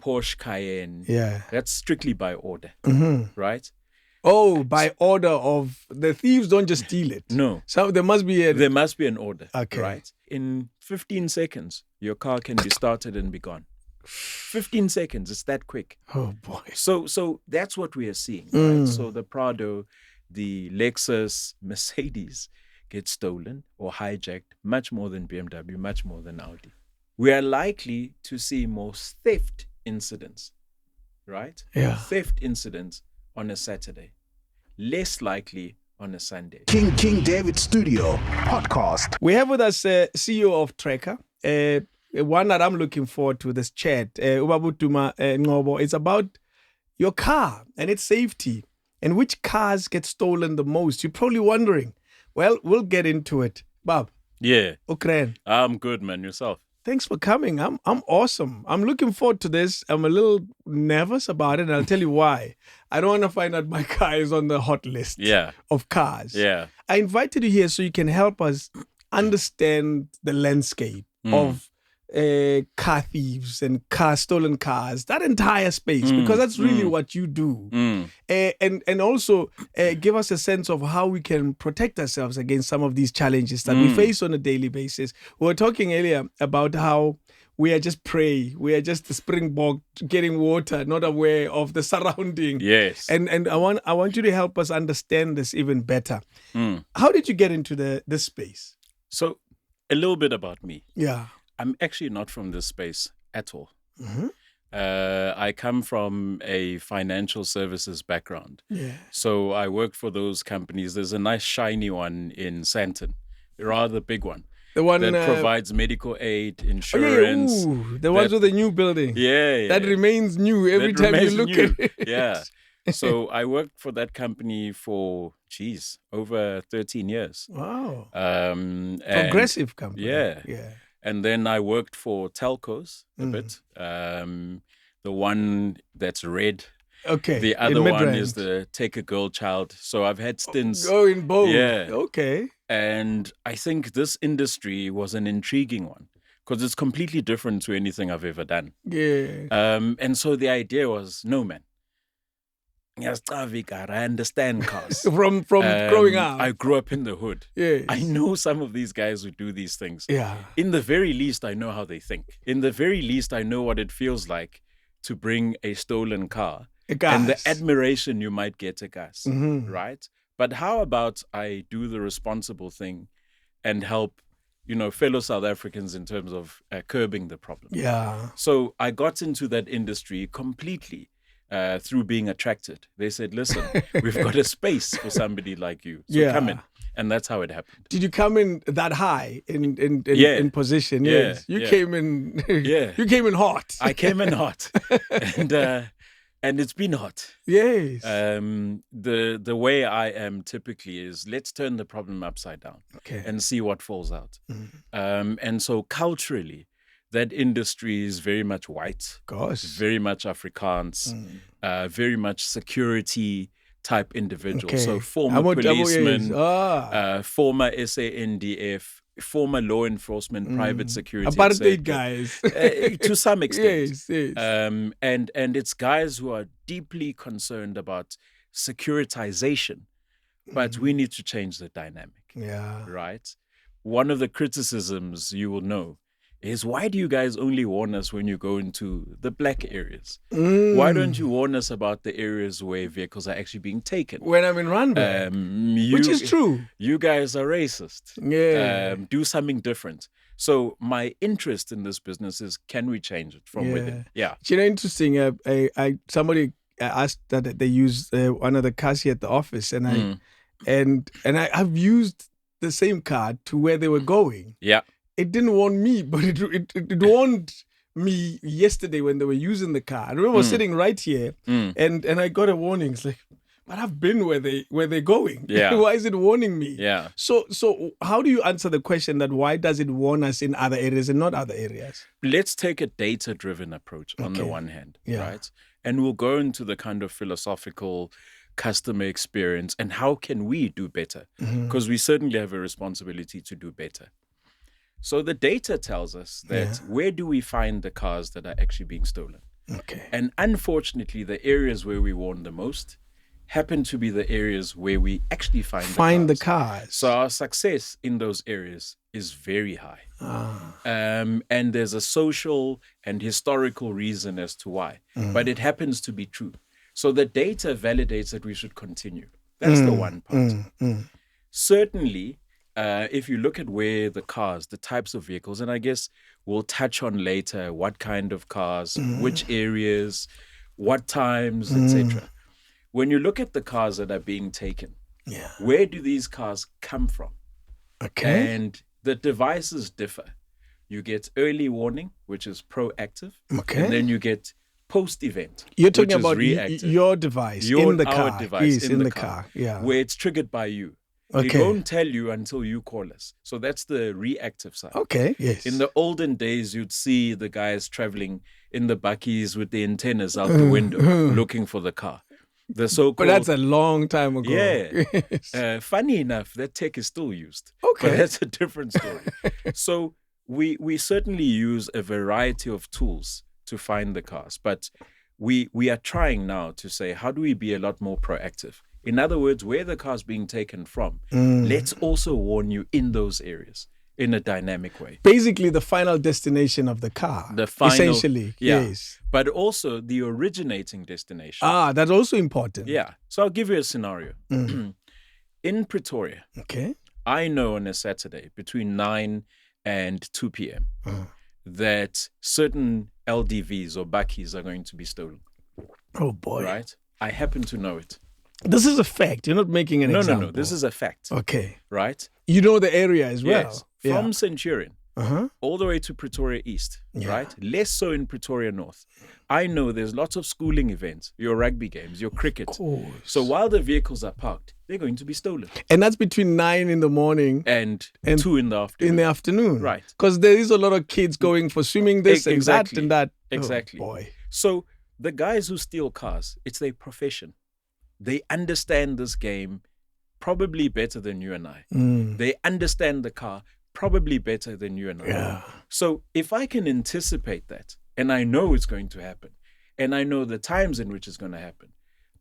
Porsche Cayenne, Yeah. that's strictly by order, right? Oh, by order of the thieves don't just steal it. No. So there must be There must be an order, Okay. right? In 15 seconds, your car can be started and be gone. 15 seconds, it's that quick. Oh boy. So that's what we are seeing, right? So the Prado, the Lexus, Mercedes get stolen or hijacked much more than BMW, much more than Audi. We are likely to see more theft incidents, right? Yeah. Theft incidents on a Saturday. Less likely on a Sunday. King David Studio podcast. We have with us CEO of Tracker, one that I'm looking forward to this chat. Duma Ngcobo. It's about your car and its safety and which cars get stolen the most. You're probably wondering. Well, we'll get into it. Bob. Yeah. Ukren. I'm good, man. Yourself? Thanks for coming. I'm awesome. I'm looking forward to this. I'm a little nervous about it, and I'll tell you why. I don't want to find out my car is on the hot list of cars. Yeah. I invited you here so you can help us understand the landscape of car thieves and stolen cars, that entire space, because that's really what you do. And also give us a sense of how we can protect ourselves against some of these challenges that we face on a daily basis. We were talking earlier about how we are just prey. We are just the springbok getting water, not aware of the surrounding. Yes. And I want you to help us understand this even better. How did you get into this space? So a little bit about me. Yeah. I'm actually not from this space at all. I come from a financial services background. Yeah. So I worked for those companies. There's a nice shiny one in Sandton, a rather big one. The one that provides medical aid, insurance. The ones with the new building. Yeah. That remains new every time you look at it. Yeah. So I worked for that company for, over 13 years. Wow. Progressive company. Yeah. And then I worked for telcos a bit. The one that's red. Okay. The other one is the take a girl child. So I've had stints. Oh, in both. Yeah. Okay. And I think this industry was an intriguing one because it's completely different to anything I've ever done. Yeah. And so the idea was, no, man. I understand cars. from growing up. I grew up in the hood. Yes. I know some of these guys who do these things. Yeah. In the very least, I know how they think. In the very least, I know what it feels like to bring a stolen car. And the admiration you might get a gas, right? But how about I do the responsible thing and help, fellow South Africans in terms of curbing the problem? Yeah. So I got into that industry completely. Through being attracted. They said, listen, we've got a space for somebody like you. So come in. And that's how it happened. Did you come in that high in position? Yeah. Yes. You came in you came in hot. I came in hot. And it's been hot. Yes. The way I am typically is let's turn the problem upside down and see what falls out. And so culturally, that industry is very much white, very much Afrikaans, very much security type individual. So former policemen, former SANDF, former law enforcement, private security. Apartheid guys. To some extent. Yes. And it's guys who are deeply concerned about securitization, but we need to change the dynamic. Yeah. Right? One of the criticisms you will know is why do you guys only warn us when you go into the black areas? Why don't you warn us about the areas where vehicles are actually being taken? When I'm in Randburg, which is true. You guys are racist. Yeah. Do something different. So my interest in this business is, can we change it from within? Yeah. Interesting. Somebody asked that they use one of the cars here at the office, and I've used the same car to where they were going. Yeah. It didn't warn me, but it warned me yesterday when they were using the car. I remember sitting right here, and I got a warning. It's like, but I've been where they're going. Yeah. Why is it warning me? Yeah. So how do you answer the question that why does it warn us in other areas and not other areas? Let's take a data-driven approach on the one hand, right? And we'll go into the kind of philosophical customer experience and how can we do better? Because we certainly have a responsibility to do better. So the data tells us that where do we find the cars that are actually being stolen? Okay. And unfortunately, the areas where we warn the most happen to be the areas where we actually find the cars. So our success in those areas is very high. And there's a social and historical reason as to why, but it happens to be true. So the data validates that we should continue. That's the one part. Certainly, if you look at where the cars, the types of vehicles, and I guess we'll touch on later what kind of cars, which areas, what times, etc. When you look at the cars that are being taken, where do these cars come from? Okay. And the devices differ. You get early warning, which is proactive. Okay. And then you get post-event. You're talking which is about reactive. your device in the car. Our device in the car. Yeah. Where it's triggered by you. It won't tell you until you call us. So that's the reactive side. Okay, yes. In the olden days, you'd see the guys traveling in the bakkies with the antennas out the window looking for the car. The so-called, but that's a long time ago. Yeah. Yes. Funny enough, that tech is still used. Okay. But that's a different story. So we certainly use a variety of tools to find the cars. But we are trying now to say, how do we be a lot more proactive? In other words, where the car's being taken from, let's also warn you in those areas in a dynamic way. Basically, the final destination of the car. The final, essentially, yes. But also the originating destination. That's also important. Yeah. So I'll give you a scenario. In Pretoria, okay, I know on a Saturday between 9 and 2 p.m. That certain LDVs or bakkies are going to be stolen. Oh, boy. Right? I happen to know it. This is a fact. You're not making an example. No. This is a fact. Okay. Right? You know the area as well. Yes. From Centurion all the way to Pretoria East, right? Less so in Pretoria North. I know there's lots of schooling events, your rugby games, your cricket. So while the vehicles are parked, they're going to be stolen. And that's between 9 in the morning and 2 in the afternoon. In the afternoon. Right. Because there is a lot of kids going for swimming this and that and that. Exactly. Oh, boy. So the guys who steal cars, it's their profession. They understand this game probably better than you and I. They understand the car probably better than you and I. Yeah. So if I can anticipate that, and I know it's going to happen, and I know the times in which it's going to happen,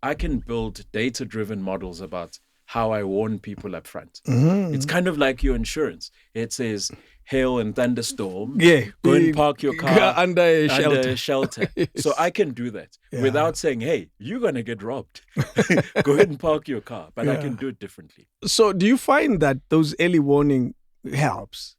I can build data-driven models about how I warn people up front. It's kind of like your insurance. It says hail and thunderstorm. Yeah. Go and park your car under a shelter. Yes. So I can do that without saying, hey, you're going to get robbed. Go ahead and park your car. But I can do it differently. So do you find that those early warning helps?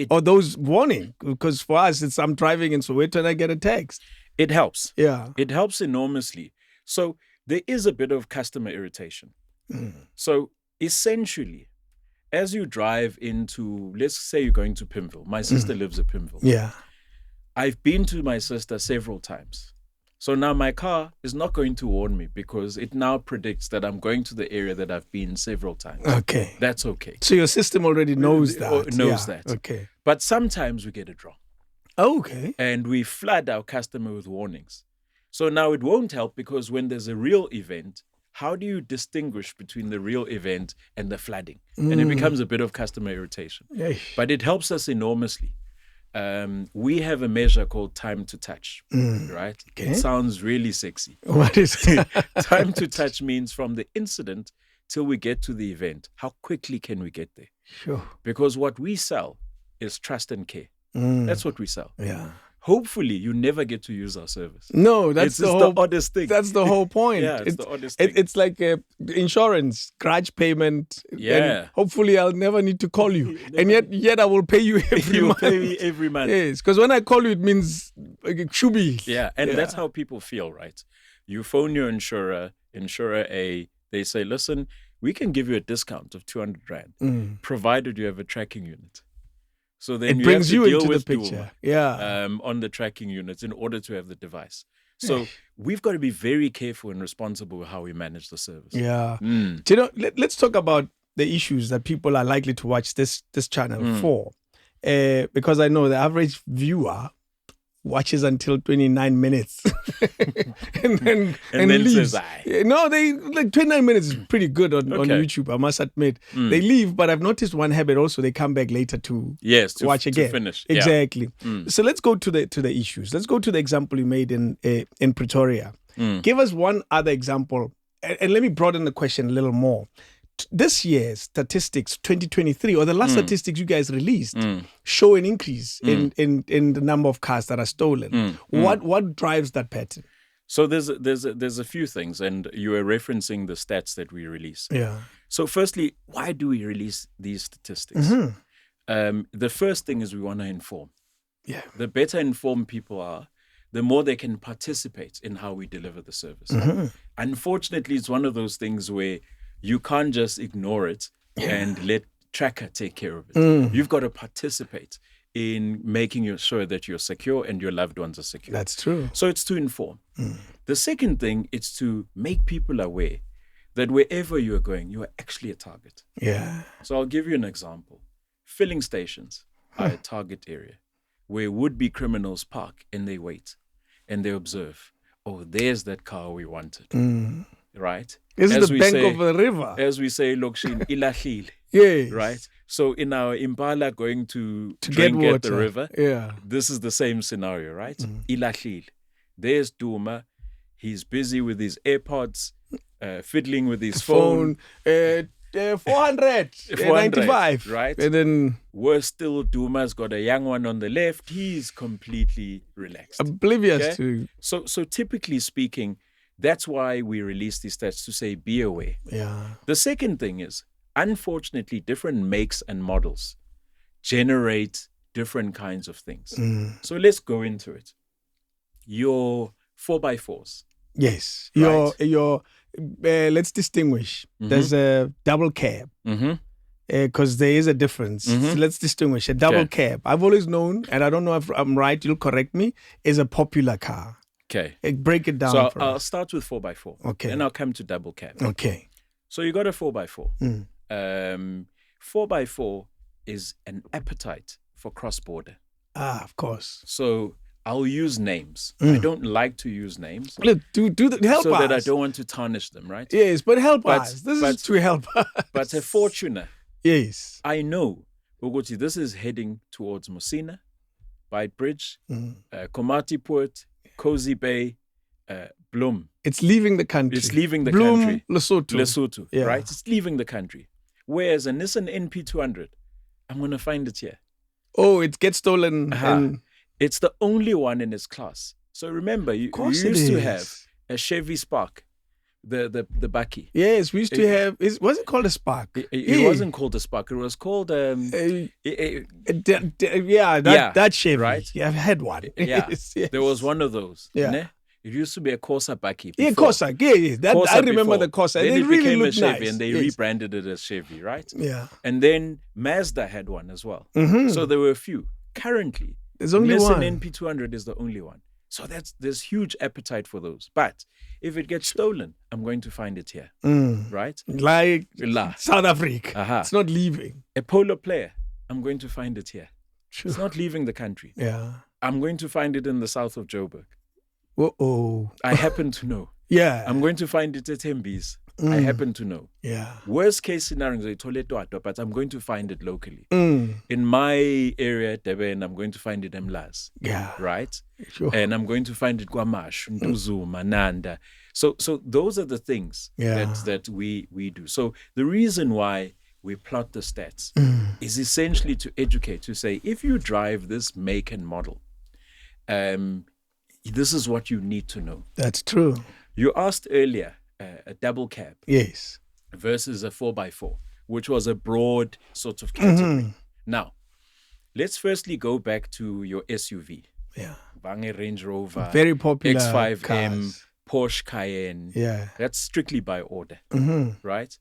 Or those warning? Because for us, it's I'm driving in Soweto and I get a text. It helps. Yeah. It helps enormously. So there is a bit of customer irritation. So essentially, as you drive into, let's say you're going to Pimville. My sister lives at Pimville. Yeah. I've been to my sister several times. So now my car is not going to warn me because it now predicts that I'm going to the area that I've been several times. Okay. That's okay. So your system already knows that. Knows that. Okay. But sometimes we get it wrong. Okay. And we flood our customer with warnings. So now it won't help because when there's a real event, how do you distinguish between the real event and the flooding? And it becomes a bit of customer irritation. But it helps us enormously. We have a measure called time to touch, right? Okay. It sounds really sexy. What is that? Time to touch means from the incident till we get to the event. How quickly can we get there? Sure. Because what we sell is trust and care. That's what we sell. Yeah. Hopefully, you never get to use our service. No, that's the oddest thing. That's the whole point. Yeah, it's the oddest thing. It's like insurance, grudge payment. Yeah. And hopefully, I'll never need to call you. And yet I will pay you every month. Pay me every month. Yes, because when I call you, it means shubi. Yeah, and that's how people feel, right? You phone your insurer A, they say, listen, we can give you a discount of 200 Rand, provided you have a tracking unit. So then it brings you into the picture, on the tracking units in order to have the device. So we've got to be very careful and responsible with how we manage the service. Yeah. Do you know, let's talk about the issues that people are likely to watch this channel for. Because I know the average viewer watches until 29 minutes and then then leaves. says, "Aye." No, they like 29 minutes is pretty good on Okay. YouTube, I must admit. They leave, but I've noticed one habit also, they come back later to watch again. To finish. Yeah. Exactly. So let's go to the issues. Let's go to the example you made in Pretoria. Give us one other example, and let me broaden the question a little more. This year's statistics, 2023, or the last statistics you guys released, show an increase in the number of cars that are stolen. What drives that pattern? So there's a few things, and you were referencing the stats that we release. Yeah. So firstly, why do we release these statistics? The first thing is we want to inform. Yeah. The better informed people are, the more they can participate in how we deliver the service. Unfortunately, it's one of those things where you can't just ignore it and let Tracker take care of it. You've got to participate in making sure that you're secure and your loved ones are secure. That's true. So it's to inform. The second thing is to make people aware that wherever you are going, you are actually a target. Yeah. So I'll give you an example. Filling stations are a target area where would-be criminals park and they wait and they observe. Oh, there's that car we wanted. Right? This is the bank of a river. As we say, Lokshin, ilahlile. Yes. Right? So in our Impala going to drink get at the water. river, Yeah. this is the same scenario, right? Ilahlile. There's Duma. He's busy with his AirPods, fiddling with his phone. 495. Right? And then Worse still, Duma's got a young one on the left. He's completely relaxed. oblivious Okay? to. So typically speaking, that's why we release these stats to say, be aware. Yeah. The second thing is, unfortunately, different makes and models generate different kinds of things. So let's go into it. Your 4x4s. Yes. Right. Your let's distinguish. There's a double cab. Because there is a difference. So let's distinguish. A double cab, I've always known, and I don't know if I'm right, you'll correct me, is a popular car. Okay. Break it down So for I'll us. start with 4x4. Okay. Then I'll come to double cab. Okay. So you got a 4x4. 4x4 is an appetite for cross-border. Ah, of course. So I'll use names. I don't like to use names Look, help so us. that I don't want to tarnish them, right? Yes, but help But- us. This but- is to help us. But a Fortuner, Yes. I know, Uguti, this is heading towards Mosina, Byte Bridge, Komati Port, Cozy Bay, Bloem. It's leaving the country. It's leaving the Bloem, country. Lesotho. Lesotho, Yeah. right? It's leaving the country. Whereas a Nissan NP200, I'm going to find it here. Oh, it gets stolen. Aha. And It's the only one in its class. So remember, you course it used to is. have a Chevy Spark, the Bakkie. yes, we used to have. Was it called a Spark? It wasn't called a Spark. It was called That Chevy. right? Yeah, I've had one. yeah. Yes, yes. There was one of those. Yeah. Ne? It used to be a Corsa Bakkie. Yeah, before. Corsa. Yeah. That, Corsa I remember before. the Corsa. Then They it really became a looked Chevy, nice. and they Yes. rebranded it as Chevy, right? Yeah. And then Mazda had one as well. So there were a few. Currently, There's only Nissan one. NP200 is the only one. So there's huge appetite for those. But if it gets stolen, I'm going to find it here, right? Like La. South Africa. Aha. It's not leaving. A polo player, I'm going to find it here. True. It's not leaving the country. Yeah. I'm going to find it in the south of Joburg. Uh-oh. I happen to know. Yeah. I'm going to find it at Mbis. I happen to know. Yeah. Worst case scenario, but I'm going to find it locally. Mm. In my area, Durban, I'm going to find it in Mlas, Yeah. right? Sure. And I'm going to find it Kwamash, Ntuzuma, Nanda. So those are the things Yeah. that we do. So the reason why we plot the stats is essentially to educate, to say, if you drive this make and model, this is what you need to know. That's true. You asked earlier, a double cab Yes. versus a 4x4, which was a broad sort of category. Now, let's firstly go back to your SUV. Yeah. Bange Range Rover, Very popular X5M, cars. Porsche Cayenne. Yeah. That's strictly by order, right?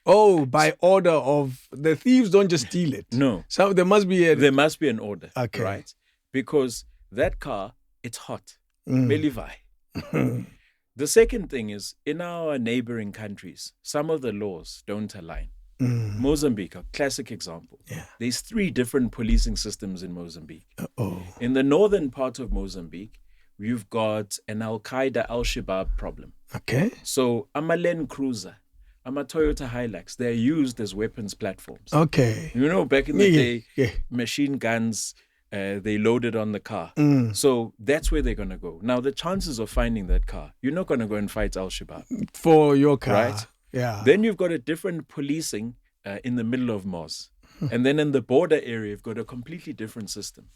Oh, by order of the thieves don't just steal it. No, So there must be a there must be an order, Okay. right? Because that car, it's hot. Melivai. The second thing is, in our neighboring countries, some of the laws don't align. Mozambique, a classic example. Yeah. There's 3 different policing systems in Mozambique. Oh. In the northern part of Mozambique, you've got an Al-Qaeda, Al-Shabaab problem. Okay. So I'm a Land Cruiser, I'm a Toyota Hilux. They're used as weapons platforms. Okay. You know, back in the day, Yeah. machine guns, they loaded on the car. So that's where they're going to go. Now, the chances of finding that car, you're not going to go and fight Al-Shabaab. For your car. Right? Yeah. Then you've got a different policing in the middle of Moz. And then in the border area, you've got a completely different system.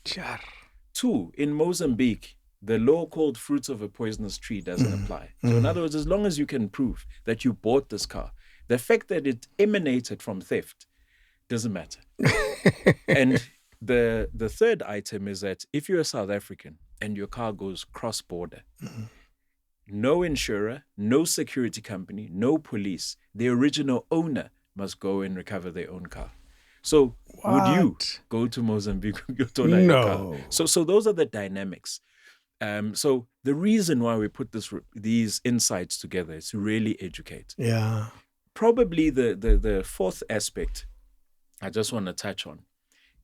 2, in Mozambique, the law called fruits of a poisonous tree doesn't apply. So in other words, as long as you can prove that you bought this car, the fact that it emanated from theft doesn't matter. And the third item is that if you're a South African and your car goes cross-border, no insurer, no security company, no police, the original owner must go and recover their own car. So would you go to Mozambique with your No. car? So those are the dynamics. So the reason why we put these insights together is to really educate. Yeah. Probably the fourth aspect I just want to touch on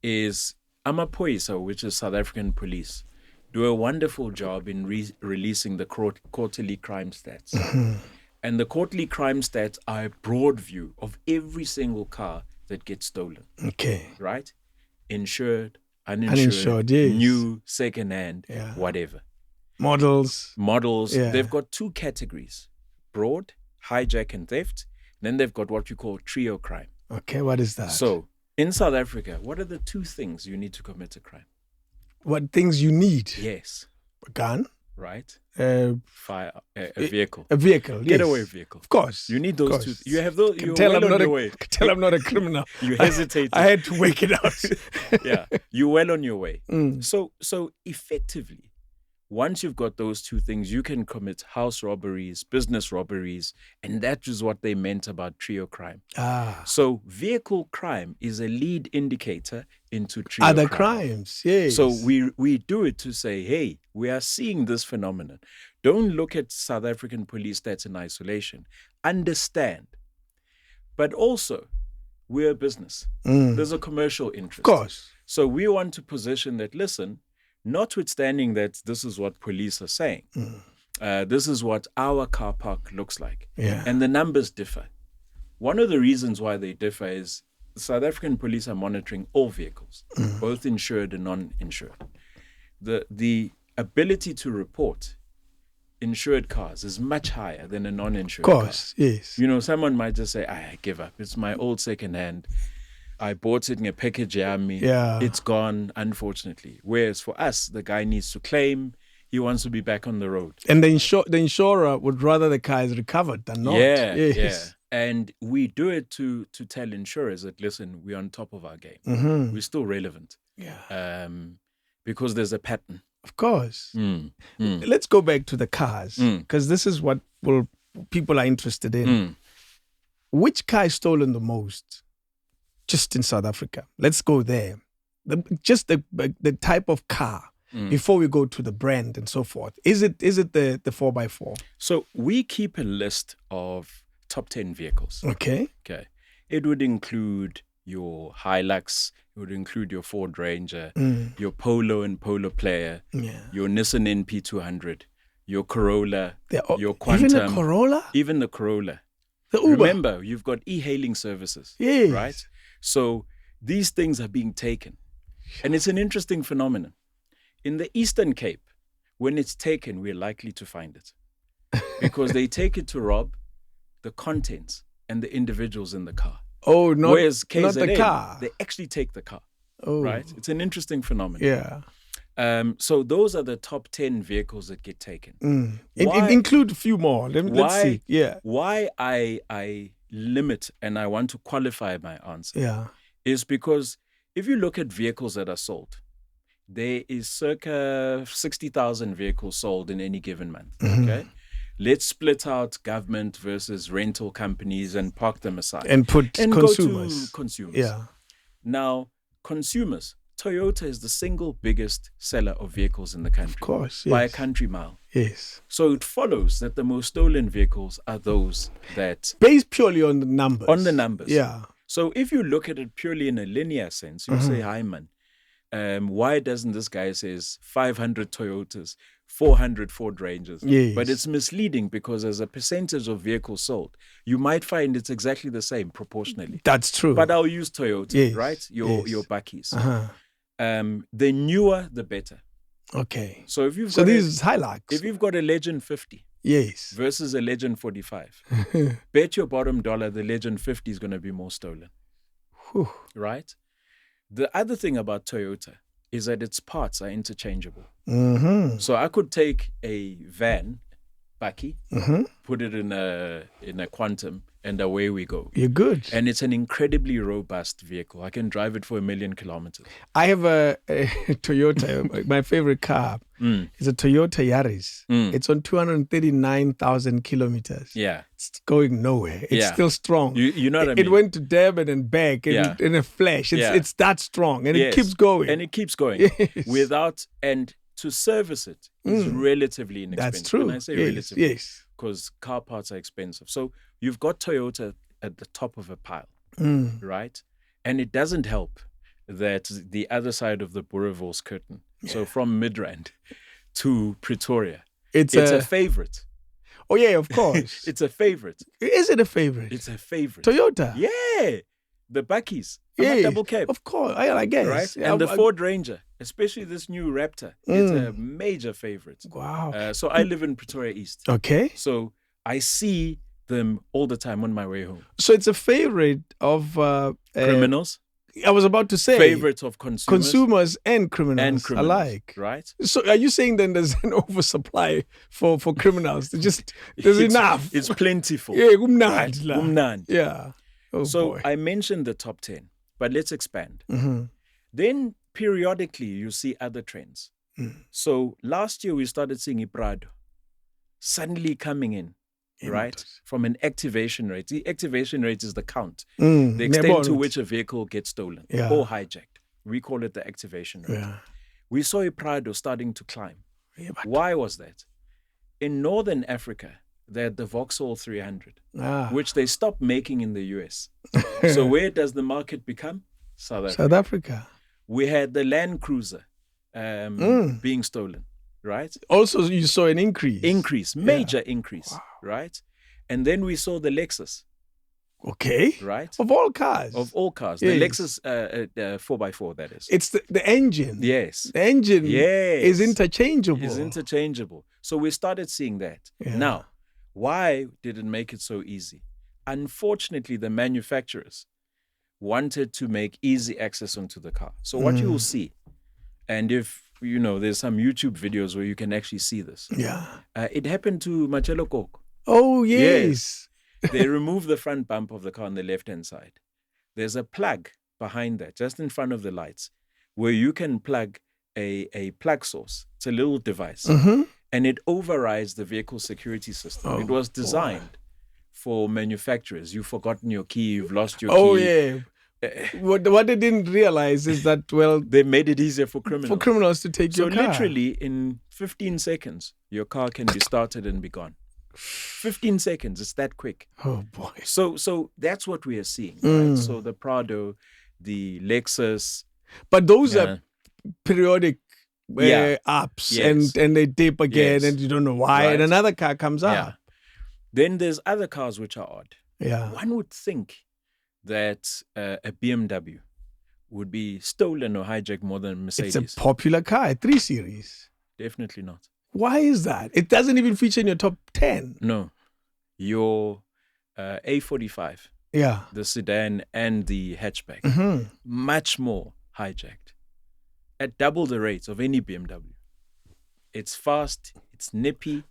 is Amaphoyisa, which is South African police, do a wonderful job in releasing the quarterly crime stats. And the quarterly crime stats are a broad view of every single car that gets stolen. Okay. Right? Insured, uninsured, yes. new, second-hand, Yeah. whatever. Models. Yeah. They've got 2 categories, broad, hijack and theft. Then they've got what you call trio crime. Okay, what is that? So in South Africa, what are the 2 things you need to commit a crime? What things you need? Yes. A gun. Right? A vehicle. A vehicle. Getaway yes. vehicle. Of course. You need those course. 2. You have those. You're Tell well I'm on not your a, way. Tell I'm not a criminal. You hesitated. I had to wake it out. Yeah. You're well on your way. So effectively, once you've got those 2 things, you can commit house robberies, business robberies, and that is what they meant about trio crime. So vehicle crime is a lead indicator into trio Other crime. crimes, yes. So we do it to say, hey, we are seeing this phenomenon. Don't look at South African police stats in isolation. Understand. But also, we're a business. There's a commercial interest. Of course. So we want to position that, listen, notwithstanding that this is what police are saying, this is what our car park looks like. Yeah. And the numbers differ. One of the reasons why they differ is the South African police are monitoring all vehicles, both insured and non-insured. The ability to report insured cars is much higher than a non-insured car. Of course, yes. You know, someone might just say, I give up. It's my old second hand. I bought it in a package yummy. Yeah. It's gone, unfortunately. Whereas for us, the guy needs to claim. He wants to be back on the road. And the insurer would rather the car is recovered than not. Yeah, yes. yeah. And we do it to tell insurers that, listen, we're on top of our game. We're still relevant. Yeah. Because there's a pattern. Of course. Let's go back to the cars, because this is what people are interested in. Which car is stolen the most just in South Africa? Let's go there. The type of car before we go to the brand and so forth. Is it the 4x4? So we keep a list of top 10 vehicles. Okay. It would include your Hilux, it would include your Ford Ranger, your Polo and Polo Player, your Nissan NP200, your Corolla, your Quantum. Even the Corolla? Even the Corolla. The Uber? Remember, you've got e-hailing services, yes. right? So these things are being taken. And it's an interesting phenomenon. In the Eastern Cape, when it's taken, we're likely to find it. Because they take it to rob the contents and the individuals in the car. Oh, Whereas not KZN, the car. they actually take the car, Oh. right? It's an interesting phenomenon. Yeah. So those are the top 10 vehicles that get taken. Include a few more. Let's see. Yeah. Why I limit and I want to qualify my answer is because if you look at vehicles that are sold, there is circa 60,000 vehicles sold in any given month, okay? Let's split out government versus rental companies and park them aside. And put consumers. Go to consumers. Yeah. Now, consumers, Toyota is the single biggest seller of vehicles in the country. Of course, by a yes. country mile. Yes. So it follows that the most stolen vehicles are those that... Based purely on the numbers. On the numbers. Yeah. So if you look at it purely in a linear sense, you say, hi, man, why doesn't this guy says 500 Toyotas, 400 Ford Rangers? Yes. But it's misleading because as a percentage of vehicles sold, you might find it's exactly the same proportionally. That's true. But I'll use Toyota, Yes, right? Your yes. Bakkies. Uh-huh. The newer, the better. Okay. So if you've So got these Hilux. if you've got a Legend 50 yes. versus a Legend 45, bet your bottom dollar the Legend 50 is going to be more stolen. Whew. Right? The other thing about Toyota is that its parts are interchangeable. Mm-hmm. So I could take a van, Bakkie, put it in a Quantum, and away we go. You're good. And it's an incredibly robust vehicle. I can drive it for 1 million kilometers. I have a Toyota. My favorite car is a Toyota Yaris. It's on 239,000 kilometers. Yeah. It's going nowhere. It's still strong. You know what I mean? It went to Durban and back in a flash. It's that strong. And it keeps going. And it keeps going. Yes. Without, and to service it is relatively inexpensive. That's true. And I say relatively. Yes. Because car parts are expensive. So you've got Toyota at the top of a pile, right? And it doesn't help that the other side of the Boerewors curtain, so from Midrand to Pretoria, it's a favorite. Oh, yeah, of course. It's a favorite. Is it a favorite? It's a favorite. Toyota? Yeah. The Bakkies. Yeah, double cab. Of course, I guess. Right? And the Ford Ranger, especially this new Raptor, it's a major favorite. Wow. So I live in Pretoria East. Okay. So I see them all the time on my way home. So it's a favorite of criminals. I was about to say favorites of consumers and criminals alike. Right. So are you saying then there's an oversupply for criminals? There's enough. It's plentiful. Yeah, umnandi. Umnandi. Yeah. Oh, so boy. I mentioned the top 10, but let's expand. Then periodically you see other trends. So last year we started seeing Iprado suddenly coming in. Right? From an activation rate. The activation rate is the count. The extent to which a vehicle gets stolen or hijacked. We call it the activation rate. Yeah. We saw a Prado starting to climb. Why was that? In Northern Africa, they had the Vauxhall 300, which they stopped making in the US. So where does the market become? South Africa. South Africa. We had the Land Cruiser being stolen. Right? Also, you saw an increase. Major increase. Wow. Right? And then we saw the Lexus. Okay. Right? Of all cars. Yes. The Lexus 4x4, that is. It's the engine. Yes. The engine is interchangeable. So we started seeing that. Yeah. Now, why did it make it so easy? Unfortunately, the manufacturers wanted to make easy access onto the car. So what you will see, and if there's some YouTube videos where you can actually see this. Yeah. It happened to Machelo Koko. Oh, yes. They removed the front bump of the car on the left-hand side. There's a plug behind that, just in front of the lights, where you can plug a plug source. It's a little device. And it overrides the vehicle security system. It was designed for manufacturers. You've forgotten your key, you've lost your key. Oh, yeah. What they didn't realize is that, they made it easier for criminals. For criminals to take your car. So literally in 15 seconds, your car can be started and be gone. 15 seconds, it's that quick. Oh, boy. So that's what we are seeing. Right? So the Prado, the Lexus. But those are periodic ups and they dip again and you don't know why. Right. And another car comes up. Then there's other cars which are odd. Yeah. One would think that a BMW would be stolen or hijacked more than Mercedes. It's a popular car, a 3 Series. Definitely not. Why is that? It doesn't even feature in your top 10. No. Your A45, the sedan and the hatchback, much more hijacked at double the rate of any BMW. It's fast, it's nippy,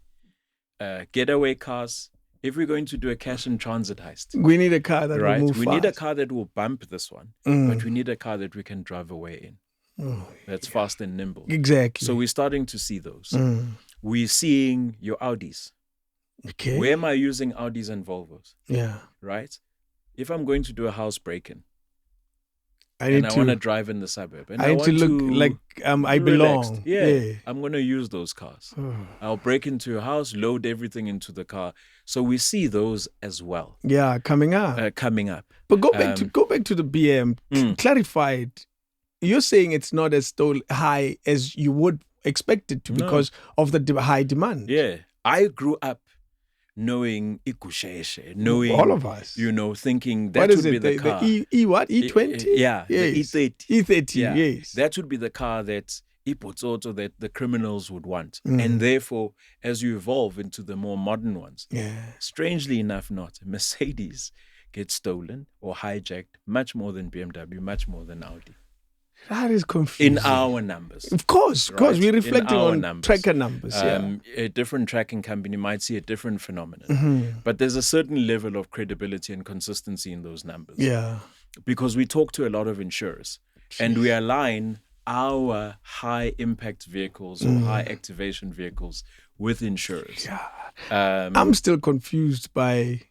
getaway cars. If we're going to do a cash and transit heist, we need a car that will move fast. We need a car that will bump this one, but we need a car that we can drive away in. That's fast and nimble. Exactly. So we're starting to see those. We're seeing your Audis. Okay. Where am I using Audis and Volvos? Yeah. Right? If I'm going to do a house break-in, and I want to drive in the suburb. And I need want to look like I be belong. relaxed. Yeah, I'm going to use those cars. I'll break into your house, load everything into the car. So we see those as well. Yeah, coming up. But go back to the BM. Clarified. You're saying it's not as high as you would expect it to because of the high demand. Yeah, I grew up knowing ikusheshe, knowing all of us, thinking that would be the car. The E20? Yeah, yes. The E30. E30, yeah. Yes. That would be the car that that the criminals would want. And therefore, as you evolve into the more modern ones, strangely enough not, Mercedes gets stolen or hijacked much more than BMW, much more than Audi. That is confusing. In our numbers. Of course. We're reflecting on numbers. tracker numbers. A different tracking company might see a different phenomenon. But there's a certain level of credibility and consistency in those numbers. Yeah. Because we talk to a lot of insurers and we align our high impact vehicles or high activation vehicles with insurers. Yeah. I'm still confused by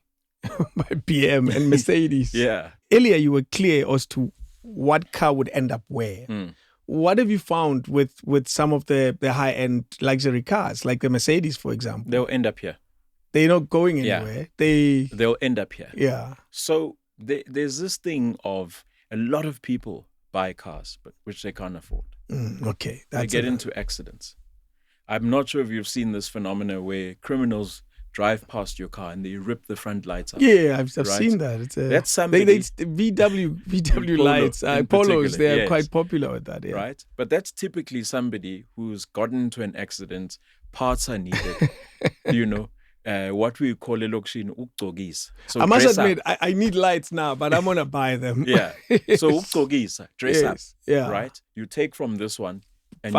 BM and Mercedes. Yeah. Earlier you were clear as to what car would end up where. What have you found with some of the high-end luxury cars, like the Mercedes, for example? They'll end up here. They're not going anywhere. They'll end up here. Yeah. So there's this thing of a lot of people buy cars, but which they can't afford. Okay. They get into accidents. I'm not sure if you've seen this phenomenon where criminals drive past your car and they rip the front lights out. Yeah, I've seen that. That's something. VW lights, Polos, they are quite popular with that. Yeah. Right? But that's typically somebody who's gotten into an accident, parts are needed, what we call elokishini ukugcokisa. So I must admit, I need lights now, but I'm going to buy them. Yeah. So ukugcokisa, dress up. Yeah. Right? You take from this one and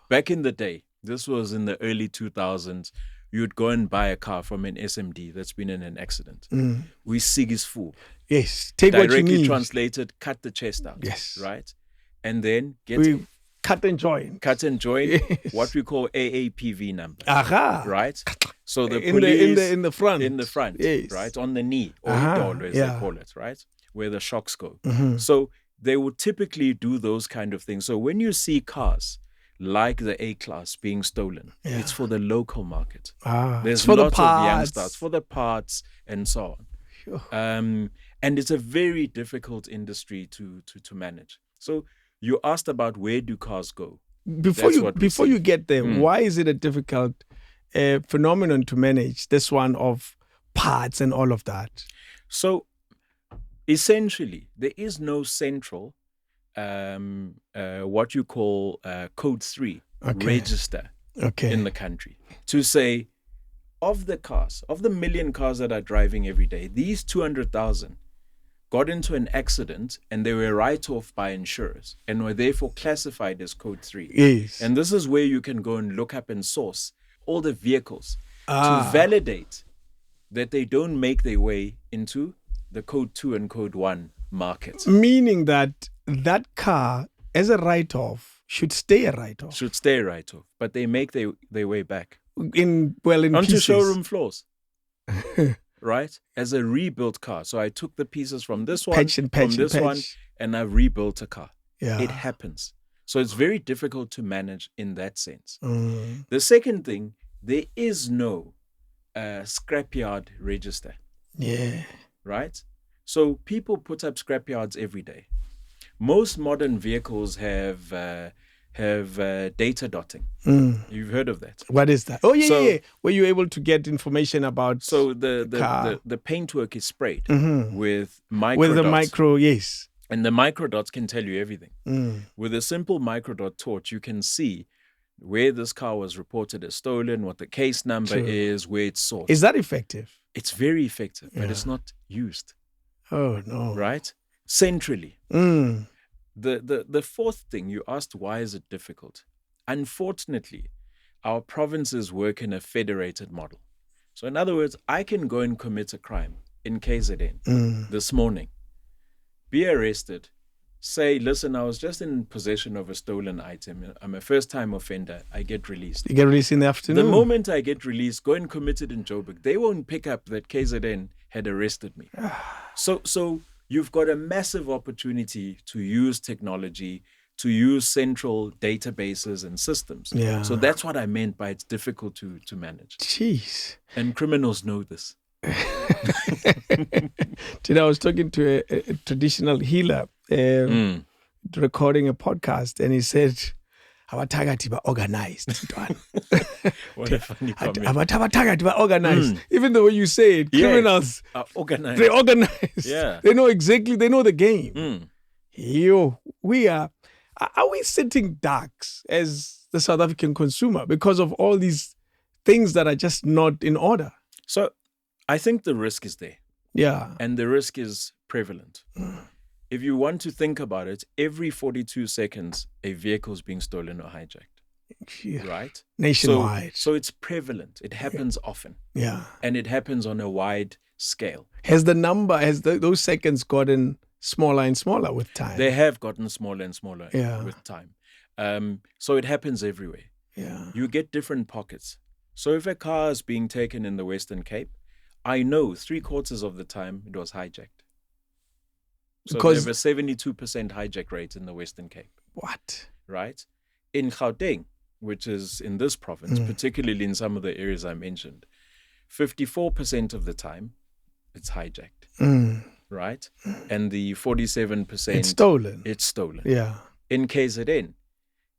back in the day, this was in the early 2000s, you'd go and buy a car from an SMD that's been in an accident. We sigis full. Yes. Take what you need. Directly translated, cut the chest out. Yes. Right? And then cut and join. Cut and join, yes. What we call AAPV number. Aha. Right? So the police in the front. In the front, yes. Right? On the knee, or idolo, as they call it, right? Where the shocks go. So they would typically do those kind of things. So when you see cars like the A-Class being stolen, it's for the local market. There's for lots the of youngsters, for the parts and so on. Sure. And it's a very difficult industry to manage. So you asked about where do cars go? Before you get there, why is it a difficult phenomenon to manage, this one of parts and all of that? So essentially, there is no central what you call Code 3 register in the country to say, of the million cars that are driving every day, these 200,000 got into an accident and they were write-off by insurers and were therefore classified as Code 3. Yes. And this is where you can go and look up and source all the vehicles to validate that they don't make their way into the Code 2 and Code 1 market. Meaning that car, as a write-off, should stay a write-off. But they make their way back. Onto pieces. Showroom floors. Right? As a rebuilt car. So I took the pieces from this one, one, and I've rebuilt a car. Yeah. It happens. So it's very difficult to manage in that sense. The second thing, there is no scrapyard register. Yeah. Right? So people put up scrapyards every day. Most modern vehicles have data dotting. You've heard of that? What is that? Oh, yeah. Where you're able to get information about. So the paintwork is sprayed with micro with the dots. micro, yes. And the micro dots can tell you everything. With a simple micro dot torch, you can see where this car was reported as stolen, what the case number is, where it's sourced. Is that effective? It's very effective, but it's not used. Oh, no. Right? Centrally. The fourth thing, you asked why is it difficult? Unfortunately, our provinces work in a federated model. So in other words, I can go and commit a crime in KZN this morning, be arrested, say, listen, I was just in possession of a stolen item. I'm a first-time offender. I get released. You get released in the afternoon? The moment I get released, go and commit it in Joburg. They won't pick up that KZN had arrested me. So you've got a massive opportunity to use technology, to use central databases and systems. Yeah. So that's what I meant by it's difficult to manage. Jeez. And criminals know this. Today I was talking to a traditional healer, recording a podcast, and he said, abathakathi ba organized. What a funny comment. Abathakathi ba organized. Even the way you say it, criminals are organized. They're organized. Yeah. They know exactly, they know the game. Mm. Are we sitting ducks as the South African consumer because of all these things that are just not in order? So I think the risk is there. Yeah. And the risk is prevalent. If you want to think about it, every 42 seconds, a vehicle is being stolen or hijacked. Yeah. Right? Nationwide. So it's prevalent. It happens often. Yeah. And it happens on a wide scale. Has those seconds gotten smaller and smaller with time? They have gotten smaller and smaller with time. So it happens everywhere. Yeah. You get different pockets. So if a car is being taken in the Western Cape, I know 3/4 of the time it was hijacked. So Because they have a 72% hijack rate in the Western Cape. What? Right? In Gauteng, which is in this province, particularly in some of the areas I mentioned, 54% of the time it's hijacked. Right? And the 47% it's stolen. Yeah. In KZN,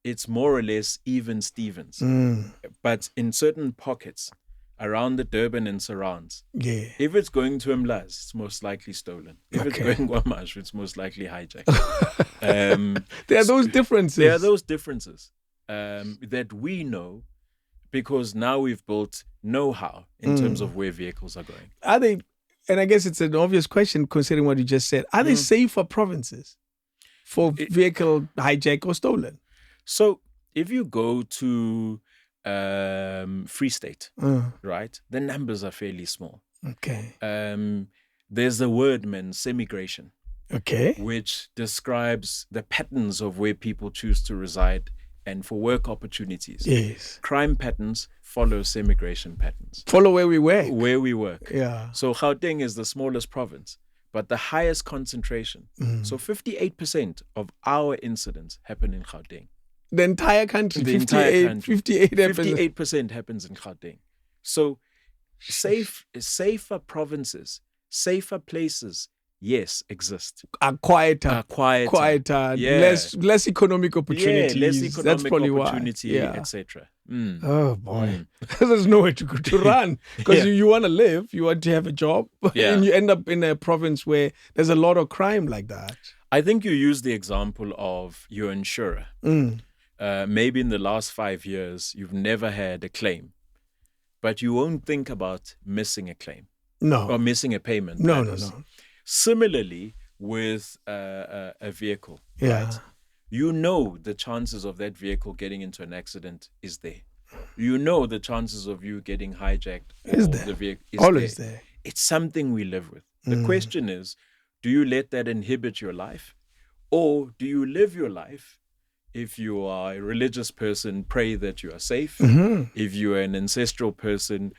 it's more or less even Stevens. But in certain pockets around the Durban and surrounds, if it's going to Mlaz, it's most likely stolen. If it's going Guamash, it's most likely hijacked. There are those differences. There are those differences that we know because now we've built know-how in terms of where vehicles are going. Are they, and I guess it's an obvious question considering what you just said, are they safer provinces for vehicle hijack or stolen? So if you go to Free State, right, the numbers are fairly small. Okay. There's the word, semigration. Okay. Which describes the patterns of where people choose to reside and for work opportunities. Yes. Crime patterns follow semigration patterns. Follow where we work. Where we work. Yeah. So Gauteng is the smallest province, but the highest concentration. So 58% of our incidents happen in Gauteng. The entire country, the entire country. 58% happens in Gauteng. So safer provinces, safer places, yes, exist. Are quieter. Yeah. Less economic opportunities. Yeah, less economic That's probably opportunity, why. etc. Oh boy, there's nowhere to run because you want to live, you want to have a job, and you end up in a province where there's a lot of crime like that. I think you use the example of your insurer. Maybe in the last 5 years, you've never had a claim, but you won't think about missing a claim. No. Or missing a payment. No. Similarly, with a vehicle, right? You know the chances of that vehicle getting into an accident is there. You know the chances of you getting hijacked is there. The vehicle is always there. It's something we live with. The question is, do you let that inhibit your life? Or do you live your life? If you are a religious person, pray that you are safe. If you are an ancestral person,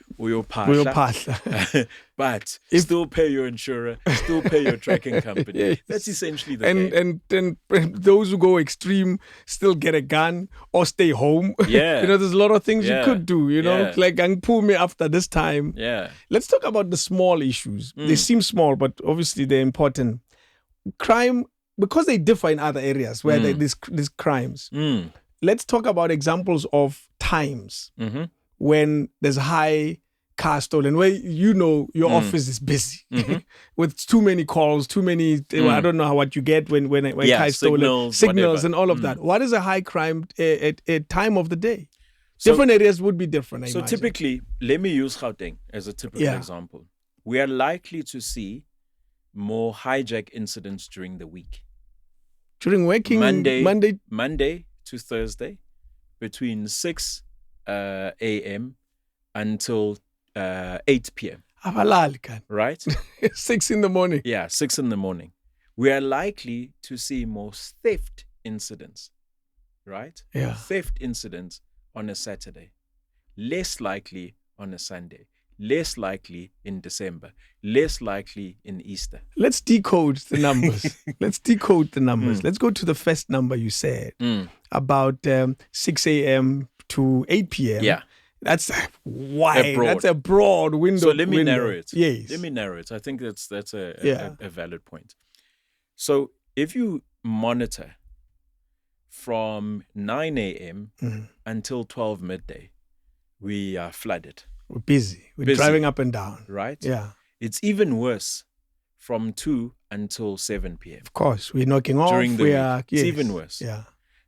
but still pay your insurer, still pay your tracking company. Yes. That's essentially the game. And those who go extreme still get a gun or stay home. Yeah. There's a lot of things you could do, like pull me after this time. Yeah. Let's talk about the small issues. They seem small, but obviously they're important. Crime, because they differ in other areas where these crimes. Let's talk about examples of times when there's high car stolen, where your office is busy with too many calls, too many. I don't know what you get when car is stolen, signals and all of that. What is a high crime at time of the day? Different areas would be different. So typically, let me use Gauteng as a typical example. We are likely to see more hijack incidents during the week. During working Monday to Thursday, between 6 a.m. until 8 p.m. Right? 6 in the morning. Yeah, 6 in the morning. We are likely to see more theft incidents, right? Yeah. Theft incidents on a Saturday. Less likely on a Sunday. less likely in December, less likely in Easter. Let's decode the numbers. Let's go to the first number you said about 6 a.m. to 8 p.m. Yeah. That's wide. That's a broad window. So let me narrow it. Yes. Let me narrow it. I think that's a valid point. So if you monitor from 9 a.m. until 12 midday, we are flooded. We're busy. We're driving up and down. Right? Yeah. It's even worse from 2 until 7 p.m. Of course. We're knocking off. During the week. It's even worse. Yeah.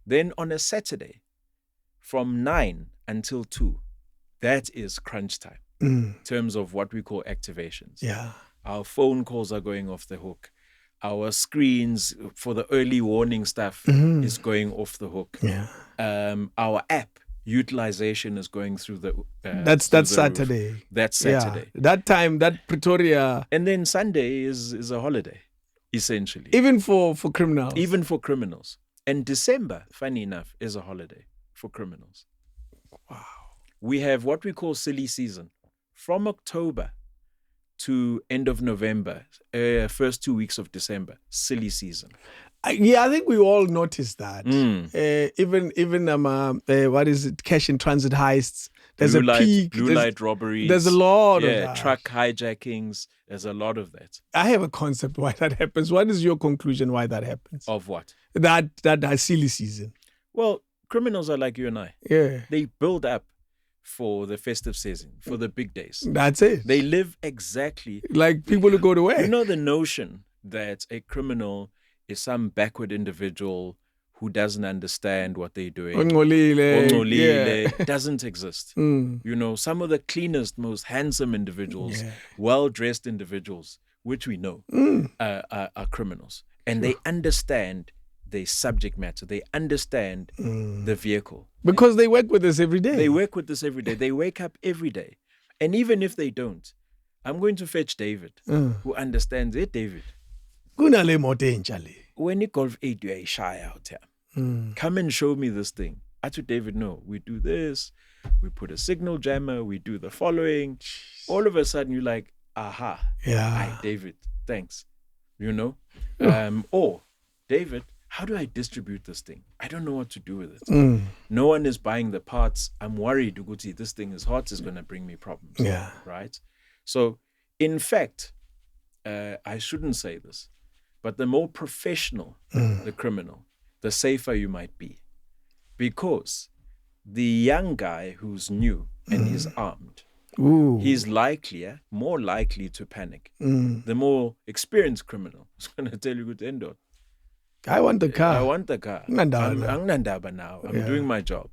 Then on a Saturday, from 9 until 2, that is crunch time in terms of what we call activations. Yeah. Our phone calls are going off the hook. Our screens for the early warning stuff is going off the hook. Yeah. Our app utilization is going through the that's Saturday. Roof. That's Saturday. Yeah. That time, that Pretoria. And then Sunday is a holiday, essentially. Even for criminals. Even for criminals. And December, funny enough, is a holiday for criminals. Wow. We have what we call silly season. From October to end of November, first 2 weeks of December, silly season. I think we all noticed that. Even what is it? Cash in transit heists. There's a peak. Blue light robberies. There's a lot of that. Truck hijackings. There's a lot of that. I have a concept why that happens. What is your conclusion why that happens? Of what? That silly season. Well, criminals are like you and I. Yeah. They build up for the festive season, for the big days. That's it. They live exactly like people who go to work. You know the notion that a criminal is some backward individual who doesn't understand what they're doing. Ongolile. Doesn't exist. You know, some of the cleanest, most handsome individuals, well-dressed individuals, which we know are criminals. And they understand the subject matter. They understand the vehicle. Because they work with us every day. They work with us every day. They wake up every day. And even if they don't, I'm going to fetch David, who understands it. David, when you Golf 8, you are shy out here. Come and show me this thing. I told David, no, we do this. We put a signal jammer. We do the following. Jeez. All of a sudden, you're like, aha. Yeah. Hi, David, thanks. You know? Or, David, how do I distribute this thing? I don't know what to do with it. No one is buying the parts. I'm worried, Uguti, this thing is hot, is going to bring me problems. Yeah. Right? So, in fact, I shouldn't say this, but the more professional the criminal, the safer you might be. Because the young guy who's new and he's armed, he's more likely to panic. The more experienced criminal is going to tell you to end on. I want the car. I'm Nandaba now. I'm doing my job.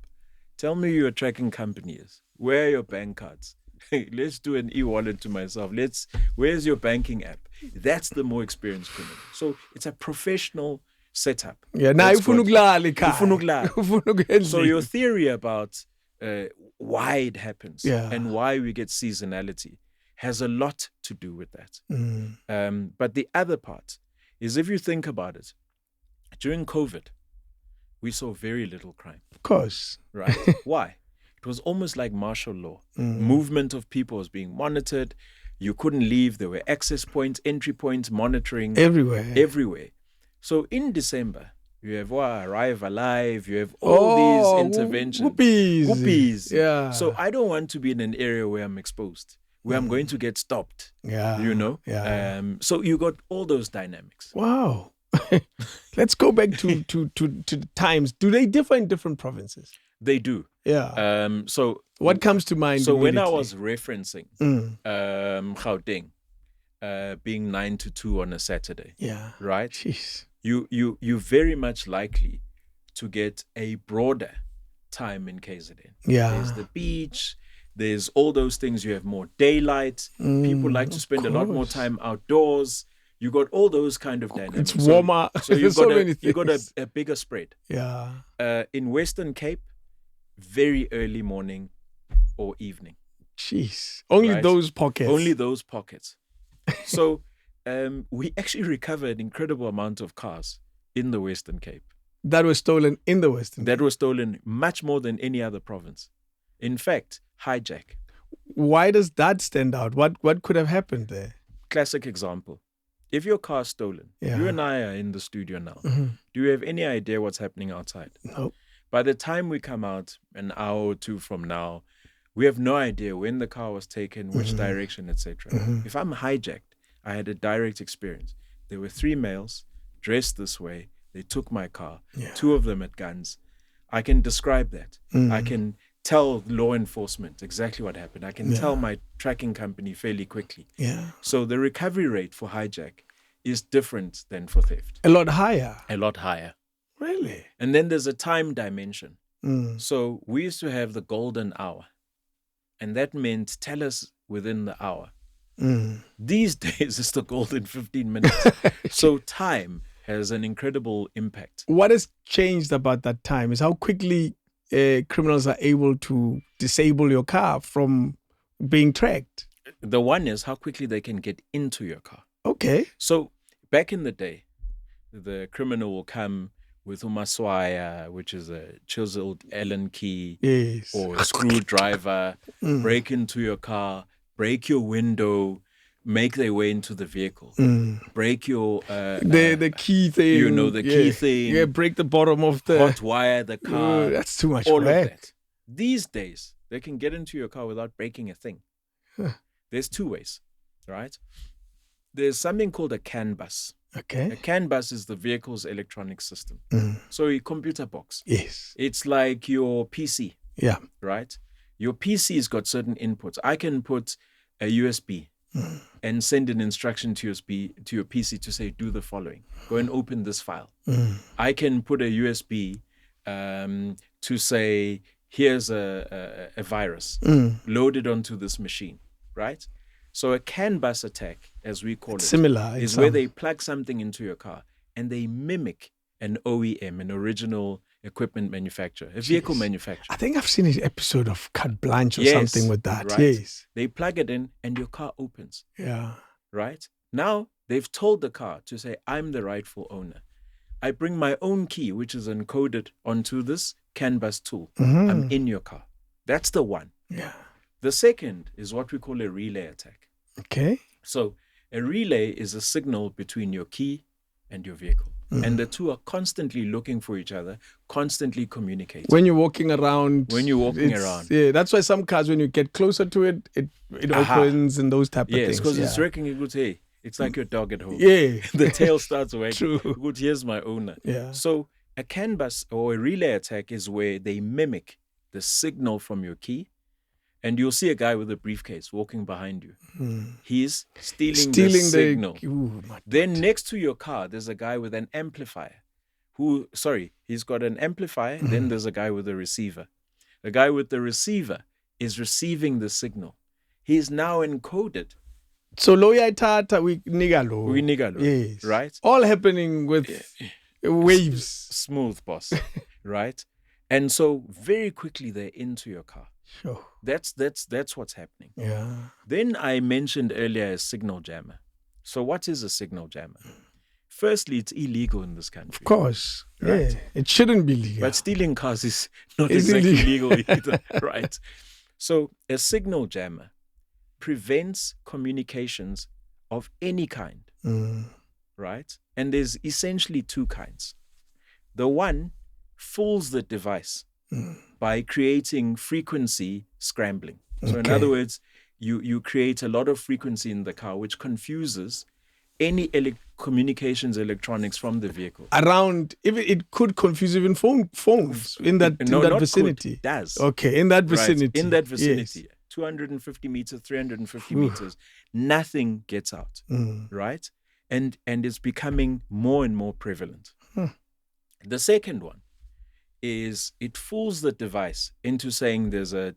Tell me who your tracking company is. Where are your bank cards? Hey, let's do an e-wallet to myself. Where's your banking app? That's the more experienced criminal. So it's a professional setup. Yeah, now so your theory about why it happens and why we get seasonality has a lot to do with that. But the other part is, if you think about it, during COVID, we saw very little crime. Of course. Right? Why? It was almost like martial law. Movement of people was being monitored. You couldn't leave. There were access points, entry points, monitoring. Everywhere. So in December, you have Arrive Alive, you have all these interventions. Guppies. Yeah. So I don't want to be in an area where I'm exposed, where I'm going to get stopped. Yeah. You know? Yeah. So you got all those dynamics. Wow. Let's go back to the times. Do they differ in different provinces? They do. Yeah. So what comes to mind? So when I was referencing Gauteng being 9 to 2 on a Saturday, right? Jeez. You very much likely to get a broader time in KZN. Yeah. There's the beach. There's all those things. You have more daylight. People like to spend a lot more time outdoors. You got all those kind of dynamics. It's warmer. So you've got a bigger spread. Yeah. In Western Cape, very early morning or evening. Jeez. Only those pockets. Only those pockets. So we actually recovered an incredible amount of cars in the Western Cape. That was stolen in the Western Cape? That was stolen much more than any other province. In fact, hijack. Why does that stand out? What could have happened there? Classic example. If your car's stolen, you and I are in the studio now. Do you have any idea what's happening outside? No. By the time we come out an hour or two from now, we have no idea when the car was taken, which direction, etc. If I'm hijacked, I had a direct experience. There were 3 males dressed this way. They took my car, 2 of them at guns. I can describe that. I can tell law enforcement exactly what happened. I can tell my tracking company fairly quickly. Yeah. So the recovery rate for hijack is different than for theft. A lot higher. A lot higher. Really? And then there's a time dimension. So we used to have the golden hour. And that meant tell us within the hour. These days, it's the golden 15 minutes. So time has an incredible impact. What has changed about that time is how quickly criminals are able to disable your car from being tracked. The one is how quickly they can get into your car. Okay. So back in the day, the criminal will come with umaswaya, which is a chiseled Allen key, or a screwdriver, break into your car, break your window, make their way into the vehicle, break your the key thing, key thing, break the bottom of the hot wire the car. That's too much all work. of that. These days, they can get into your car without breaking a thing. There's 2 ways, right? There's something called a CAN bus. Okay. A CAN bus is the vehicle's electronic system. So a computer box. Yes. It's like your PC. Yeah. Right? Your PC's got certain inputs. I can put a USB and send an instruction to your PC to say, do the following. Go and open this file. I can put a USB to say, here's a virus. Load it onto this machine. Right? So a CAN bus attack, as we call it, similar, is where they plug something into your car and they mimic an OEM, an original equipment manufacturer, a vehicle manufacturer. I think I've seen an episode of Carte Blanche or something with that. Right. Yes. They plug it in and your car opens. Yeah. Right? Now, they've told the car to say, I'm the rightful owner. I bring my own key, which is encoded onto this CAN bus tool. I'm in your car. That's the one. Yeah. The second is what we call a relay attack. Okay. So a relay is a signal between your key and your vehicle. And the two are constantly looking for each other, constantly communicating. When you're walking around. Yeah, that's why some cars, when you get closer to it, it opens and those type of things. Yes, because it's reckoning, hey, it's like your dog at home. Yeah. The tail starts wagging. True. Good, here's my owner. Yeah. So a CAN bus or a relay attack is where they mimic the signal from your key. And you'll see a guy with a briefcase walking behind you. He's stealing the signal. Then next to your car, there's a guy with an amplifier. He's got an amplifier. Then there's a guy with a receiver. The guy with the receiver is receiving the signal. He's now encoded. So loya tata we nigalo. Yes. Right? All happening with waves. Smooth, boss. Right? And so very quickly they're into your car. Sure. That's what's happening. Yeah. Then I mentioned earlier a signal jammer. So what is a signal jammer? Firstly, it's illegal in this country. Of course. Right? Yeah. It shouldn't be legal. But stealing cars is not exactly legal either. Right? So a signal jammer prevents communications of any kind. Right? And there's essentially 2 kinds. The one fools the device by creating frequency scrambling. So in other words, you create a lot of frequency in the car, which confuses any communications electronics from the vehicle. Around, even it could confuse even phones in that vicinity. It does. Okay, in that vicinity. Right, in that vicinity. Yes. 250 meters, 350 meters, nothing gets out. Right? And it's becoming more and more prevalent. The second one is it fools the device into saying there's a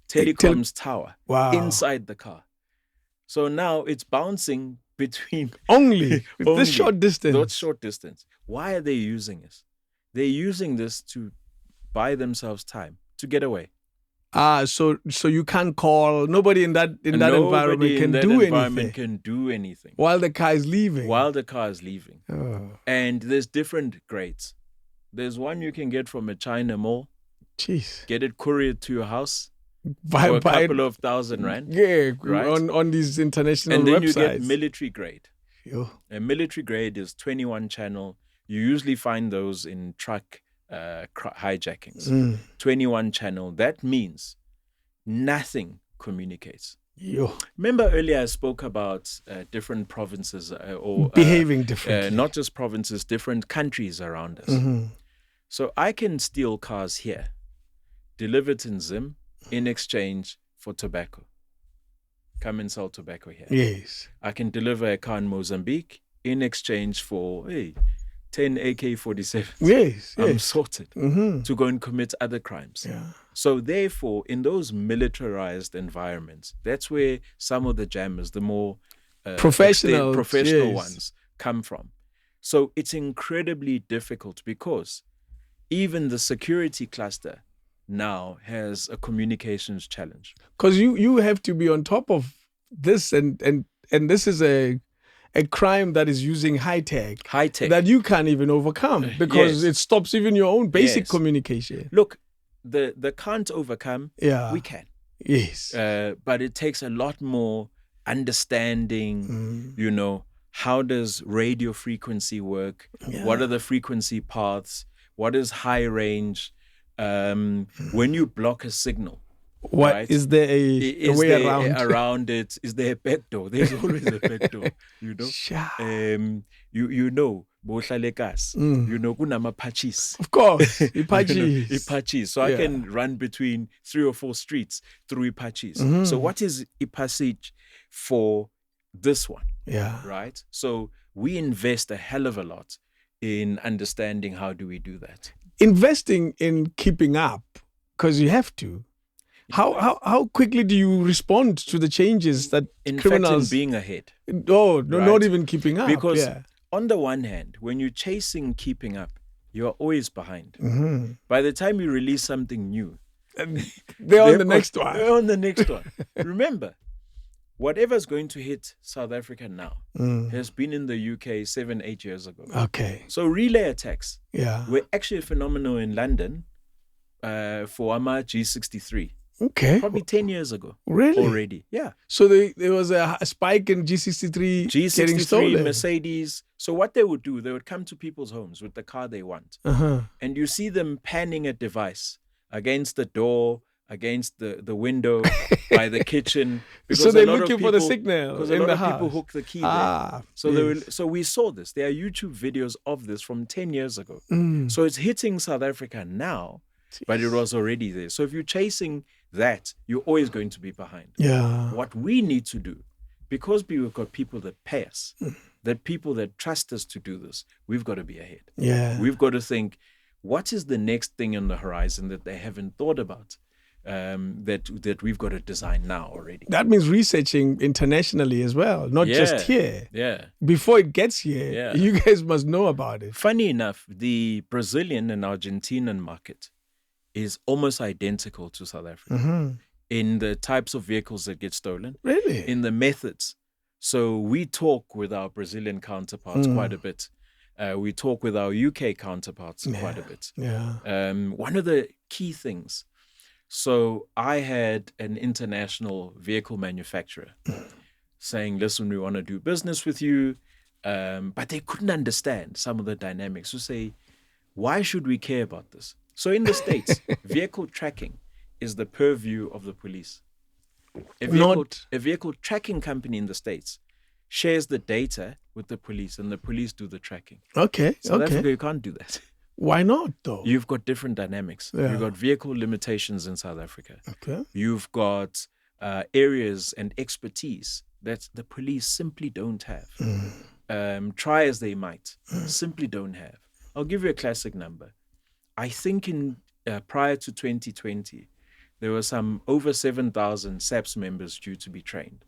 telecoms tower inside the car. So now it's bouncing between only this short distance. That short distance. Why are they using this? They're using this to buy themselves time to get away. So you can't call. Nobody in that environment can do anything while the car is leaving. Oh. And there's different grades. There's one you can get from a China mall. Jeez. Get it couriered to your house. for a couple of $1,000. Yeah, right? on these international And then websites. you get military grade. Yo. A military grade is 21 channel. You usually find those in truck hijackings. 21 channel. That means nothing communicates. Yo. Remember earlier I spoke about different provinces or behaving differently. not just provinces, different countries around us. So I can steal cars here, deliver it in Zim in exchange for tobacco. Come and sell tobacco here. Yes. I can deliver a car in Mozambique in exchange for 10 AK-47s. Yes. I'm sorted to go and commit other crimes. Yeah. So therefore, in those militarized environments, that's where some of the jammers, the more professional yes. ones, come from. So it's incredibly difficult because even the security cluster now has a communications challenge. Because you have to be on top of this, and this is a crime that is using high tech that you can't even overcome because Yes. it stops even your own basic Yes. communication. Look, the can't overcome, we can. Yes. But it takes a lot more understanding, how does radio frequency work? Yeah. What are the frequency paths? What is high range? When you block a signal, What right? is there a way there around? it? Is there a backdoor? There's always a backdoor, Sure. bohlalekas, kunama patches. Of course, Ipaches. Ipaches. So I can run between 3 or 4 streets through Ipaches. So what is Ipachich for this one? Yeah. Right? So we invest a hell of a lot in understanding how do we do that. Investing in keeping up, because you have to. How quickly do you respond to the changes that In criminals... fact, in being ahead. No, Right. not even keeping up. Because on the one hand, when you're chasing keeping up, you're always behind. By the time you release something new, they're on the next one. They're on the next one. Remember, whatever's going to hit South Africa now has been in the UK 7-8 years ago. Okay. So relay attacks Yeah. were actually phenomenal in London for Ama G63. Okay. Probably 10 years ago. Really? Already. Yeah. So there was a spike in G63 getting G63, stolen. Mercedes. So what they would do, they would come to people's homes with the car they want. And you see them panning a device against the door, against the window, by the kitchen. So they're looking for the signal Because in a lot the of people house. hook the key Ah, there. yes. So we saw this. There are YouTube videos of this from 10 years ago. So it's hitting South Africa now, but it was already there. So if you're chasing that, you're always going to be behind. Yeah. What we need to do, because we've got people that pay us, that people that trust us to do this, we've got to be ahead. Yeah. We've got to think, what is the next thing on the horizon that they haven't thought about, that we've got to design now already? That means researching internationally as well, not just here. Yeah. Before it gets here, you guys must know about it. Funny enough, the Brazilian and Argentinian market is almost identical to South Africa in the types of vehicles that get stolen, Really? in the methods. So we talk with our Brazilian counterparts quite a bit. We talk with our UK counterparts quite a bit. Yeah. One of the key things, so I had an international vehicle manufacturer saying, listen, we want to do business with you, but they couldn't understand some of the dynamics. So say, why should we care about this? So in the States, vehicle tracking is the purview of the police. A vehicle tracking company in the States shares the data with the police, and the police do the tracking. Okay. South Africa, you can't do that. Why not, though? You've got different dynamics. Yeah. You've got vehicle limitations in South Africa. Okay. You've got areas and expertise that the police simply don't have. Try as they might, simply don't have. I'll give you a classic number. I think in prior to 2020, there were some over 7,000 SAPS members due to be trained.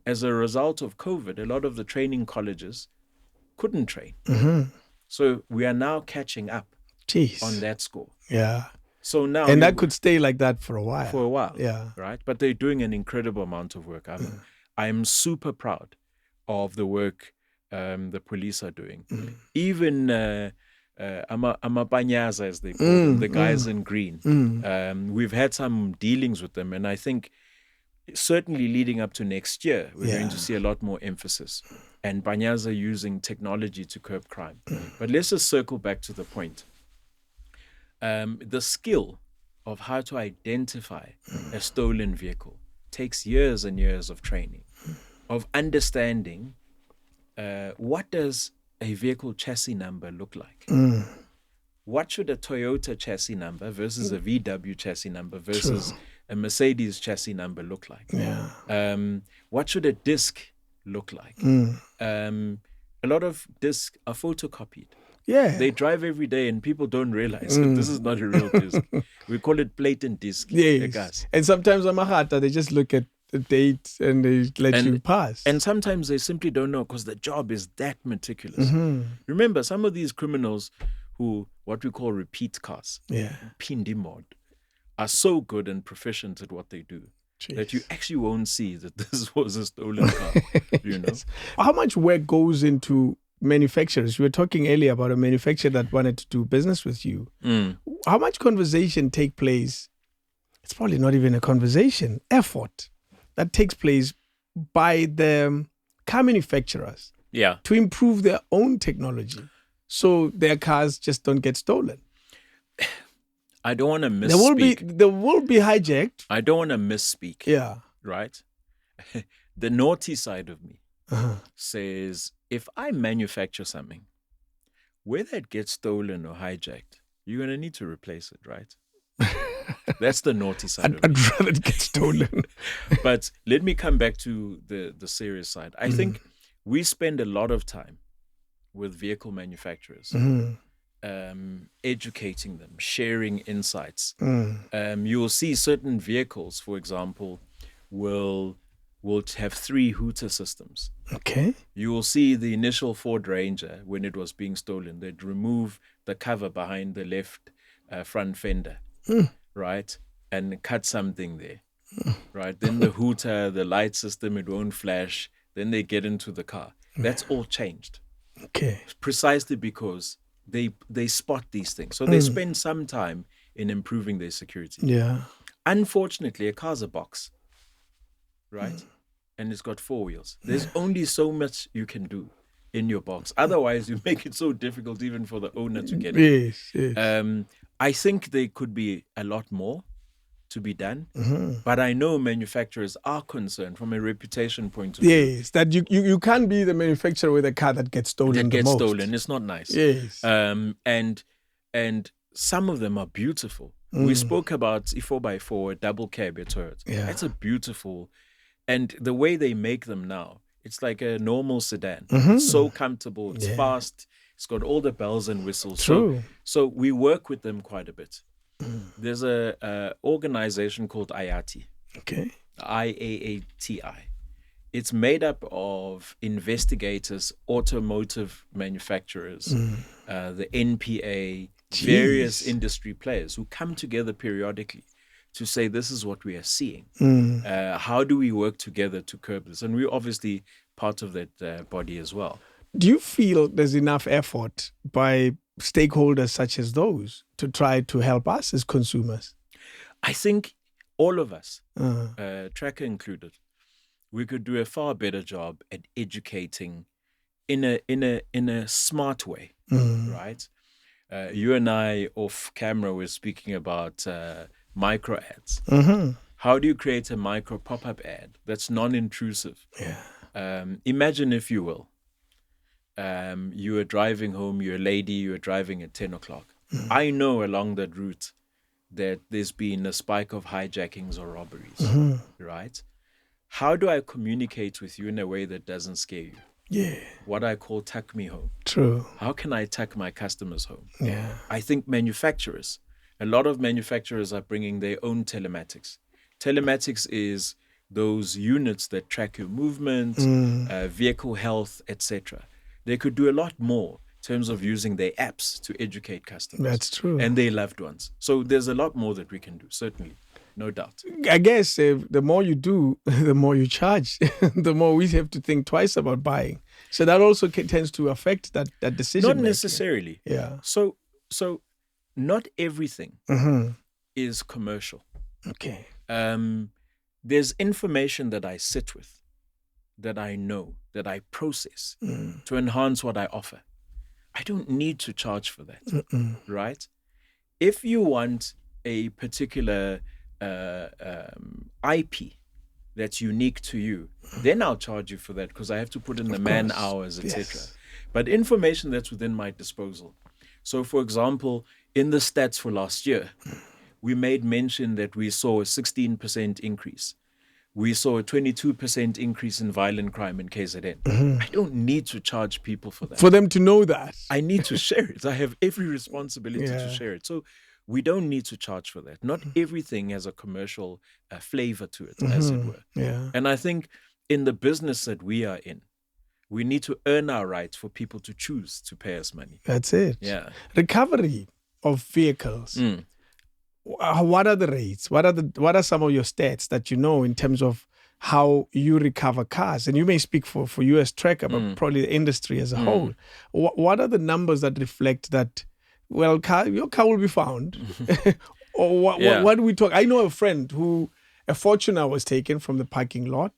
As a result of COVID, a lot of the training colleges couldn't train. So we are now catching up on that score. Yeah. So now, and that could stay like that for a while. For a while. Yeah. Right. But they're doing an incredible amount of work. I'm super proud of the work the police are doing. Even Amapanyaza, as they call them, the guys in green. We've had some dealings with them, and I think certainly leading up to next year, we're going to see a lot more emphasis. And Panyaza using technology to curb crime. But let's just circle back to the point. The skill of how to identify a stolen vehicle takes years and years of training, of understanding what does a vehicle chassis number look like? What should a Toyota chassis number versus a VW chassis number versus a Mercedes chassis number look like? What should a disc look like? A lot of discs are photocopied. They drive every day and people don't realize that this is not a real disc. We call it blatant disc. Yes. And sometimes on Mahata, they just look at the date and they let you pass. And sometimes they simply don't know because the job is that meticulous. Remember, some of these criminals who, what we call repeat cars, Pindi mod, are so good and proficient at what they do that you actually won't see that this was a stolen car. You know? How much work goes into manufacturers? You were talking earlier about a manufacturer that wanted to do business with you. How much conversation take place? It's probably not even a conversation. Effort that takes place by the car manufacturers to improve their own technology so their cars just don't get stolen. I don't want to misspeak. There will be hijacked. I don't want to misspeak. Yeah. Right? The naughty side of me says, if I manufacture something, whether it gets stolen or hijacked, you're going to need to replace it, right? That's the naughty side of it. I'd rather it get stolen. But let me come back to the serious side. I think we spend a lot of time with vehicle manufacturers, educating them, sharing insights. You will see certain vehicles, for example, will have 3 hooter systems. Okay. You will see the initial Ford Ranger, when it was being stolen, they'd remove the cover behind the left front fender, right? And cut something there, right? Then the hooter, the light system, it won't flash. Then they get into the car. That's all changed. Okay. Precisely because they spot these things. So they spend some time in improving their security. Yeah. Unfortunately, a car's a box, right? And it's got 4 wheels. There's only so much you can do in your box. Otherwise, you make it so difficult even for the owner to get it. Yes. I think there could be a lot more to be done, but I know manufacturers are concerned from a reputation point of view. Yes, that you can't be the manufacturer with a car that gets stolen. That gets stolen. It's not nice. Yes. And some of them are beautiful. We spoke about a 4x4, a double cab at Toyota. Yeah. That's a beautiful, and the way they make them now, it's like a normal sedan. It's so comfortable. It's fast. It's got all the bells and whistles. True. So we work with them quite a bit. There's a organization called IATI. Okay. IAATI. It's made up of investigators, automotive manufacturers, the NPA, various industry players who come together periodically to say, this is what we are seeing. How do we work together to curb this? And we're obviously part of that body as well. Do you feel there's enough effort by stakeholders such as those to try to help us as consumers? I think all of us, Tracker included, we could do a far better job at educating in a smart way, right? You and I off camera were speaking about micro ads. How do you create a micro pop-up ad that's non-intrusive? Imagine, if you will, you are driving home, you're a lady, you're driving at 10 o'clock. I know along that route that there's been a spike of hijackings or robberies, right? How do I communicate with you in a way that doesn't scare you? Yeah. What I call tuck me home. True. How can I tuck my customers home? Yeah. I think manufacturers, a lot of manufacturers are bringing their own telematics. Telematics is those units that track your movement, vehicle health, etc. They could do a lot more in terms of using their apps to educate customers. That's true. And their loved ones. So there's a lot more that we can do, certainly. No doubt. I guess the more you do, the more you charge, the more we have to think twice about buying. So that also tends to affect that decision Not making. necessarily. Yeah. So not everything Mm-hmm. is commercial. Okay. There's information that I sit with, that I know, that I process to enhance what I offer. I don't need to charge for that, right? If you want a particular IP that's unique to you, then I'll charge you for that because I have to put in the man hours, etc. Yes. But information that's within my disposal. So, for example, in the stats for last year, we made mention that we saw a 16% increase. We saw a 22% increase in violent crime in KZN. I don't need to charge people for that. For them to know that. I need to share it. I have every responsibility to share it. So we don't need to charge for that. Not everything has a commercial flavor to it, as it were. Yeah. And I think in the business that we are in, we need to earn our right for people to choose to pay us money. That's it. Yeah. Recovery of vehicles. What are the rates? What are some of your stats that you know in terms of how you recover cars? And you may speak for US Tracker, but probably the industry as a whole. What are the numbers that reflect that, well, your car will be found? Or what do we talk? I know a friend who a Fortuner was taken from the parking lot.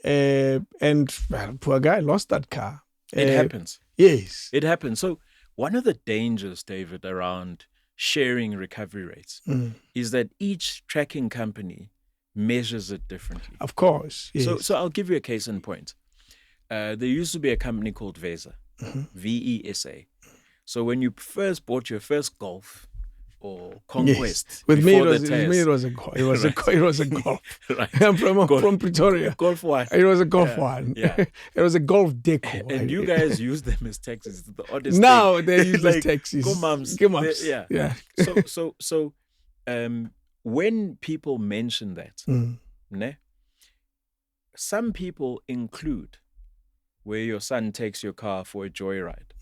And well, poor guy lost that car. It happens. Yes. It happens. So one of the dangers, David, around sharing recovery rates is that each tracking company measures it differently. Of course. Yes. So I'll give you a case in point. There used to be a company called VESA, VESA. So when you first bought your first Golf or Conquest, yes. With me, it was a Golf. Right. I'm from Pretoria. Golf one. It was a Golf one. Yeah. It was a Golf Deco. And you guys use them as taxis. It's the oddest now thing. They use like, as taxis. Go mums. Yeah. So when people mention that, some people include where your son takes your car for a joyride.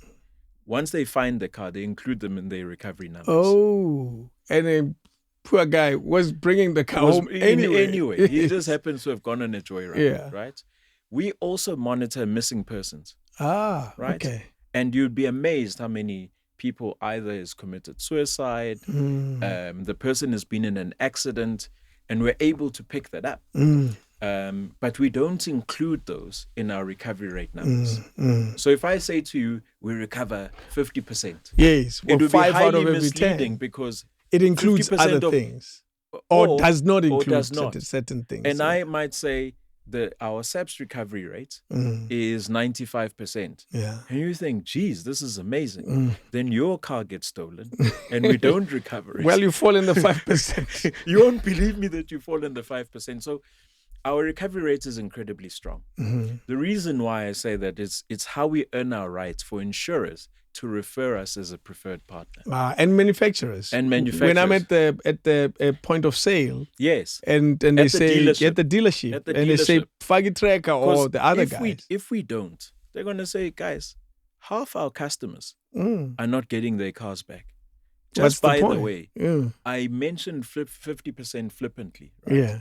Once they find the car, they include them in their recovery numbers. Oh, and a poor guy was bringing the car home anyway. He just happens to have gone on a joyride, right? We also monitor missing persons. Ah, right? Okay. And you'd be amazed how many people either has committed suicide, the person has been in an accident, and we're able to pick that up. But we don't include those in our recovery rate numbers. So if I say to you, we recover 50%, yes, well, it would 5 be highly out of every misleading 10. because It includes other things, or does not include certain things. And I might say that our SAPS recovery rate is 95%. Yeah. And you think, geez, this is amazing. Then your car gets stolen and we don't recover it. Well, you fall in the 5%. You won't believe me that you fall in the 5%. So our recovery rate is incredibly strong. The reason why I say that is it's how we earn our rights for insurers to refer us as a preferred partner. And manufacturers. When I'm at the point of sale, yes, and they say at the dealership, and they say Fagi Tracker or the other guys. If we don't, they're going to say, guys, half our customers are not getting their cars back. Just by the way, I mentioned 50% flippantly. Right? Yeah.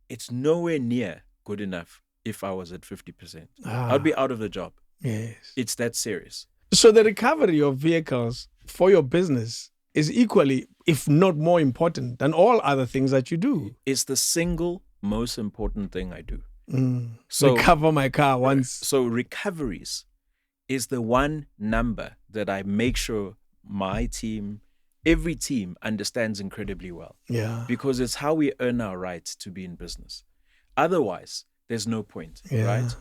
It's nowhere near good enough if I was at 50%. I'd be out of the job. Yes. It's that serious. So the recovery of vehicles for your business is equally, if not more important than all other things that you do. It's the single most important thing I do. So recover my car once. So recoveries is the one number that I make sure my team, every team understands incredibly well. Yeah. Because it's how we earn our rights to be in business. Otherwise, there's no point, right?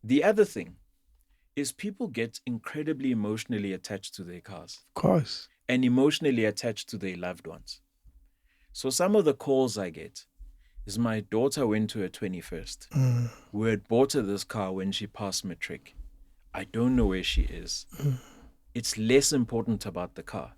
The other thing is people get incredibly emotionally attached to their cars. Of course. And emotionally attached to their loved ones. So some of the calls I get is my daughter went to her 21st. We had bought her this car when she passed matric. I don't know where she is. It's less important about the car.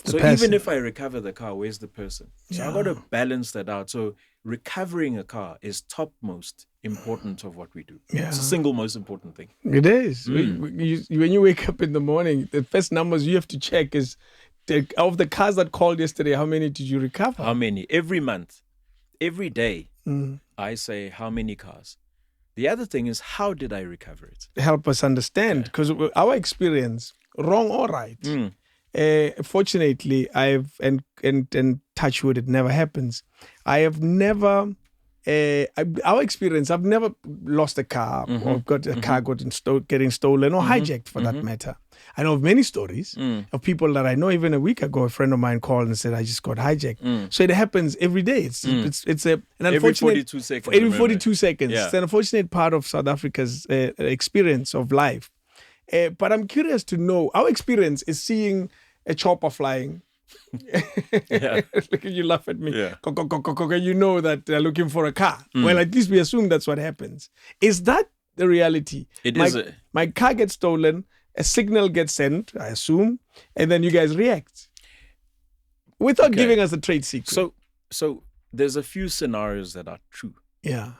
So even if I recover the car, where's the person? So I've got to balance that out. So recovering a car is topmost important of what we do. Yeah. It's the single most important thing. It is. When you wake up in the morning, the first numbers you have to check is, of the cars that called yesterday, how many did you recover? How many? Every month, every day, I say, how many cars? The other thing is, how did I recover it? Help us understand, because our experience, wrong or right, fortunately, and touch wood, it never happens. I have never, our experience, I've never lost a car or got a car getting stolen or hijacked for that matter. I know of many stories of people that I know. Even a week ago, a friend of mine called and said, I just got hijacked. So it happens every day. It's an unfortunate, every 42 seconds. Every 42 seconds. Yeah. It's an unfortunate part of South Africa's experience of life. But I'm curious to know, our experience is seeing a chopper flying. You laugh at me. Yeah. You know that they're looking for a car. Well, at least we assume that's what happens. Is that the reality? My car gets stolen, a signal gets sent, I assume, and then you guys react without giving us a trade secret. So there's a few scenarios that are true. Yeah.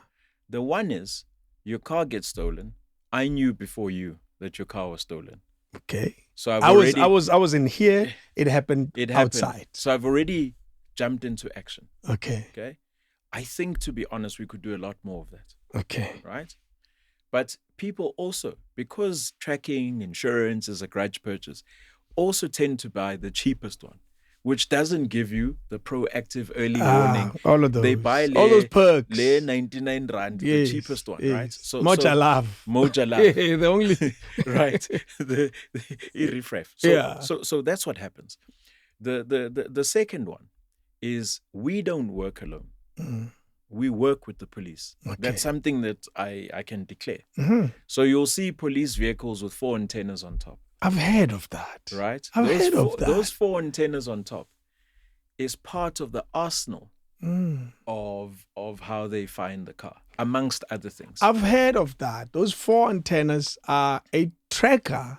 The one is your car gets stolen. I knew before you that your car was stolen. Okay. So I was in here. It happened outside. So I've already jumped into action. Okay. I think, to be honest, we could do a lot more of that. Okay. Right? But people also, because tracking insurance is a grudge purchase, also tend to buy the cheapest one, which doesn't give you the proactive early warning. All of those. They buy all those perks. 99 rand, the cheapest one, right? So Moja love. The only right. The refresh. So that's what happens. The second one is we don't work alone. We work with the police. Okay. That's something that I can declare. So you'll see police vehicles with 4 antennas on top. I've heard of that. Right? I've heard of that. Those 4 antennas on top is part of the arsenal of how they find the car, amongst other things. I've heard of that. Those 4 antennas are a tracker.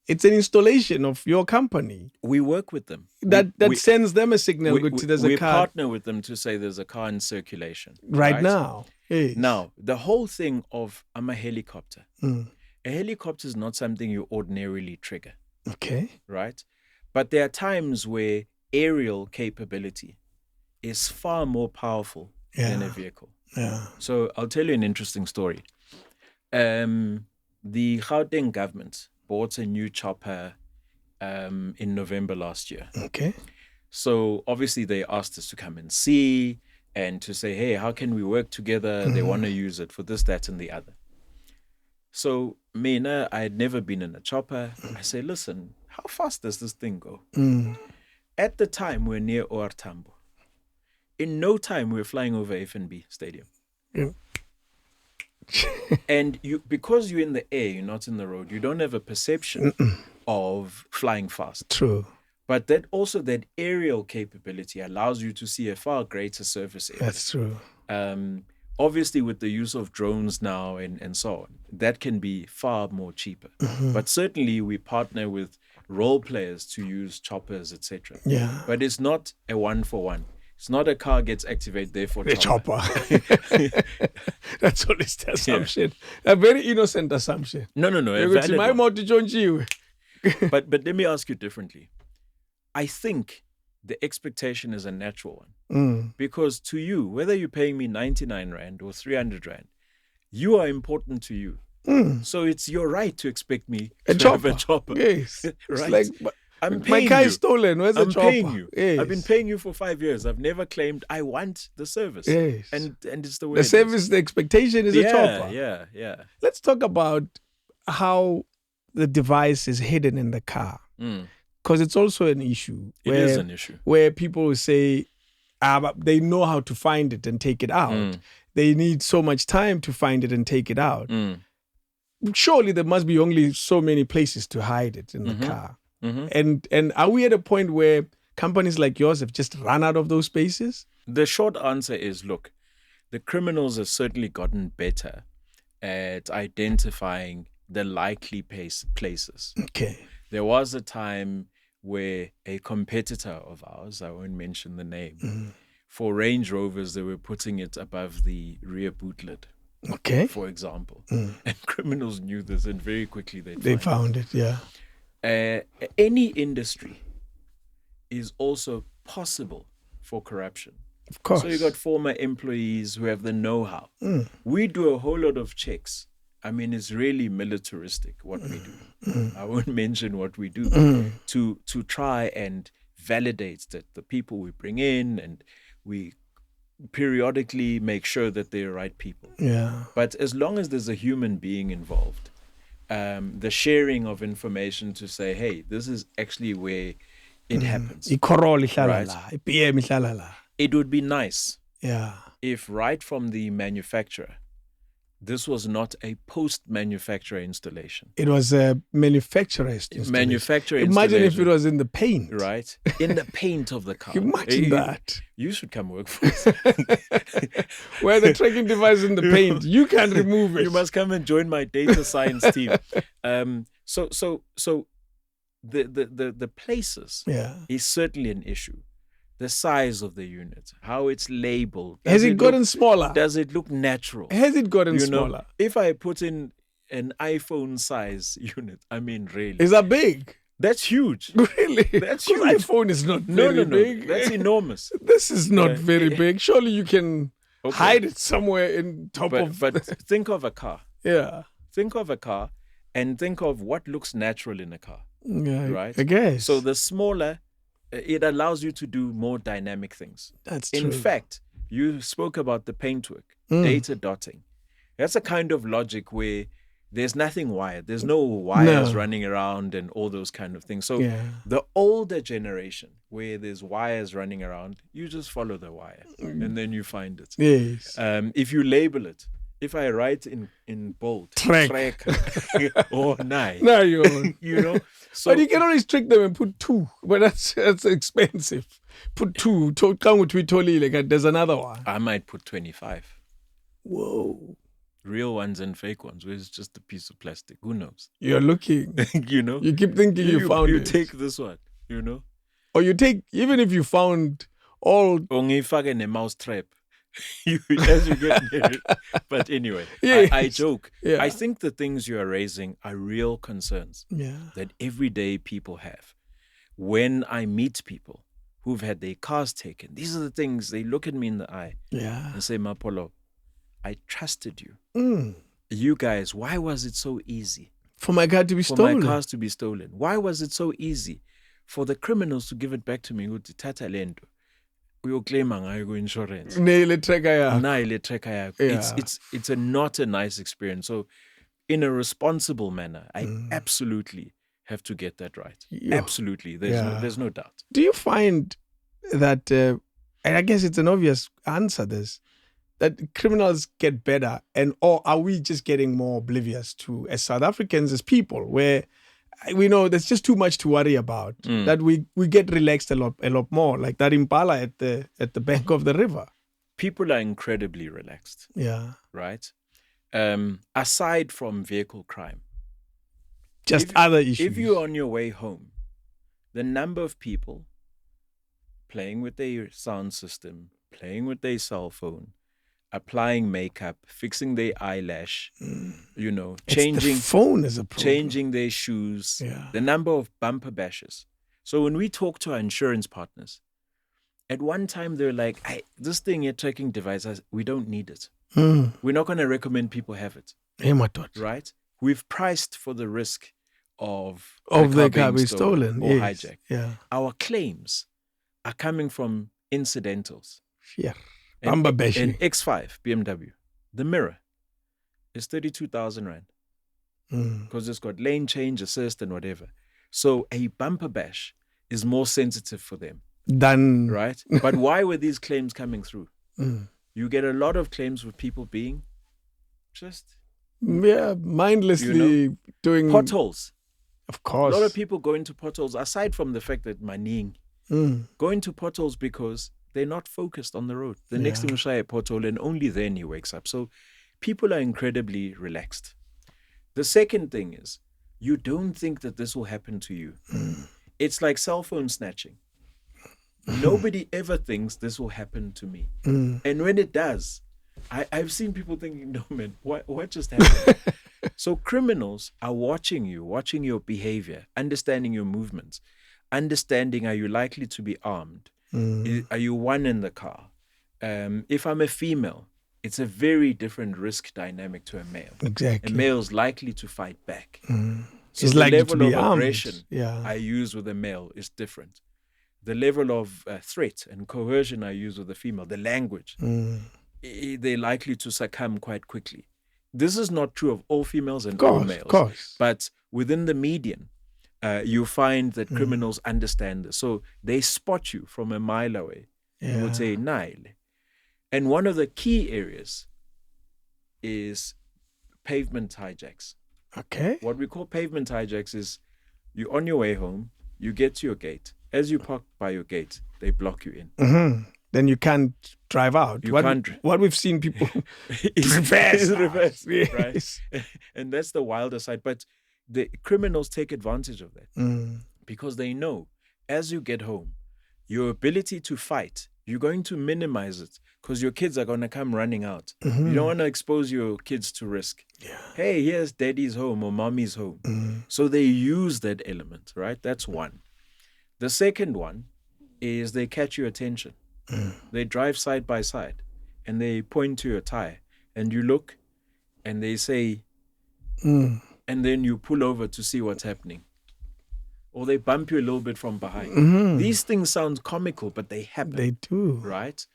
It's an installation of your company. We work with them. That sends them a signal. There's a car. We partner with them to say there's a car in circulation. Right now. Yes. Now, the whole thing of I'm a helicopter. A helicopter is not something you ordinarily trigger. Okay. Right? But there are times where aerial capability is far more powerful than a vehicle. Yeah. So I'll tell you an interesting story. The Gauteng government bought a new chopper in November last year. Okay. So obviously they asked us to come and see and to say, hey, how can we work together? They want to use it for this, that, and the other. So Mina, I had never been in a chopper. I say, listen, how fast does this thing go? At the time, we're near OR Tambo. In no time, we're flying over FNB Stadium. Yeah. And because you're in the air, you're not in the road, you don't have a perception of flying fast. True. But that aerial capability allows you to see a far greater surface area. That's true. Obviously, with the use of drones now and so on, that can be far more cheaper. But certainly, we partner with role players to use choppers, etc. Yeah. But it's not a 1-for-1. It's not a car gets activated, therefore chopper. That's always the assumption. Yeah. A very innocent assumption. No. But let me ask you differently. I think the expectation is a natural one. Because to you, whether you're paying me 99 Rand or 300 Rand, you are important to you. So it's your right to expect me to have a chopper. Yes. Right? My car is stolen. Where's the chopper? Paying you. Yes. I've been paying you for 5 years. I've never claimed I want the service. Yes. And it's the way the service, the expectation is a chopper. Yeah. Let's talk about how the device is hidden in the car. Because it's also an issue. It is an issue. Where people will say they know how to find it and take it out. They need so much time to find it and take it out. Surely there must be only so many places to hide it in the car. And are we at a point where companies like yours have just run out of those spaces? The short answer is, look, the criminals have certainly gotten better at identifying the likely places. Okay. There was a time where a competitor of ours, I won't mention the name, for Range Rovers, they were putting it above the rear boot lid. Okay. For example. And criminals knew this, and very quickly they found it. Yeah. Any industry is also possible for corruption. Of course. So you got former employees who have the know-how. We do a whole lot of checks. I mean, it's really militaristic what we do. I won't mention what we do to try and validate that the people we bring in, and we periodically make sure that they're right people. Yeah. But as long as there's a human being involved, the sharing of information to say, hey, this is actually where it happens. Right. It would be nice Yeah. if right from the manufacturer, this was not a post-manufacturer installation. It was a manufacturer's installation. Manufacturer Imagine if installation. it was in the paint. Right? In the paint of the car. Imagine that. You should come work for us. Where the tracking device in the paint, you can remove it. You must come and join my data science team. So the places is certainly an issue. The size of the unit, how it's labeled. Has it gotten smaller? Does it look natural? Has it gotten smaller? If I put in an iPhone size unit, I mean, really. Is that big? That's huge. Really? That's huge. iPhone is not very big. That's enormous. This is not very big. Surely you can hide it somewhere in top of... But think of a car. Yeah. Think of a car and think of what looks natural in a car. Yeah, right? I guess. So the smaller, it allows you to do more dynamic things. That's true. In fact, you spoke about the paintwork, data dotting. That's a kind of logic where there's nothing wired. There's no wires running around and all those kind of things. So the older generation where there's wires running around, you just follow the wire and then you find it. Yes. If you label it, if I write in bold, track or nine, you know. So, but you can always trick them and put 2, but that's expensive. Put 2. There's another one. I might put 25. Whoa. Real ones and fake ones, where it's just a piece of plastic. Who knows? You're looking. You know? You keep thinking you found it. You take this one, you know? Or you take, even if you found all... Only fucking a mouse trap. As you get near it. But anyway, I joke. Yeah. I think the things you are raising are real concerns that everyday people have. When I meet people who've had their cars taken, these are the things, they look at me in the eye and say, Mapolo, I trusted you. You guys, why was it so easy? For my car to be stolen. For my cars to be stolen. Why was it so easy for the criminals to give it back to me? Tata lento. Uyoclaima ngayo insurance. It's not a nice experience. So in a responsible manner, I absolutely have to get that right. Absolutely. There's no doubt. Do you find that, and I guess it's an obvious answer this, that criminals get better, or are we just getting more oblivious to, as South Africans, as people, where we know there's just too much to worry about, that we get relaxed a lot more, like that Impala at the bank of the river. People are incredibly relaxed. Yeah. Right? Aside from vehicle crime. Just other issues. If you're on your way home, the number of people playing with their sound system, playing with their cell phone, applying makeup, fixing their eyelash, you know, changing the phone is a problem. Changing their shoes, the number of bumper bashes. So when we talk to our insurance partners, at one time they're like, hey, this thing you're tracking device, we don't need it. We're not going to recommend people have it. Right? We've priced for the risk of the car being stolen or hijacked. Yeah. Our claims are coming from incidentals. Yeah. An X5 BMW, the mirror is 32,000 Rand because it's got lane change assist and whatever. So a bumper bash is more sensitive for them. Right? But why were these claims coming through? You get a lot of claims with people being just mindlessly doing potholes. Of course. A lot of people go into potholes, aside from the fact that maning, go into potholes because they're not focused on the road. The next thing will shy a pothole, and only then he wakes up. So people are incredibly relaxed. The second thing is, you don't think that this will happen to you. It's like cell phone snatching. Nobody ever thinks this will happen to me. And when it does, I've seen people thinking, no, man, what just happened? So criminals are watching you, watching your behavior, understanding your movements, understanding, are you likely to be armed? Are you one in the car? If I'm a female, it's a very different risk dynamic to a male. Exactly. A male's likely to fight back. So He's the likely level to be of armed. aggression I use with a male is different. The level of threat and coercion I use with a female, the language, they're likely to succumb quite quickly. This is not true of all females and all males. Of course. But within the median, you find that criminals understand this. So they spot you from a mile away and would say, Nile. And one of the key areas is pavement hijacks. Okay. What we call pavement hijacks is you're on your way home, you get to your gate. As you park by your gate, they block you in. Then you can't drive out. What we've seen people reverse. Yes. Right? And that's the wilder side. But the criminals take advantage of that because they know as you get home, your ability to fight, you're going to minimize it because your kids are going to come running out. You don't want to expose your kids to risk. Hey, here's daddy's home or mommy's home. So they use that element, right? That's one. The second one is they catch your attention. They drive side by side and they point to your tire and you look and they say, and then you pull over to see what's happening. Or they bump you a little bit from behind. These things sound comical, but they happen. They do. Right?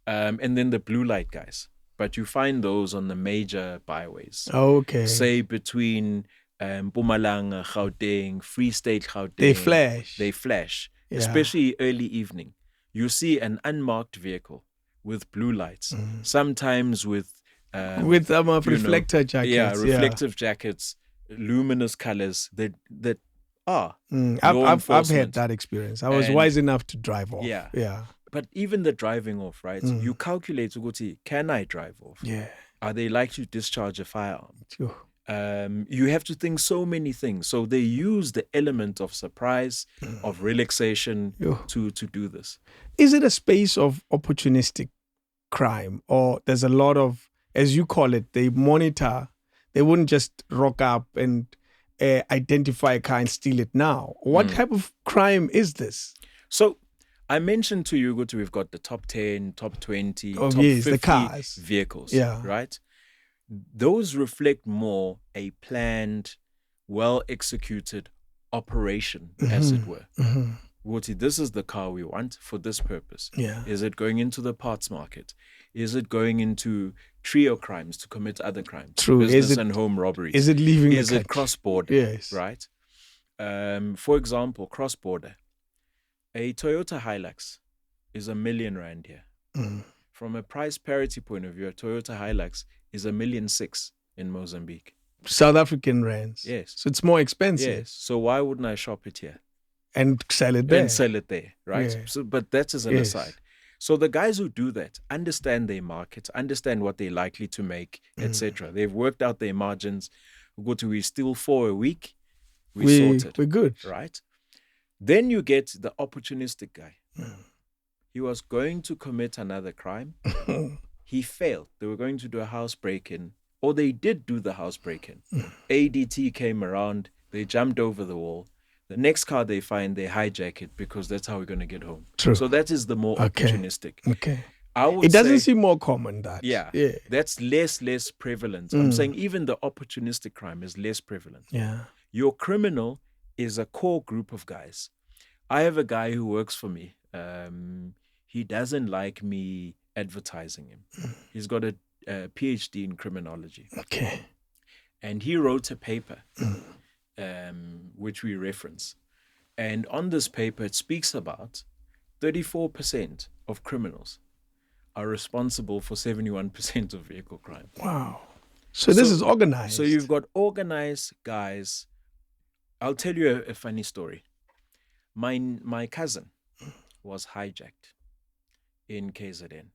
And then the blue light guys. But you find those on the major byways. Okay. Say between Mpumalanga, Gauteng, Free State, Gauteng. They flash. Especially early evening. You see an unmarked vehicle with blue lights, sometimes with reflector jackets. Yeah, reflective jackets, luminous colors that are. I've had that experience. I was wise enough to drive off. Yeah. But even the driving off, right? You calculate, Uguti, can I drive off? Yeah. Are they likely to discharge a firearm? You have to think so many things. So they use the element of surprise, of relaxation to do this. Is it a space of opportunistic crime, or there's a lot of, as you call it, they monitor, they wouldn't just rock up and identify a car and steal it now? What type of crime is this? So I mentioned to you, Guti, we've got the top 10, top 20, top 50 the cars. Vehicles, right? Those reflect more a planned, well-executed operation, as it were. Guti, this is the car we want for this purpose. Is it going into the parts market? Is it going into trio crimes to commit other crimes? True. Business and home robberies? Is it leaving Is it cross-border? Yes. Right? For example, cross-border. A Toyota Hilux is R1 million here. From a price parity point of view, a Toyota Hilux is R1.6 million in Mozambique. South African rands. Yes. So it's more expensive. Yes. So why wouldn't I shop it here? And sell it there. And sell it there, right? Yeah. So, but that's as an aside. So the guys who do that understand their market, understand what they're likely to make, etc. They've worked out their margins. We steal 4 a week, we sorted. We're good. Right? Then you get the opportunistic guy. He was going to commit another crime. He failed. They were going to do a house break-in, or they did do the house break-in. ADT came around. They jumped over the wall. The next car they find, they hijack it because that's how we're going to get home. True. So that is the more opportunistic. Okay. It doesn't seem more common, that. Yeah. That's less prevalent. I'm saying even the opportunistic crime is less prevalent. Yeah. Your criminal is a core group of guys. I have a guy who works for me. He doesn't like me advertising him. He's got a PhD in criminology. Okay. And he wrote a paper, which we reference. And on this paper, it speaks about 34% of criminals are responsible for 71% of vehicle crime. Wow. So this is organized. So you've got organized guys. I'll tell you a funny story. My cousin was hijacked in KZN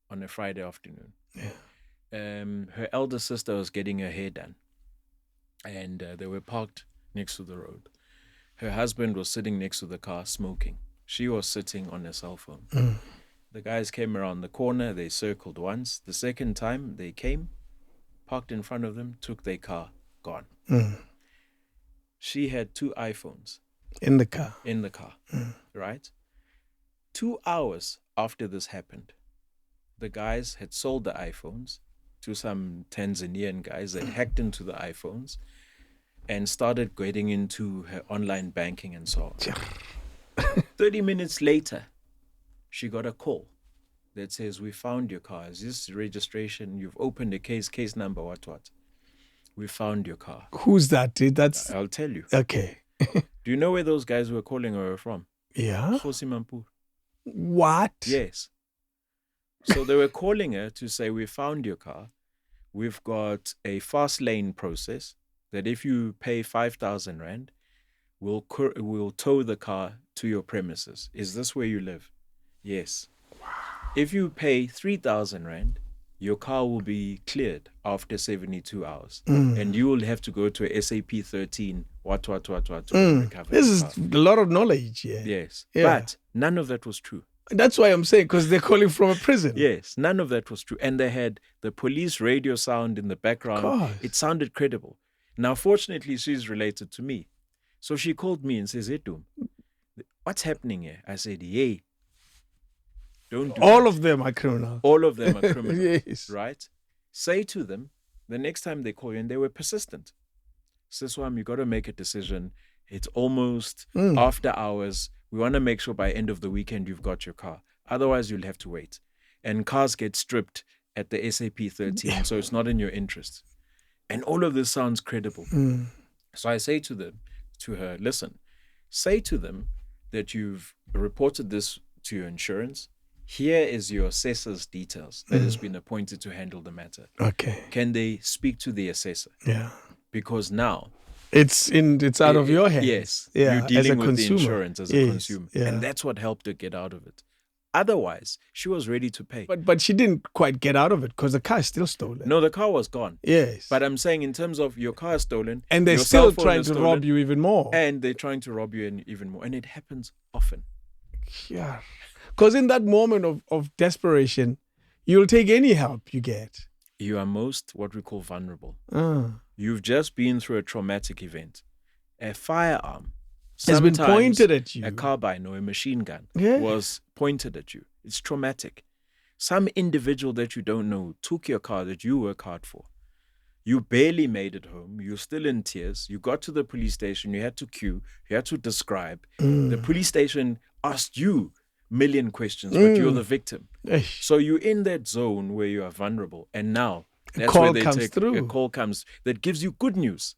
on a Friday afternoon. Her elder sister was getting her hair done, and they were parked next to the road. Her husband was sitting next to the car smoking. She was sitting on her cell phone. The guys came around the corner. They circled once. The second time they came, parked in front of them, took their car, gone. She had 2 iPhones. In the car. In the car, right? 2 hours after this happened, the guys had sold the iPhones to some Tanzanian guys that hacked into the iPhones and started getting into her online banking and so on. 30 minutes later, she got a call that says, we found your car. Is this registration? You've opened a case number, what? We found your car. Who's that? That's... I'll tell you. Okay. Do you know where those guys were calling her from? Yeah. Kgosi Mampuru. What? Yes. So they were calling her to say, we found your car. We've got a fast lane process that if you pay 5,000 Rand, we'll tow the car to your premises. Is this where you live? Yes. Wow. If you pay 3,000 Rand, your car will be cleared after 72 hours. And you will have to go to a SAP 13, what, to recover. This is a lot of knowledge, yeah. Yes. Yeah. But none of that was true. That's why I'm saying, because they're calling from a prison. Yes, none of that was true. And they had the police radio sound in the background. God. It sounded credible. Now, fortunately, she's related to me. So she called me and says, hey, Dum, what's happening here? I said, hey, don't do All that. of them are criminals. All of them are criminals, Yes. right? Say to them, the next time they call you, and they were persistent. Siswam, you got to make a decision. It's almost after hours. We want to make sure by end of the weekend you've got your car. Otherwise, you'll have to wait. And cars get stripped at the SAP 13, so it's not in your interest. And all of this sounds credible. So I say to her, listen, say to them that you've reported this to your insurance. Here is your assessor's details that has been appointed to handle the matter. Okay. Can they speak to the assessor? Yeah. Because now it's out of your hands. Yes. Yeah. You're dealing with consumer. the insurance as a consumer. Yeah. And that's what helped her get out of it. Otherwise, she was ready to pay. But she didn't quite get out of it because the car is still stolen. No, the car was gone. Yes. But I'm saying in terms of your car is stolen. And they're your still cell phone trying is to stolen, rob you even more. And they're trying to rob you even more. And it happens often. Yeah. Because in that moment of desperation, you'll take any help you get. You are most what we call vulnerable. Ah. You've just been through a traumatic event. A firearm has been pointed at you. A carbine or a machine gun Yeah. was pointed at you. It's traumatic. Some individual that you don't know took your car that you work hard for. You barely made it home. You're still in tears. You got to the police station. You had to queue. You had to describe. The police station asked you a million questions, but you're the victim. Eish. So you're in that zone where you are vulnerable. And now that's call where they comes take through. a call comes that gives you good news.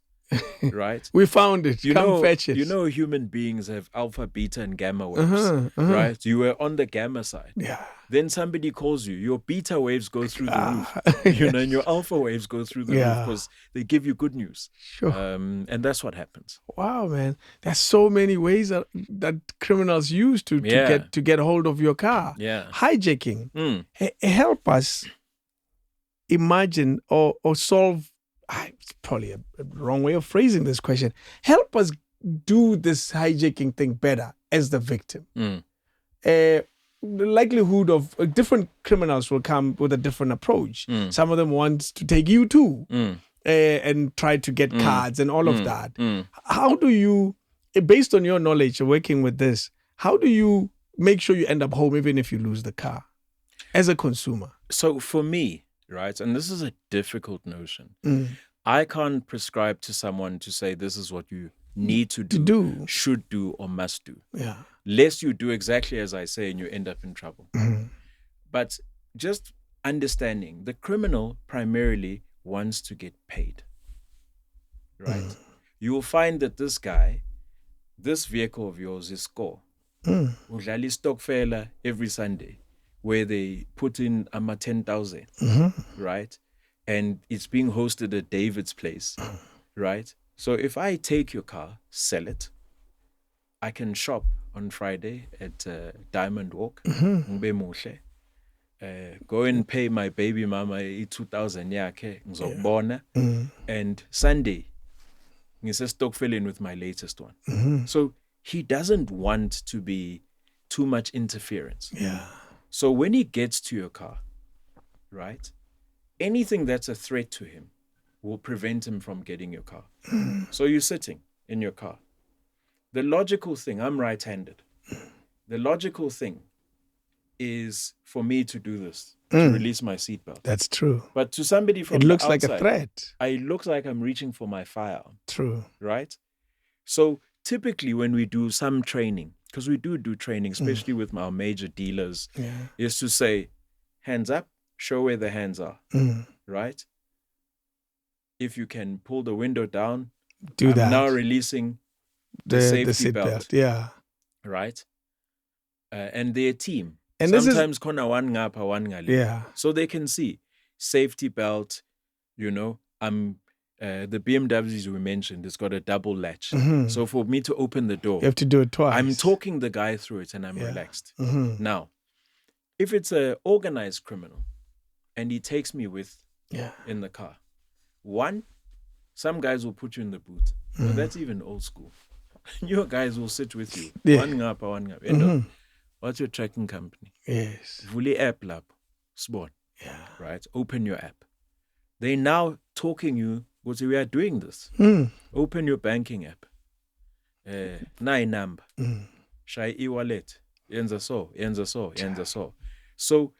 Right? We found it. Come fetch it. You know human beings have alpha, beta, and gamma waves. Right? You were on the gamma side. Yeah. Then somebody calls you. Your beta waves go through the roof. And your alpha waves go through the roof because they give you good news. Sure. And that's what happens. Wow, man. There's so many ways that criminals use to get hold of your car. Yeah. Hijacking. Help us imagine or solve. It's probably a wrong way of phrasing this question. Help us do this hijacking thing better as the victim. The likelihood of different criminals will come with a different approach. Some of them want to take you too and try to get cards and all of that. How do you, based on your knowledge of working with this, how do you make sure you end up home even if you lose the car as a consumer? So for me, right, and this is a difficult notion. I can't prescribe to someone to say this is what you need to do, should do, or must do. Yeah. Lest you do exactly as I say and you end up in trouble. But just understanding the criminal primarily wants to get paid. Right? You will find that this guy, this vehicle of yours is score. Udlala stokfela every Sunday where they put in 10,000, right? And it's being hosted at David's place, right? So if I take your car, sell it, I can shop on Friday at Diamond Walk, Ngbe Muhle, go and pay my baby mama 2,000 yakhe, ngizobona, and Sunday, ngisestokfeleni with my latest one. So he doesn't want to be too much interference. Yeah. So when he gets to your car, right, anything that's a threat to him will prevent him from getting your car. So you're sitting in your car. the logical thing, I'm right-handed. The logical thing is for me to do this, to release my seatbelt. That's true. But to somebody from it looks the outside, like a threat. it looks like I'm reaching for my firearm. True. Right? So typically when we do some training, because we do training, especially with our major dealers, is to say, hands up, show where the hands are. Right? If you can pull the window down, I'm now releasing the safety belt. Yeah. Right? And they're a team. And sometimes kona one ngapha, one ngale. Yeah. So they can see safety belt, the BMWs we mentioned, it's got a double latch. So for me to open the door, you have to do it twice. I'm talking the guy through it and I'm relaxed. Now, if it's an organized criminal and he takes me with in the car, one, some guys will put you in the boot. Well, that's even old school. Your guys will sit with you. One ngapha, one ngapha. What's your tracking company? Yes. Vuli app lab. Spot. Yeah. Right? Open your app. They now talking you, because we are doing this. Open your banking app. Nine number. Shai e-wallet. Yenza so. So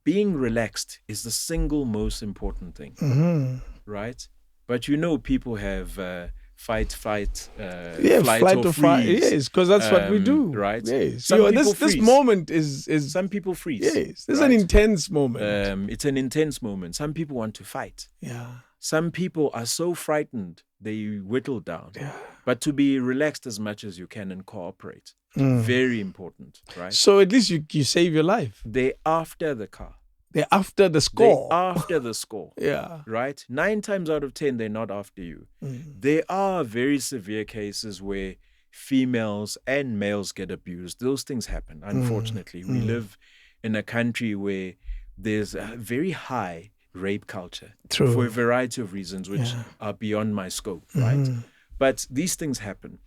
being relaxed is the single most important thing. Right? But people have fight, flight or freeze. Yes, because that's what we do. Right? Yes. This moment is some people freeze. Yes. This is an intense moment. It's an intense moment. Some people want to fight. Yeah. Some people are so frightened they whittle down. Yeah. But to be relaxed as much as you can and cooperate. Very important, right? So at least you save your life. They're after the car. They're after the score. Yeah. Right? 9 times out of 10, they're not after you. There are very severe cases where females and males get abused. Those things happen, unfortunately. We live in a country where there's a very high rape culture. True. For a variety of reasons, which are beyond my scope, right? But these things happen.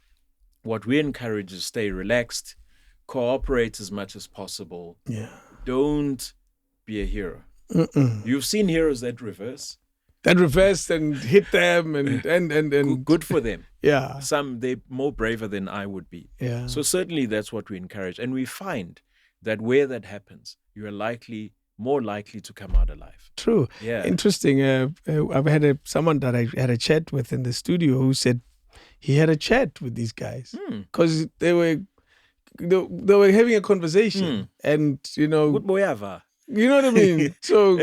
What we encourage is stay relaxed, cooperate as much as possible. Yeah. Don't be a hero. You've seen heroes that reverse. That reversed and hit them and good for them. Yeah. They're more braver than I would be. Yeah. So certainly that's what we encourage. And we find that where that happens, you are more likely to come out alive. True. Yeah. Interesting. I've had someone that I had a chat with in the studio who said he had a chat with these guys because they were having a conversation and Good boy ever. You know what I mean? So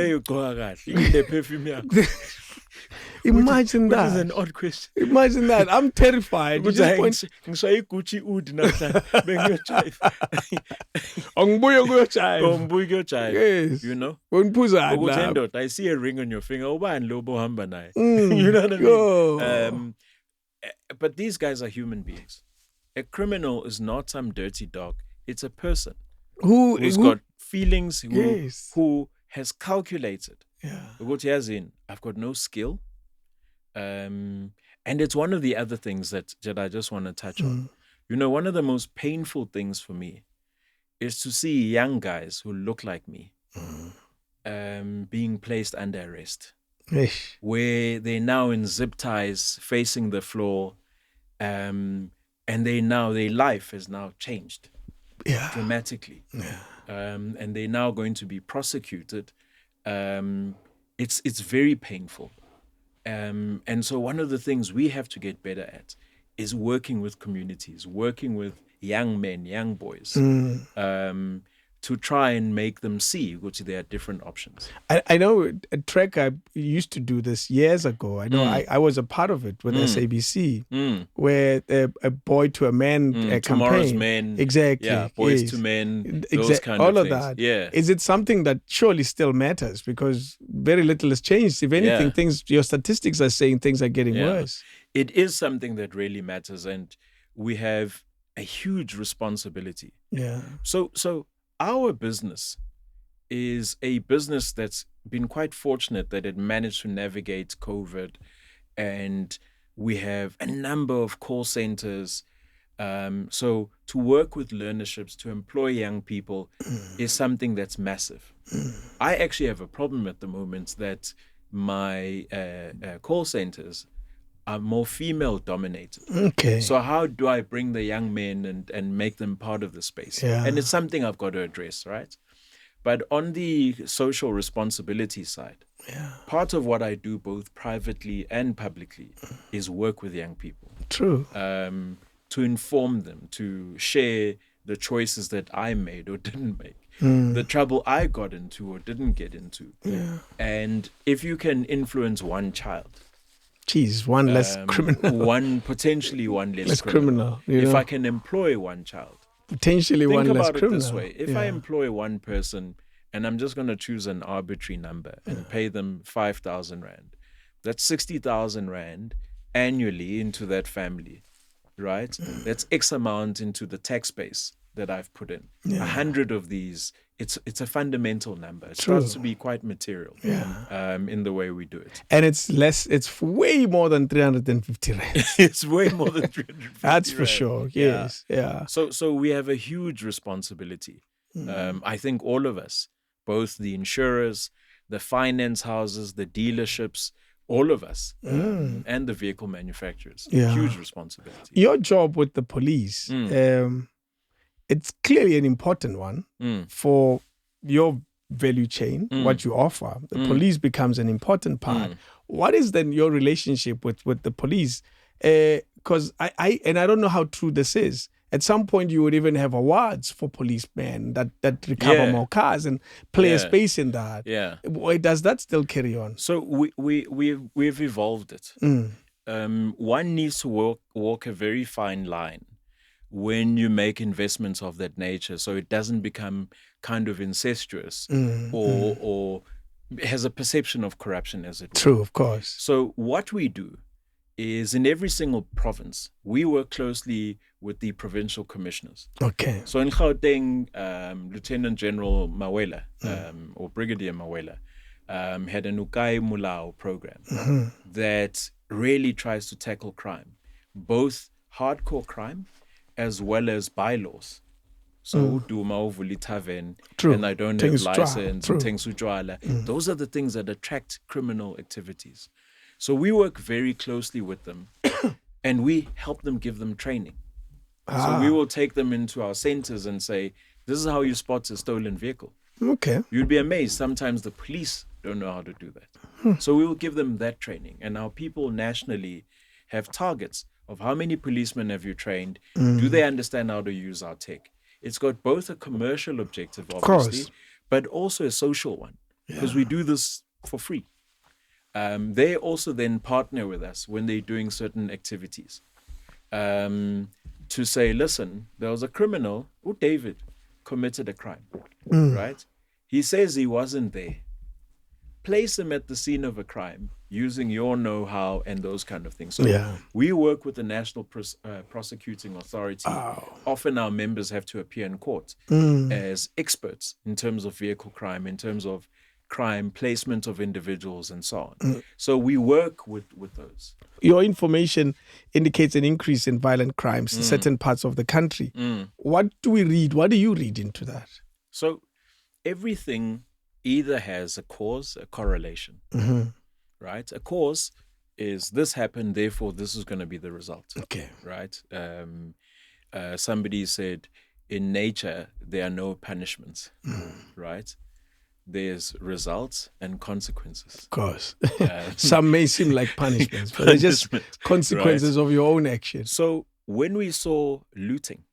imagine that. Which is an odd question. Imagine that. I'm terrified. You just point... Yes. I see a ring on your finger. You know what I mean? But these guys are human beings. A criminal is not some dirty dog. It's a person who's got feelings, who has calculated. Yeah. I've got no skill. And it's one of the other things that I just want to touch on. One of the most painful things for me is to see young guys who look like me being placed under arrest. Where they're now in zip ties facing the floor, and their life has now changed dramatically. And they're now going to be prosecuted. It's very painful. And so one of the things we have to get better at is working with communities, working with young men, young boys, to try and make them see which there are different options. I know at Trek, I used to do this years ago. I know I was a part of it with SABC, where a boy to a man campaign. Tomorrow's Men. Exactly. Yeah, boys to men, those kind all of of things. that. Yeah. Is it something that surely still matters? Because very little has changed. If anything, your statistics are saying things are getting worse. It is something that really matters, and we have a huge responsibility. Yeah. So our business is a business that's been quite fortunate that it managed to navigate COVID, and we have a number of call centers. So to work with learnerships, to employ young people is something that's massive. I actually have a problem at the moment that my call centers are more female dominated. Okay. So how do I bring the young men and make them part of the space? Yeah. And it's something I've got to address, right? But on the social responsibility side, part of what I do both privately and publicly is work with young people. True. To inform them, to share the choices that I made or didn't make, the trouble I got into or didn't get into. Yeah. And if you can influence one child, one less criminal. Potentially one less Less criminal. If I can employ one child, potentially one less criminal. Think about it this way. If I employ one person and I'm just going to choose an arbitrary number and pay them 5,000 Rand, that's 60,000 Rand annually into that family, right? That's X amount into the tax base that I've put in. 100 of these, it's a fundamental number. It starts to be quite material in the way we do it. And it's way more than 350 Rand. It's way more than 350 That's for Rand. sure, yes. Yeah. So we have a huge responsibility. I think all of us, both the insurers, the finance houses, the dealerships, all of us, and the vehicle manufacturers, huge responsibility. Your job with the police, it's clearly an important one for your value chain, what you offer. The police becomes an important part. What is then your relationship with the police? Because I don't know how true this is. At some point, you would even have awards for policemen that recover more cars and play a space in that. Yeah. Does that still carry on? So we've evolved it. One needs to walk a very fine line when you make investments of that nature, so it doesn't become kind of incestuous or has a perception of corruption, as it were. True, of course. So what we do is in every single province, we work closely with the provincial commissioners. Okay. So in Gauteng, Lieutenant General Mawela, or Brigadier Mawela, had an Ukai Mulao program that really tries to tackle crime, both hardcore crime as well as bylaws. So Duma Ngcobo tavern, and I don't have license, and Tengsujwala. Those are the things that attract criminal activities. So we work very closely with them and we help them, give them training. So we will take them into our centers and say, this is how you spot a stolen vehicle. Okay. You'd be amazed. Sometimes the police don't know how to do that. So we will give them that training. And our people nationally have targets of how many policemen have you trained? Do they understand how to use our tech? It's got both a commercial objective, obviously, but also a social one, because we do this for free. They also then partner with us when they're doing certain activities to say, listen, there was a criminal, David, committed a crime, right? He says he wasn't there. Place him at the scene of a crime using your know-how and those kind of things. So we work with the National Prosecuting Authority. Often our members have to appear in court as experts in terms of vehicle crime, in terms of crime, placement of individuals, and so on. So we work with those. Your information indicates an increase in violent crimes in certain parts of the country. What do we read? What do you read into that? So everything either has a cause, a correlation, right? A cause is this happened, therefore this is going to be the result. Okay. Right? Somebody said, in nature, there are no punishments, right? There's results and consequences. Of course. Some may seem like punishments, but they're just consequences of your own actions. So when we saw looting,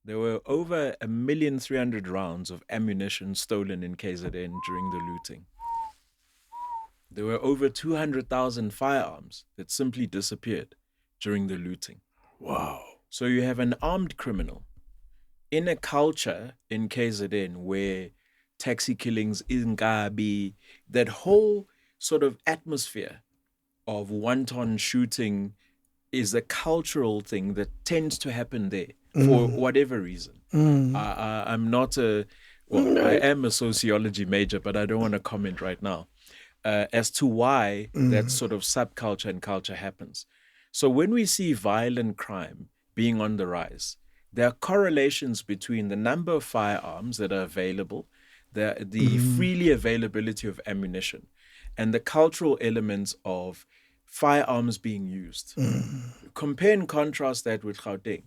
there were over 1,300,000 rounds of ammunition stolen in KZN during the looting. There were over 200,000 firearms that simply disappeared during the looting. Wow. So you have an armed criminal in a culture in KZN where taxi killings, Ingabi, that whole sort of atmosphere of wanton shooting is a cultural thing that tends to happen there for whatever reason. I'm not I am a sociology major, but I don't want to comment right now as to why that sort of subculture and culture happens. So when we see violent crime being on the rise, there are correlations between the number of firearms that are available, the freely availability of ammunition, and the cultural elements of firearms being used. Compare and contrast that with Gauteng,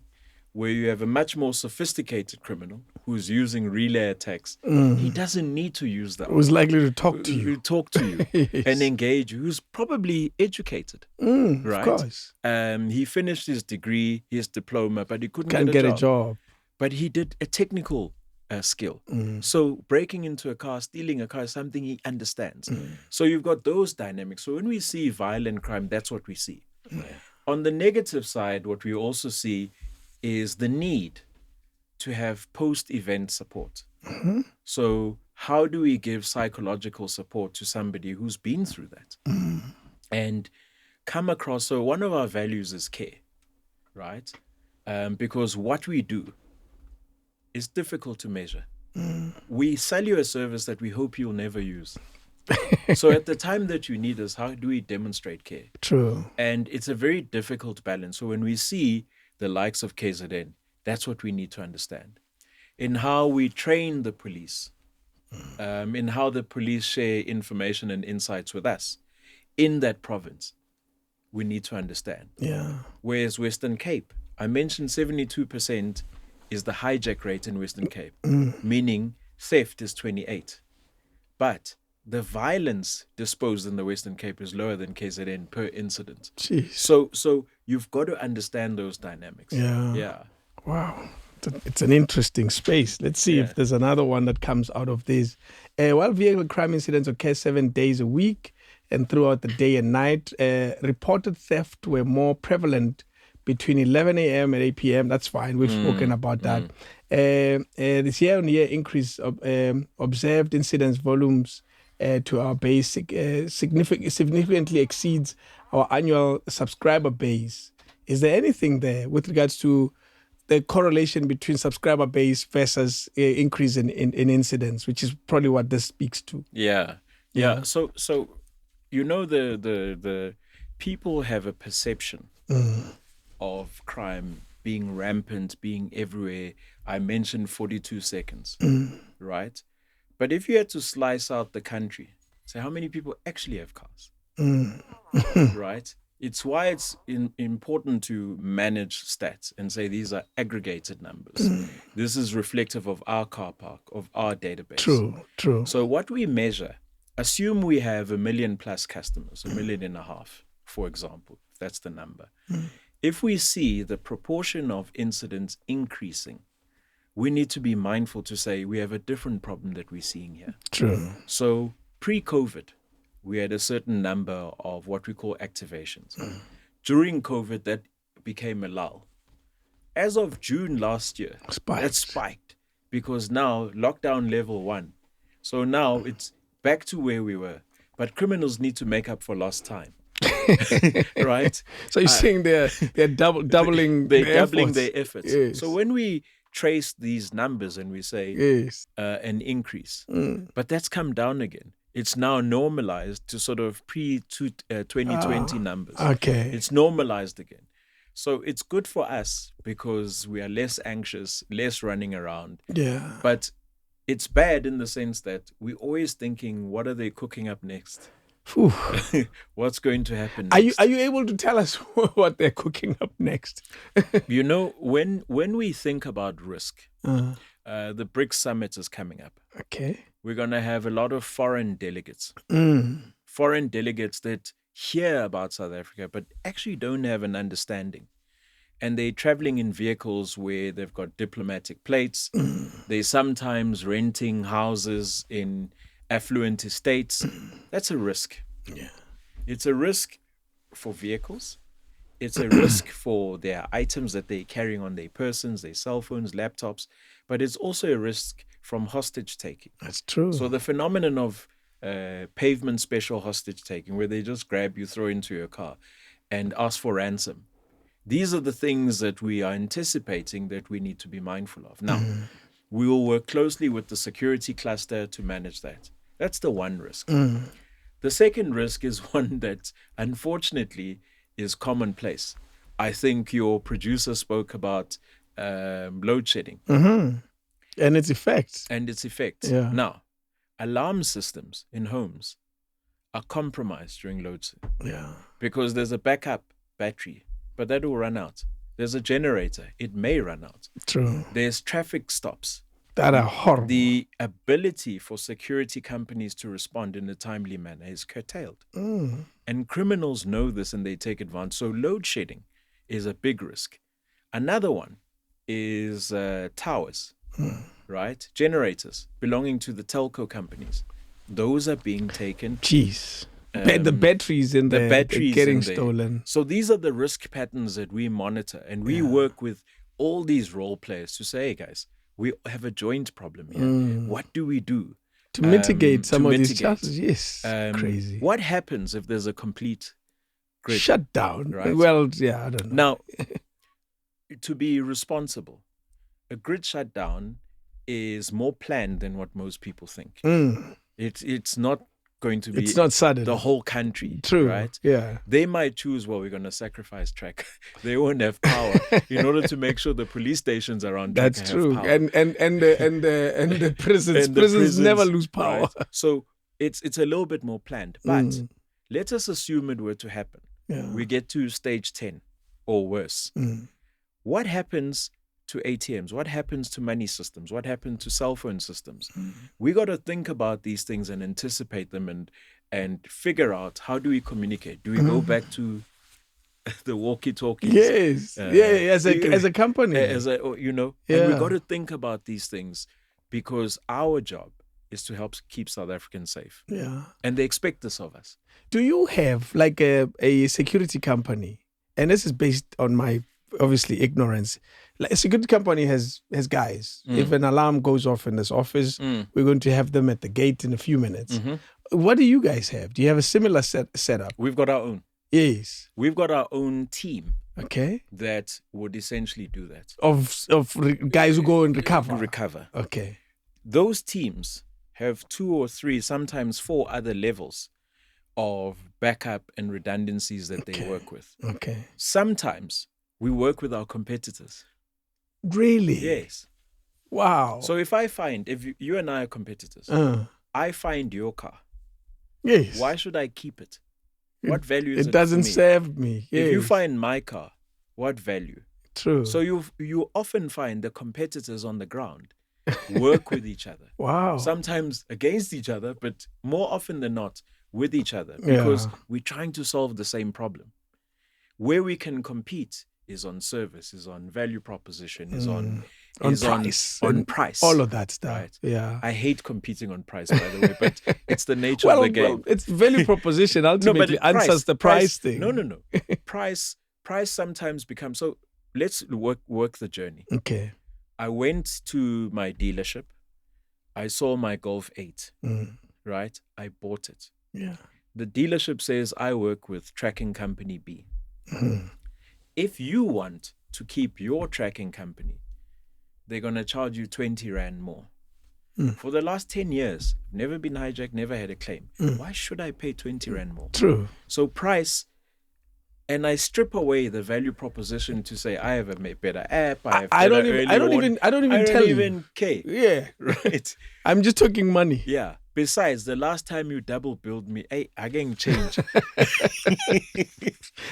where you have a much more sophisticated criminal who's using relay attacks. He doesn't need to use that. Who's likely to talk to you. Yes. And engage you, who's probably educated. Right? Of course. He finished his degree, his diploma, but he couldn't Can't get a job. But he did a technical skill. So breaking into a car, stealing a car is something he understands. So you've got those dynamics. So when we see violent crime, that's what we see. On the negative side, what we also see is the need to have post-event support. So how do we give psychological support to somebody who's been through that? And come across, so one of our values is care, right? Because what we do is difficult to measure. We sell you a service that we hope you'll never use. So at the time that you need us, how do we demonstrate care? True. And it's a very difficult balance. So when we see the likes of KZN, that's what we need to understand. In how we train the police, in how the police share information and insights with us in that province, we need to understand. Yeah. Whereas Western Cape, I mentioned 72% is the hijack rate in Western Cape, meaning theft is 28. But the violence disposed in the Western Cape is lower than KZN per incident. Jeez. So you've got to understand those dynamics. Yeah. Wow. It's an interesting space. Let's see if there's another one that comes out of this. While vehicle crime incidents occur 7 days a week and throughout the day and night, reported theft were more prevalent between 11 a.m. and 8 p.m. That's fine. We've spoken about that. This year-on-year increase of observed incidence volumes to our base significantly exceeds our annual subscriber base. Is there anything there with regards to the correlation between subscriber base versus increase in incidents, which is probably what this speaks to? Yeah. So the people have a perception of crime being rampant, being everywhere. I mentioned 42 seconds, right? But if you had to slice out the country, say how many people actually have cars, right? It's why it's important to manage stats and say these are aggregated numbers. This is reflective of our car park, of our database. True. So what we measure, assume we have 1 million plus customers, 1.5 million, for example, if that's the number. If we see the proportion of incidents increasing, we need to be mindful to say we have a different problem that we're seeing here. True. So pre-COVID, we had a certain number of what we call activations. During COVID, that became a lull. As of June last year, that spiked because now lockdown level 1. So now it's back to where we were. But criminals need to make up for lost time. Right? So you're saying they're doubling their efforts. Yes. So when we trace these numbers and we say an increase, but that's come down again. It's now normalized to sort of pre-2020 numbers. Okay. It's normalized again. So it's good for us because we are less anxious, less running around. Yeah. But it's bad in the sense that we're always thinking, what are they cooking up next? What's going to happen next? Are you able to tell us what they're cooking up next? When we think about risk, the BRICS summit is coming up. Okay. We're going to have a lot of foreign delegates. Foreign delegates that hear about South Africa but actually don't have an understanding. And they're traveling in vehicles where they've got diplomatic plates. They're sometimes renting houses in affluent estates. That's a risk. Yeah. It's a risk for vehicles. It's a risk for their items that they're carrying on their persons, their cell phones, laptops. But it's also a risk from hostage taking. That's true. So the phenomenon of pavement special hostage taking, where they just grab you, throw into your car, and ask for ransom. These are the things that we are anticipating that we need to be mindful of. Now, we will work closely with the security cluster to manage that. That's the one risk. The second risk is one that, unfortunately, is commonplace. I think your producer spoke about load shedding. And its effects. Yeah. Now, alarm systems in homes are compromised during load shedding. Yeah. Because there's a backup battery, but that will run out. There's a generator, it may run out. True. There's traffic stops. That are horrible. The ability for security companies to respond in a timely manner is curtailed. And criminals know this and they take advantage. So load shedding is a big risk. Another one is towers, right? Generators belonging to the telco companies. Those are being taken. Jeez. The batteries in there, batteries getting in there. stolen. So these are the risk patterns that we monitor, and we work with all these role players to say, hey guys, we have a joint problem here. What do we do To mitigate some of these challenges? Yes. Crazy. What happens if there's a complete grid shutdown? Right? Well, yeah, I don't know. Now, to be responsible, a grid shutdown is more planned than what most people think. It's not going to be. It's not sudden. The whole country. True. Right? Yeah. They might choose, well, we're going to sacrifice track. They won't have power in order to make sure the police stations around. That's true. Have power. And the prisons. Prisons never lose power. Right? So it's a little bit more planned. But let us assume it were to happen. Yeah. We get to stage 10 or worse. What happens to ATMs? What happens to money systems? What happens to cell phone systems? We got to think about these things and anticipate them and figure out, how do we communicate? Do we go back to the walkie-talkies? Yes. As a company. And we got to think about these things because our job is to help keep South Africans safe. Yeah. And they expect this of us. Do you have like a security company? And this is based on my obviously ignorance. Like a security company has guys. If an alarm goes off in this office, we're going to have them at the gate in a few minutes. What do you guys have? Do you have a similar setup? We've got our own. Yes. We've got our own team. Okay. That would essentially do that. Of guys who go and recover. Recover. Okay. Those teams have 2 or 3, sometimes 4 other levels of backup and redundancies that they work with. Okay. Sometimes we work with our competitors. Really? Yes. Wow. So if you and I are competitors, I find your car. Yes. Why should I keep it? What value is it? It doesn't for me? serve me. Yes. If you find my car, what value? True. So you often find the competitors on the ground work with each other. Wow. Sometimes against each other, but more often than not with each other because we're trying to solve the same problem. Where we can compete is on service, is on value proposition, is on price. On price. All of that stuff. Right. Yeah. I hate competing on price, by the way, but it's the nature of the game. Well, it's value proposition ultimately answers the price thing. No. Price sometimes becomes, so let's work the journey. Okay. I went to my dealership. I saw my Golf 8, right? I bought it. Yeah. The dealership says I work with tracking company B. If you want to keep your tracking company, they're going to charge you 20 Rand more. For the last 10 years, never been hijacked, never had a claim. Why should I pay 20 Rand more? True. So price, and I strip away the value proposition to say I have a better app. I don't even care. Yeah. Right. I'm just talking money. Yeah. Besides, the last time you double billed me, hey, I can change.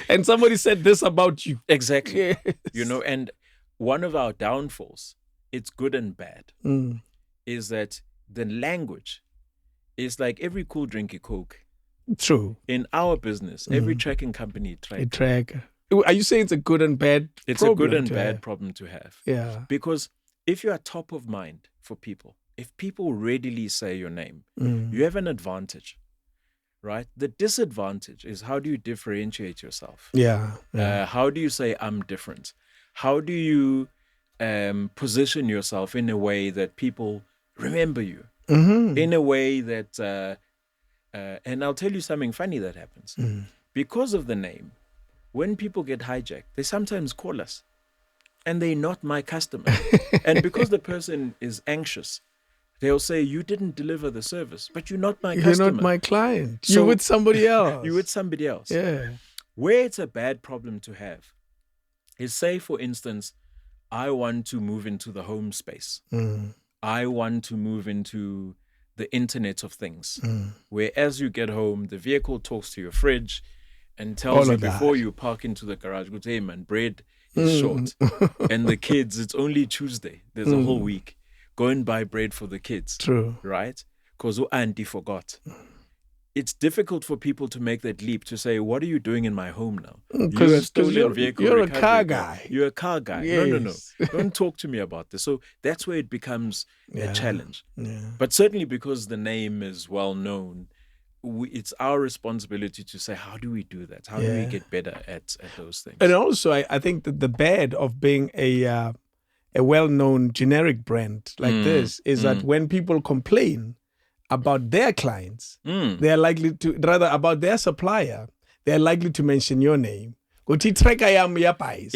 And somebody said this about you. Exactly. Yes. And one of our downfalls, it's good and bad, is that the language is like every cool drink you Coke. True. In our business, every tracking company track. Are you saying it's a good and bad It's problem a good and to bad have? problem to have. Yeah. Because if you are top of mind for people, if people readily say your name, you have an advantage, right? The disadvantage is, how do you differentiate yourself? Yeah. How do you say I'm different? How do you position yourself in a way that people remember you? In a way that, and I'll tell you something funny that happens. Because of the name, when people get hijacked, they sometimes call us and they're not my customer. And because the person is anxious, they'll say, you didn't deliver the service, but you're not my customer. You're not my client. So- You're with somebody else. You're with somebody else. Yeah. Where it's a bad problem to have is, say, for instance, I want to move into the home space. I want to move into the Internet of Things, where as you get home, the vehicle talks to your fridge and tells you before you park into the garage, go, hey man, bread is short. And the kids, it's only Tuesday. There's a whole week. Go and buy bread for the kids. True. Right? Because auntie forgot. It's difficult for people to make that leap to say, what are you doing in my home now? You're a stolen vehicle. You're a car guy. You're a car guy. Yes. No. Don't talk to me about this. So that's where it becomes a challenge. Yeah. But certainly because the name is well known, it's our responsibility to say, how do we do that? How do we get better at those things? And also, I think that the bad of being a well-known generic brand like this is that when people complain about their clients, they are likely to, rather about their supplier, they are likely to mention your name. Yapais.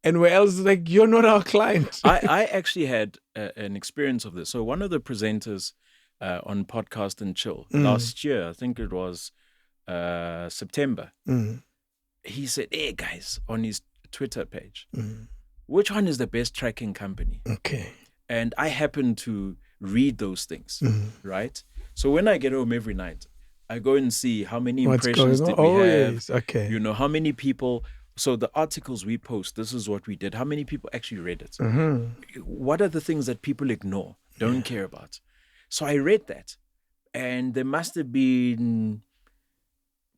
And where else, like, you're not our client. I actually had an experience of this. So one of the presenters on Podcast and Chill last year, I think it was September, he said, hey guys, on his Twitter page, which one is the best tracking company? Okay. And I happen to read those things, right? So when I get home every night, I go and see how many impressions did we have. Yes. Okay. You know, how many people. So the articles we post, this is what we did. How many people actually read it? What are the things that people ignore, don't care about? So I read that, and there must have been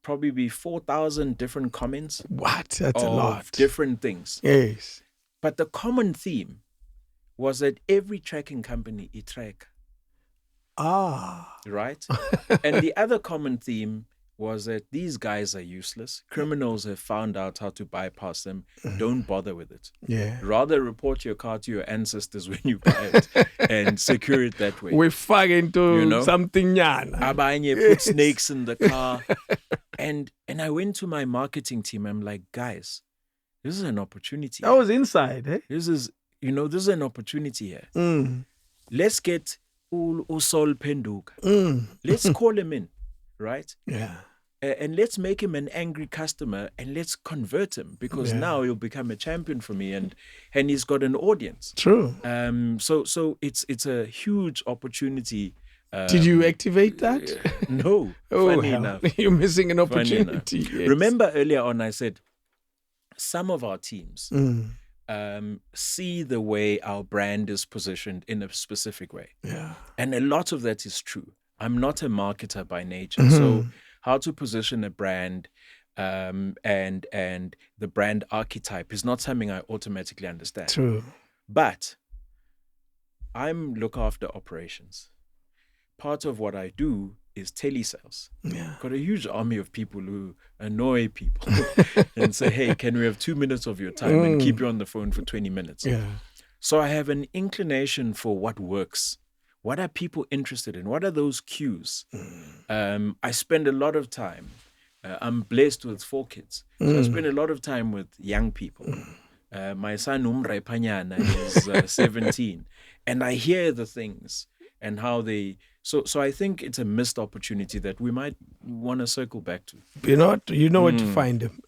probably 4,000 different comments. What? That's a lot. Different things. Yes. But the common theme was that every tracking company track. Right? And the other common theme was that these guys are useless. Criminals have found out how to bypass them. Don't bother with it. Yeah. Rather report your car to your ancestors when you buy it and secure it that way. We fuck into something yan. Abanye put snakes in the car. And I went to my marketing team. I'm like, guys, this is an opportunity. That was inside, eh? This is an opportunity here. Let's get Usol Penduka. Let's call him in, right? Yeah. And let's make him an angry customer and let's convert him because now he'll become a champion for me and he's got an audience. True. So it's a huge opportunity. Did you activate that? No. Funny enough. You're missing an opportunity. Yes. Remember earlier on I said some of our teams see the way our brand is positioned in a specific way. Yeah. And a lot of that is true. I'm not a marketer by nature. So how to position a brand and the brand archetype is not something I automatically understand. True. But I'm look after operations. Part of what I do is telesales. Yeah. Got a huge army of people who annoy people and say, hey, can we have 2 minutes of your time and keep you on the phone for 20 minutes? Yeah. So I have an inclination for what works. What are people interested in? What are those cues? I spend a lot of time. I'm blessed with 4 kids. So I spend a lot of time with young people. My son Umre Panyana is 17. And I hear the things and how they... So I think it's a missed opportunity that we might want to circle back to. You know where to find him.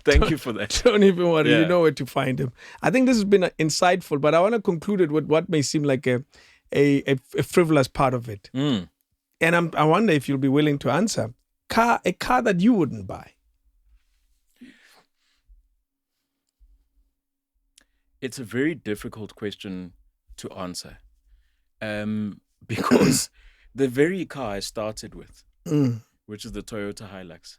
Thank you for that. Don't even worry. You know where to find him. I think this has been insightful, but I want to conclude it with what may seem like a frivolous part of it. And I wonder if you'll be willing to answer. A car that you wouldn't buy. It's a very difficult question to answer. Because the very car I started with, which is the Toyota Hilux,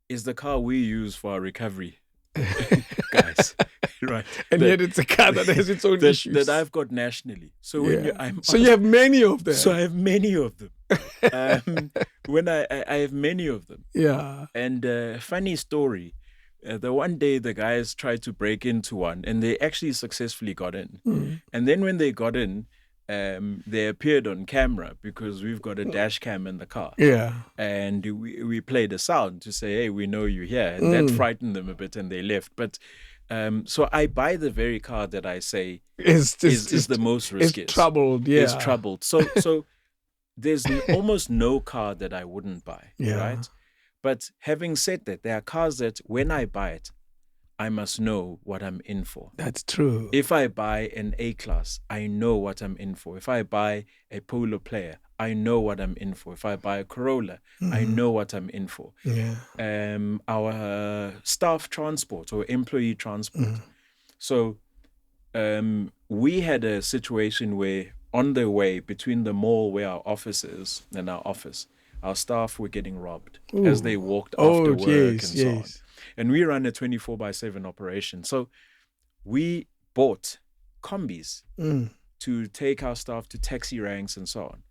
is the car we use for our recovery, guys. Right. And yet it's a car that has its own issues. That I've got nationally. So when you have many of them. So I have many of them. When I have many of them. Yeah. And funny story. The one day the guys tried to break into one and they actually successfully got in. And then when they got in, they appeared on camera because we've got a dash cam in the car. Yeah. And we played a sound to say, hey, we know you're here. And that frightened them a bit and they left. But so I buy the very car that I say is the most riskiest. It's troubled, yeah. It's troubled. So there's almost no car that I wouldn't buy, right? But having said that, there are cars that when I buy it, I must know what I'm in for. That's true. If I buy an A-class, I know what I'm in for. If I buy a Polo player, I know what I'm in for. If I buy a Corolla, I know what I'm in for. Yeah. Our staff transport or employee transport. So we had a situation where on the way between the mall where our office is and our office, our staff were getting robbed as they walked after work and so on. And we run a 24/7 operation. So we bought combis to take our staff to taxi ranks and so on.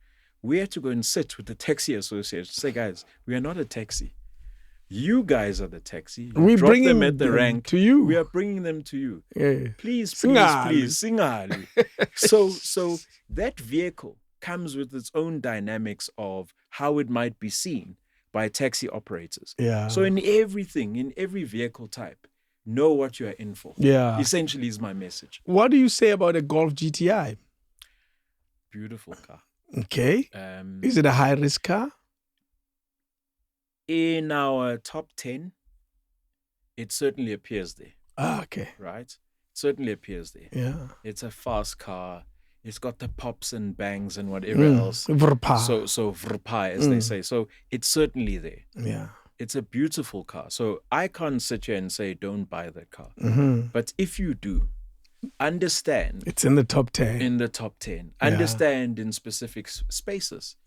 We had to go and sit with the taxi association, say, guys, we are not a taxi. You guys are the taxi. We bring them at the rank to you. We are bringing them to you. Yeah. Please, Singali. please, Singali. So that vehicle comes with its own dynamics of how it might be seen by taxi operators. Yeah. So in everything, in every vehicle type, know what you are in for. Yeah. Essentially is my message. What do you say about a Golf GTI? Beautiful car. Okay. Is it a high-risk car? In our top 10, it certainly appears there. Okay. Right? It certainly appears there. Yeah. It's a fast car. It's got the pops and bangs and whatever else. Vrpa. So vrpa, as they say. So it's certainly there. Yeah. It's a beautiful car. So I can't sit here and say, don't buy that car. But if you do, understand. It's in the top 10. In the top 10. Yeah. Understand in specific spaces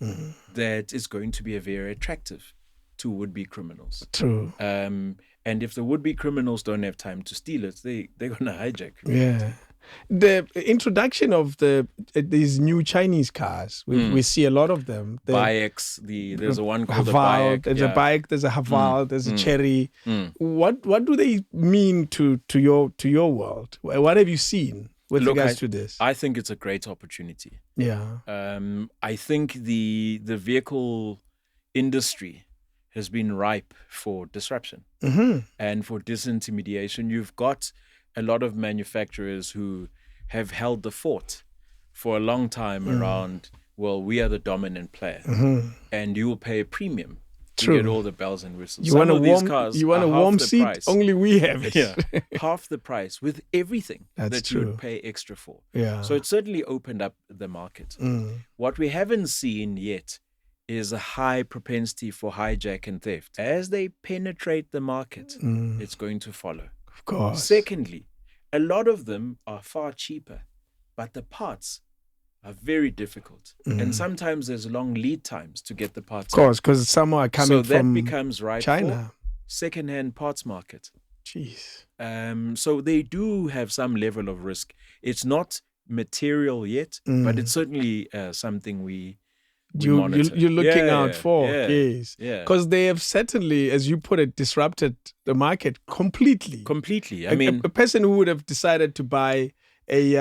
that it's going to be a very attractive to would-be criminals. True. And if the would-be criminals don't have time to steal it, they're going to hijack you. Yeah. The introduction of these new Chinese cars, we see a lot of them. Bikes, there's a one called Haval, a bike. There's a bike, there's a Haval, there's a Cherry. What do they mean to your world? What have you seen with regards to this? I think it's a great opportunity. Yeah. I think the vehicle industry has been ripe for disruption and for disintermediation. You've got a lot of manufacturers who have held the fort for a long time around, well, we are the dominant player and you will pay a premium to get all the bells and whistles. You want a warm seat? Price. Only we have it. Yeah, half the price with everything That's you true. would pay extra for. Yeah. So it certainly opened up the market. What we haven't seen yet is a high propensity for hijack and theft. As they penetrate the market, it's going to follow. Of course. Secondly, a lot of them are far cheaper, but the parts are very difficult. And sometimes there's long lead times to get the parts. Of course, because some are coming So from that becomes right China. for second-hand parts market. Jeez. So they do have some level of risk. It's not material yet, but it's certainly something we monitor. You're looking out for. Yeah, yes. Because they have certainly, as you put it, disrupted the market completely. Completely. A person who would have decided to buy a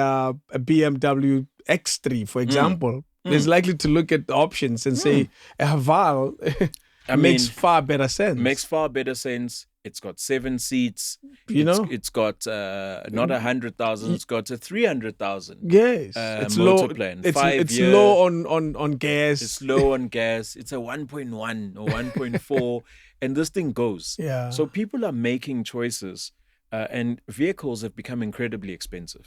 BMW X3, for example, is likely to look at the options and say a Haval makes far better sense. Makes far better sense. It's got 7 seats. It's got not 100,000. It's got a 300,000. Yes, it's low. Plan. It's low on gas. It's low on gas. It's a 1.1 or 1.4, and this thing goes. Yeah. So people are making choices, and vehicles have become incredibly expensive.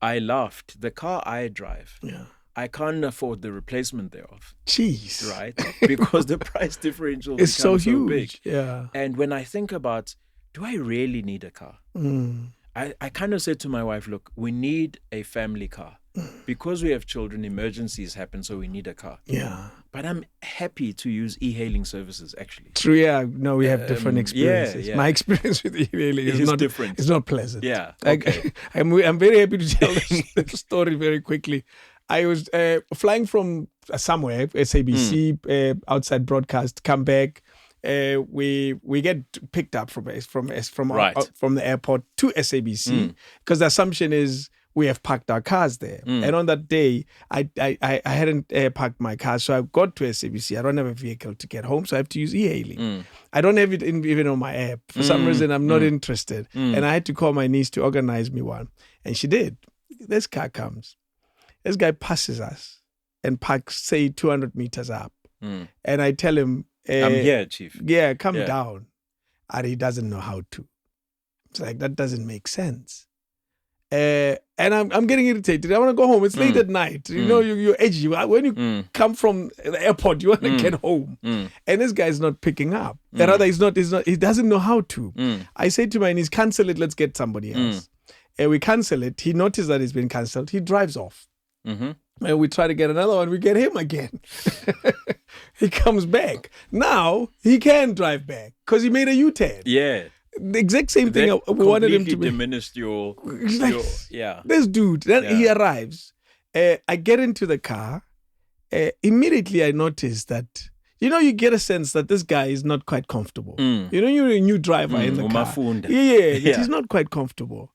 I laughed. The car I drive. Yeah. I can't afford the replacement thereof. Jeez. Right? Because the price differential is so becomes huge. Big. Yeah. And when I think about, do I really need a car? I kind of said to my wife, look, we need a family car. Because we have children, emergencies happen, so we need a car. Yeah. But I'm happy to use e-hailing services, actually. True, yeah. No, we have different experiences. Yeah. My experience with e-hailing is not different. It's not pleasant. Yeah. Okay. I'm very happy to tell this story very quickly. I was flying from somewhere, SABC, outside broadcast, come back. We get picked up from the airport to SABC because the assumption is we have parked our cars there. And on that day, I hadn't parked my car, so I got to SABC. I don't have a vehicle to get home, so I have to use e-hailing. I don't have it even on my app. For some reason, I'm not interested. And I had to call my niece to organize me one. And she did. This car comes. This guy passes us and parks, say, 200 meters up. And I tell him, I'm here, Chief. Yeah, come down. And he doesn't know how to. It's like, that doesn't make sense. And I'm getting irritated. I want to go home. It's late at night. You know, you're edgy. When you come from the airport, you want to get home. And this guy's not picking up. Rather, he's not, he doesn't know how to. I say to my niece, cancel it. Let's get somebody else. And we cancel it. He noticed that it's been canceled. He drives off. And we try to get another one. We get him again. He comes back. Now, he can drive back because he made a U-turn. Yeah. The exact same thing we wanted him to be. Diminished your This dude. Then he arrives. I get into the car. Immediately, I notice that, you know, you get a sense that this guy is not quite comfortable. You know, you're a new driver in the car. Yeah, he's not quite comfortable.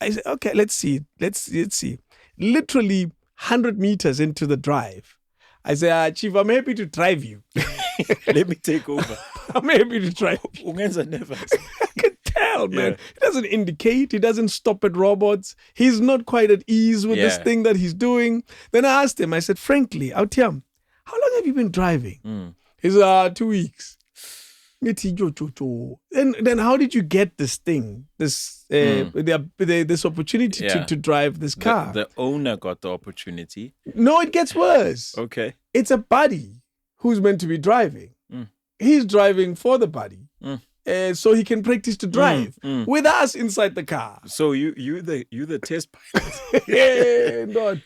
I said, okay, let's see. Let's see. Literally 100 meters into the drive, I say, Chief, I'm happy to drive you. Let me take over. I'm happy to drive you. I can tell, man. He doesn't indicate. He doesn't stop at robots. He's not quite at ease with this thing that he's doing. Then I asked him, I said, frankly, Autiam, how long have you been driving? He said, 2 weeks. Then how did you get this thing, this opportunity to drive this car? The owner got the opportunity. No, it gets worse. Okay. It's a buddy who's meant to be driving. He's driving for the buddy. So he can practice to drive with us inside the car. So you the test pilot. Yeah, not.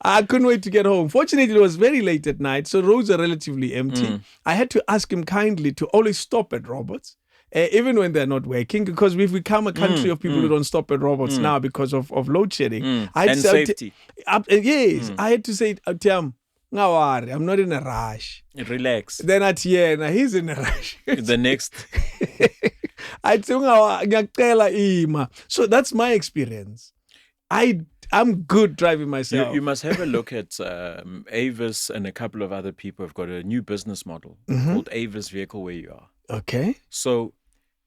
I couldn't wait to get home. Fortunately, it was very late at night, so roads are relatively empty. I had to ask him kindly to always stop at robots, even when they're not working, because we've become a country of people who don't stop at robots now because of load shedding. And safety. Yes, I had to say, Tiam, no worry, I'm not in a rush. Relax. Then at now he's in a rush. The next. I'd say, so that's my experience. I'm good driving myself. You must have a look at Avis, and a couple of other people have got a new business model called Avis Vehicle Where You Are. Okay. So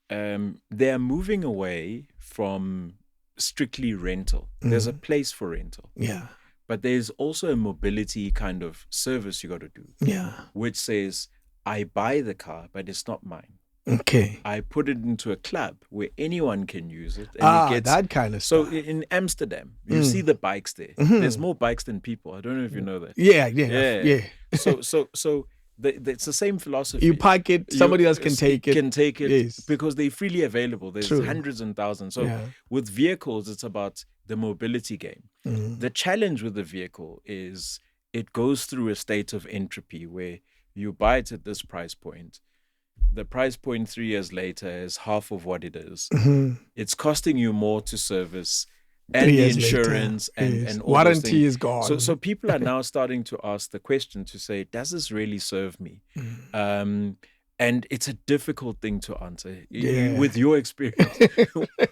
they're moving away from strictly rental. There's a place for rental. Yeah. But there's also a mobility kind of service you got to do. Yeah. Which says, I buy the car, but it's not mine. Okay. I put it into a club where anyone can use it. And that kind of stuff. stuff. So in Amsterdam, you see the bikes there. There's more bikes than people. I don't know if you know that. Yeah. So it's the same philosophy. You park it, somebody else can take it. Yes. Because they're freely available. There's hundreds and thousands. So with vehicles, it's about the mobility game. The challenge with the vehicle is it goes through a state of entropy where you buy it at this price point. The price point 3 years later is half of what it is. It's costing you more to service, and the insurance and all warranty is gone. So people are now starting to ask the question to say, does this really serve me? And it's a difficult thing to answer. With your experience.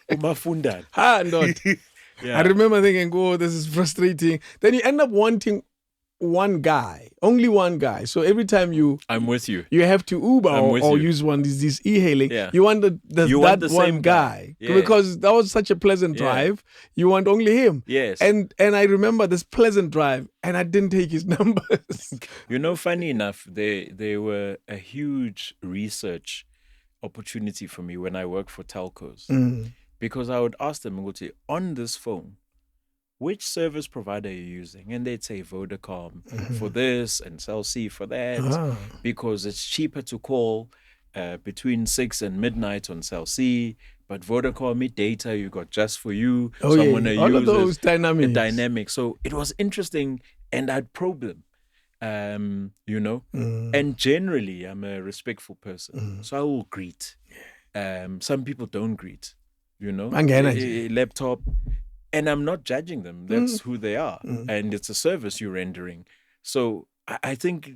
Umafunda. I remember thinking, oh, this is frustrating. Then you end up wanting one guy, only one guy. So every time I'm with you. You have to Uber or use one this e-hailing. You want that one guy because that was such a pleasant drive. You want only him. Yes. And I remember this pleasant drive, and I didn't take his numbers. You know, funny enough, they were a huge research opportunity for me when I worked for telcos, because I would ask them, I would say, on this phone, which service provider are you using? And they'd say Vodacom for this and Cell C for that, because it's cheaper to call between 6 and midnight on Cell C, but Vodacom data you got just for you. All of those dynamics. So it was interesting, and I'd probe them, and generally I'm a respectful person, so I will greet. Some people don't greet, laptop. And I'm not judging them. That's who they are. And it's a service you're rendering. So I think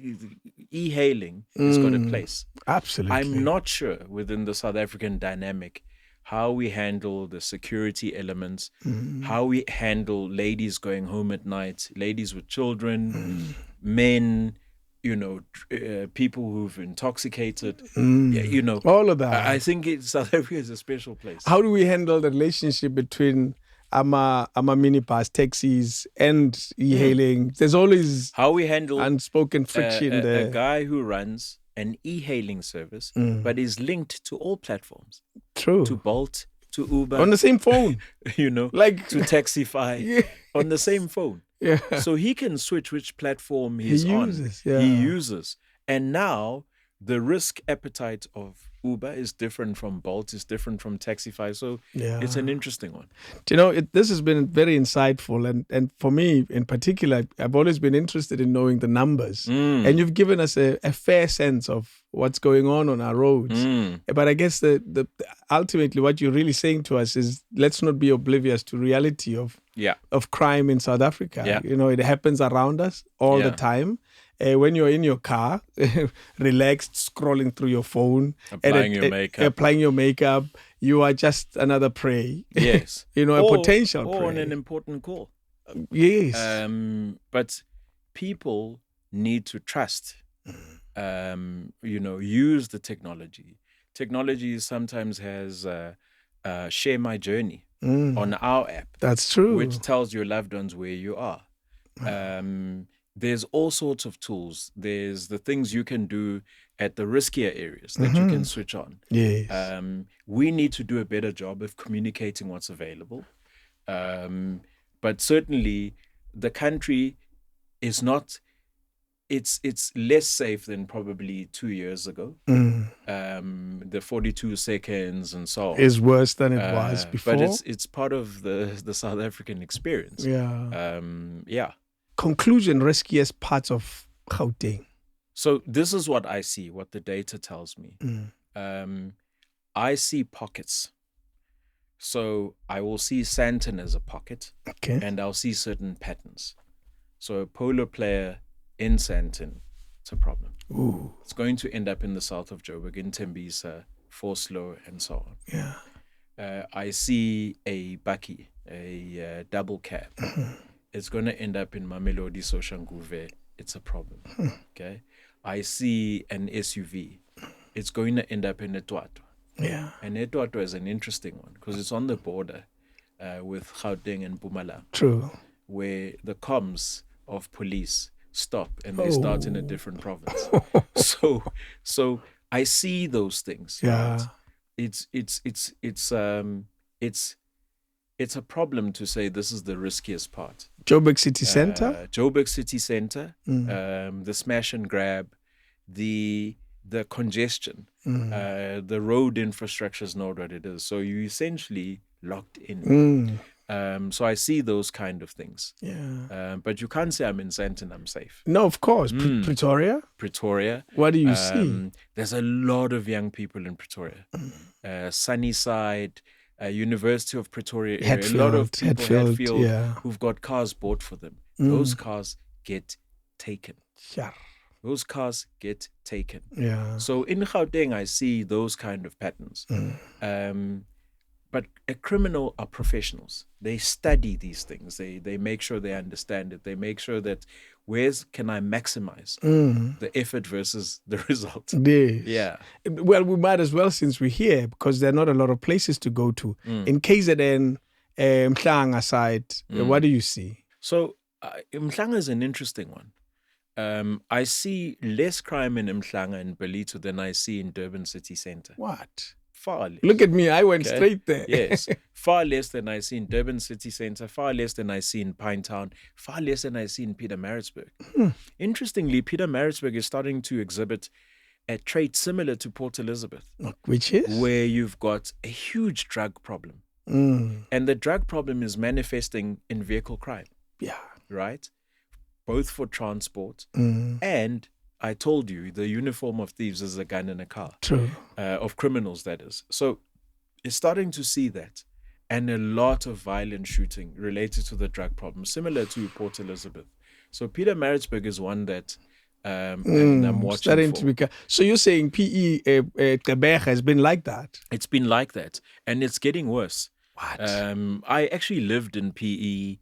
e-hailing has got a place. Absolutely. I'm not sure within the South African dynamic how we handle the security elements, how we handle ladies going home at night, ladies with children, men, people who've intoxicated, all of that. I think South Africa is a special place. How do we handle the relationship between ama minibus, taxis, and e-hailing? There's always how we handle unspoken friction there. A guy who runs an e-hailing service, but is linked to all platforms. True. To Bolt, to Uber, on the same phone, like to Taxify, yes. on the same phone. Yeah. So he can switch which platform he's uses, on. yeah. He uses. And now the risk appetite of Uber is different from Bolt, is different from Taxify. So it's an interesting one. Do you know, this has been very insightful. And for me in particular, I've always been interested in knowing the numbers. And you've given us a fair sense of what's going on our roads. But I guess the ultimately what you're really saying to us is let's not be oblivious to reality of crime in South Africa. Yeah. It happens around us all the time. When you're in your car, relaxed, scrolling through your phone, applying your makeup, you are just another prey. Yes. A potential prey. Or on an important call. Yes. But people need to trust, use the technology. Technology sometimes has Share My Journey on our app. That's true. Which tells your loved ones where you are. There's all sorts of tools. There's the things you can do at the riskier areas that you can switch on. Yes. We need to do a better job of communicating what's available. But certainly the country is not, it's less safe than probably 2 years ago. The 42 seconds and so on. Is worse than it was before. But it's part of the South African experience. Yeah. Conclusion, riskiest parts of Gauteng. So this is what I see, what the data tells me. I see pockets. So I will see Sandton as a pocket, and I'll see certain patterns. So a polo player in Sandton, it's a problem. Ooh. It's going to end up in the south of Joburg, in Tembisa, Vosloo, and so on. Yeah. I see a bakkie, a double cab. It's going to end up in Mamelodi, Soshanguve. It's a problem. Okay. I see an SUV. It's going to end up in Etwato. Yeah. And Etwato is an interesting one because it's on the border with Gauteng and Mpumalanga. True. Where the comms of police stop and they start in a different province. So I see those things. Yeah. Right? It's a problem to say this is the riskiest part. Joburg City Centre? Joburg City Centre, the smash and grab, the congestion, the road infrastructure is not what it is. So you're essentially locked in. So I see those kind of things. Yeah. But you can't say I'm in Sandton, I'm safe. No, of course. Pretoria? Pretoria. What do you see? There's a lot of young people in Pretoria. Sunnyside, University of Pretoria area. Hatfield, a lot of people Hatfield who've got cars bought for them. Those cars get taken. Yeah. Those cars get taken. Yeah. So in Gauteng, I see those kind of patterns. But a criminal are professionals. They study these things. They make sure they understand it. They make sure that where can I maximize the effort versus the result. Yes. Yeah. Well, we might as well since we're here because there are not a lot of places to go to. In KZN, Mhlanga side, what do you see? So Mhlanga is an interesting one. I see less crime in Mhlanga and Ballito than I see in Durban City Centre. What? Far less. Look at me, I went straight there. Yes, far less than I see in Durban City Centre, far less than I see in Pinetown, far less than I see in Pietermaritzburg. Interestingly, Pietermaritzburg is starting to exhibit a trait similar to Port Elizabeth. Which is? Where you've got a huge drug problem. And the drug problem is manifesting in vehicle crime. Yeah. Right? Both for transport and I told you, the uniform of thieves is a gun in a car. True. Of criminals, that is. So it's starting to see that. And a lot of violent shooting related to the drug problem, similar to Port Elizabeth. So Pietermaritzburg is one that and I'm watching for. So you're saying PE Quebec has been like that? It's been like that. And it's getting worse. What? I actually lived in PE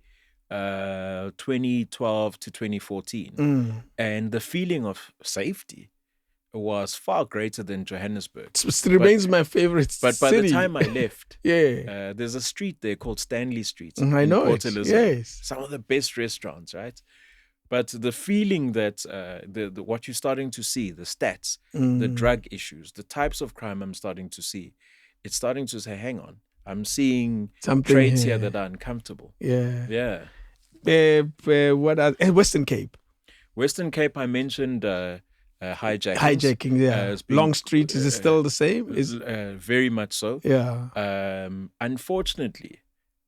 2012 to 2014. And the feeling of safety was far greater than Johannesburg. It remains my favorite But by city. the time I left, yeah, there's a street there called Stanley Street. I know Port it. Elizabeth. Yes. Some of the best restaurants, right? But the feeling that the what you're starting to see, the stats, the drug issues, the types of crime I'm starting to see, it's starting to say, hang on, I'm seeing Something traits here here. that are uncomfortable. Yeah. Yeah. What are Western Cape? Western Cape, I mentioned hijackings. Hijacking, yeah. Has been, Long Street, is it still the same? Very much so. Yeah. Unfortunately,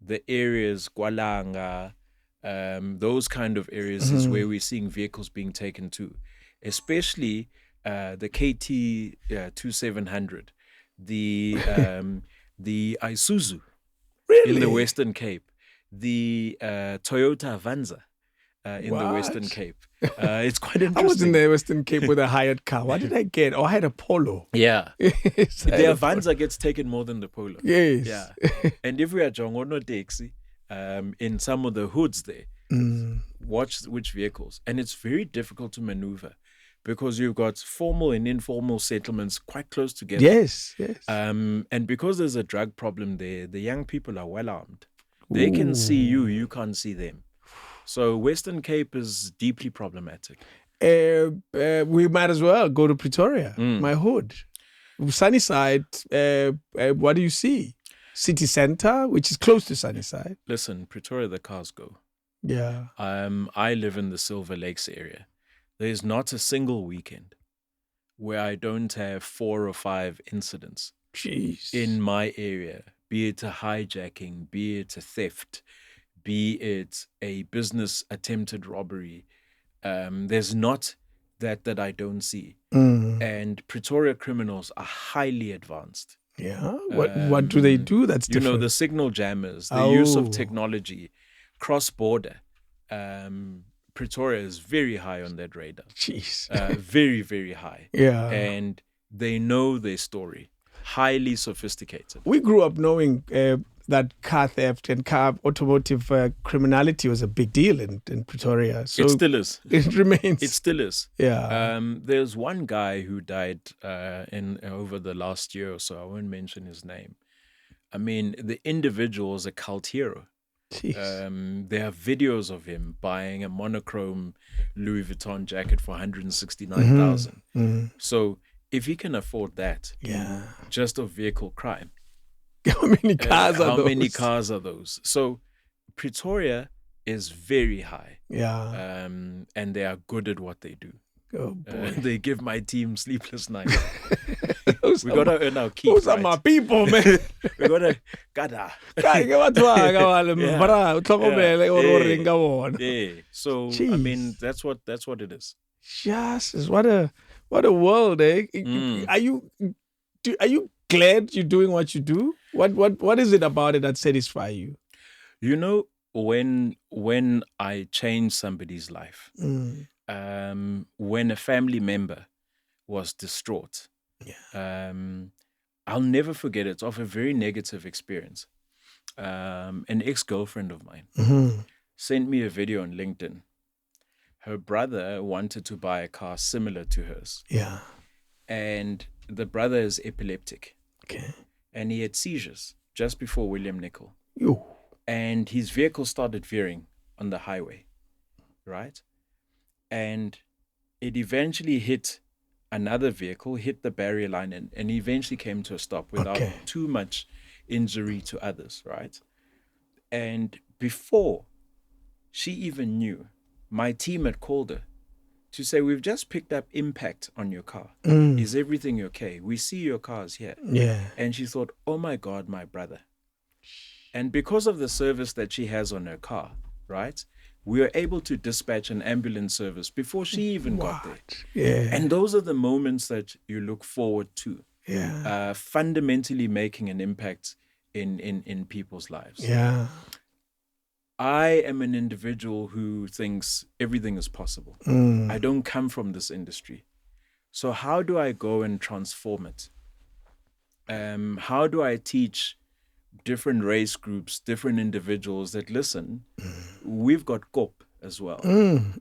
the areas, Kwalanga, those kind of areas is where we're seeing vehicles being taken to, especially the KT 2700, the Isuzu in the Western Cape, the Toyota Avanza in the Western Cape. It's quite interesting. I was in the Western Cape with a hired car. What did I get? Oh, I had a Polo. Yeah. Yes, The Avanza gets taken more than the Polo. Yes. Yeah. And if we are Jongono taxi, in some of the hoods there, watch which vehicles. And it's very difficult to maneuver because you've got formal and informal settlements quite close together. Yes, yes. And because there's a drug problem there, the young people are well armed. They can see you, you can't see them. So Western Cape is deeply problematic. We might as well go to Pretoria, my hood. Sunnyside, what do you see? City Center, which is close to Sunnyside. Listen, Pretoria, the cars go. Yeah. I live in the Silver Lakes area. There's not a single weekend where I don't have 4 or 5 incidents in my area, be it a hijacking, be it a theft, be it a business attempted robbery. There's not that I don't see. And Pretoria criminals are highly advanced. Yeah. What do they do that's different? You know, the signal jammers, the use of technology, cross-border. Pretoria is very high on that radar. Jeez. Very, very high. Yeah. And they know their story. Highly sophisticated. We grew up knowing that car theft and car automotive criminality was a big deal in Pretoria. So it still is. It remains. It still is. Yeah. There's one guy who died over the last year or so. I won't mention his name. I mean, the individual is a cult hero. There are videos of him buying a monochrome Louis Vuitton jacket for 169,000. So if he can afford that, just of vehicle crime, how many cars are those? How many cars are those? So Pretoria is very high. Yeah. And they are good at what they do. Oh boy. They give my team sleepless nights. We gotta earn our keep. Those are my people, man. We gotta gotta. Yeah. So I mean, that's what it is. Yes, what a world, eh? Are you glad you're doing what you do? What is it about it that satisfies you? You know, when I change somebody's life, when a family member was distraught, I'll never forget it. It's of a very negative experience. An ex-girlfriend of mine sent me a video on LinkedIn. Her brother wanted to buy a car similar to hers. Yeah. And the brother is epileptic. Okay. And he had seizures just before William Nicol. Yo. And his vehicle started veering on the highway, right? And it eventually hit another vehicle, hit the barrier line, and eventually came to a stop without too much injury to others, right? And before she even knew, my team had called her to say, we've just picked up impact on your car. Is everything okay? We see your car's here. Yeah. And she thought, oh my God, my brother. And because of the service that she has on her car, right, we were able to dispatch an ambulance service before she even got there. Yeah. And those are the moments that you look forward to. Yeah. Fundamentally making an impact in people's lives. Yeah. I am an individual who thinks everything is possible. I don't come from this industry. So how do I go and transform it? How do I teach different race groups, different individuals that listen, we've got COP as well.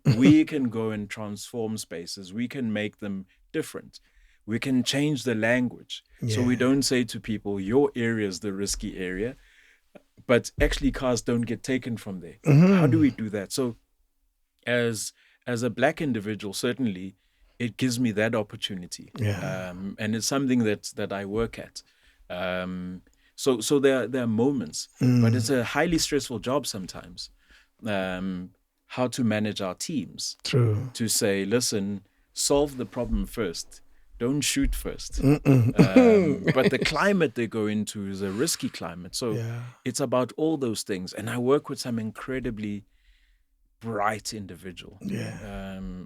We can go and transform spaces. We can make them different. We can change the language. So we don't say to people, your area is the risky area, but actually cars don't get taken from there. How do we do that? So as a Black individual, certainly it gives me that opportunity. And it's something that I work at. So there are moments, but it's a highly stressful job sometimes. How to manage our teams. True. To say, listen, solve the problem first. Don't shoot first. But the climate they go into is a risky climate. So it's about all those things. And I work with some incredibly bright individual.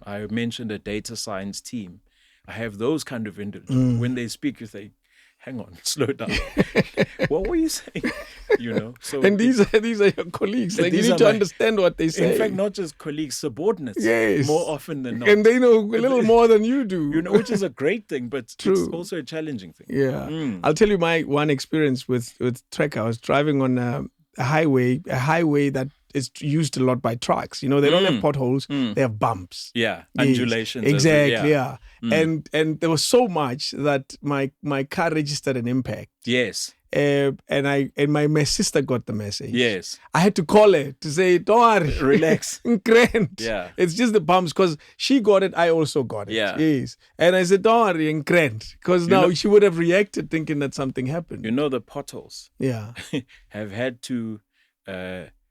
I mentioned a data science team. I have those kind of individuals. When they speak, you say, hang on, slow down. What were you saying? So and these are your colleagues. Like, you need to understand what they say. In fact, not just colleagues, subordinates. Yes. More often than not. And they know a little more than you do. Which is a great thing, but it's also a challenging thing. Yeah. I'll tell you my one experience with Trek. I was driving on a highway that is used a lot by trucks. They don't have potholes, they have bumps. Yeah, undulations. Exactly, yeah. And there was so much that my car registered an impact. Yes. And my sister got the message. Yes. I had to call her to say, don't worry. Relax. Grant. Yeah. It's just the bumps, because she got it, I also got it. Yeah. Yes. And I said, don't worry, and Grant. Because now she would have reacted thinking that something happened. The potholes have had to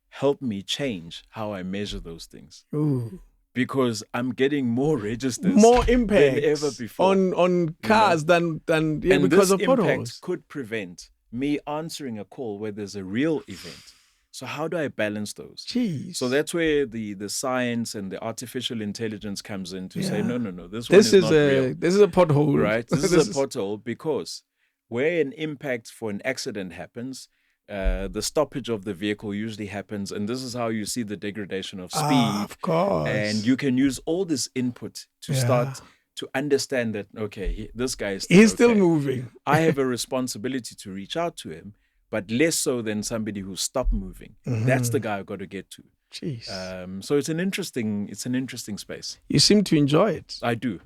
help me change how I measure those things. Ooh. Because I'm getting more registers, more impact than ever before on cars than and because of this potholes. Impact could prevent me answering a call where there's a real event. So how do I balance those? Jeez. So that's where the science and the artificial intelligence comes in to say, no, this is not real. This is a pothole, right? This is a pothole, because where an impact for an accident happens, the stoppage of the vehicle usually happens, and this is how you see the degradation of speed. Of course. And you can use all this input to start to understand that, okay, this guy is still moving. I have a responsibility to reach out to him, but less so than somebody who stopped moving. That's the guy I've got to get to. Jeez. So it's an interesting space. You seem to enjoy it. I do.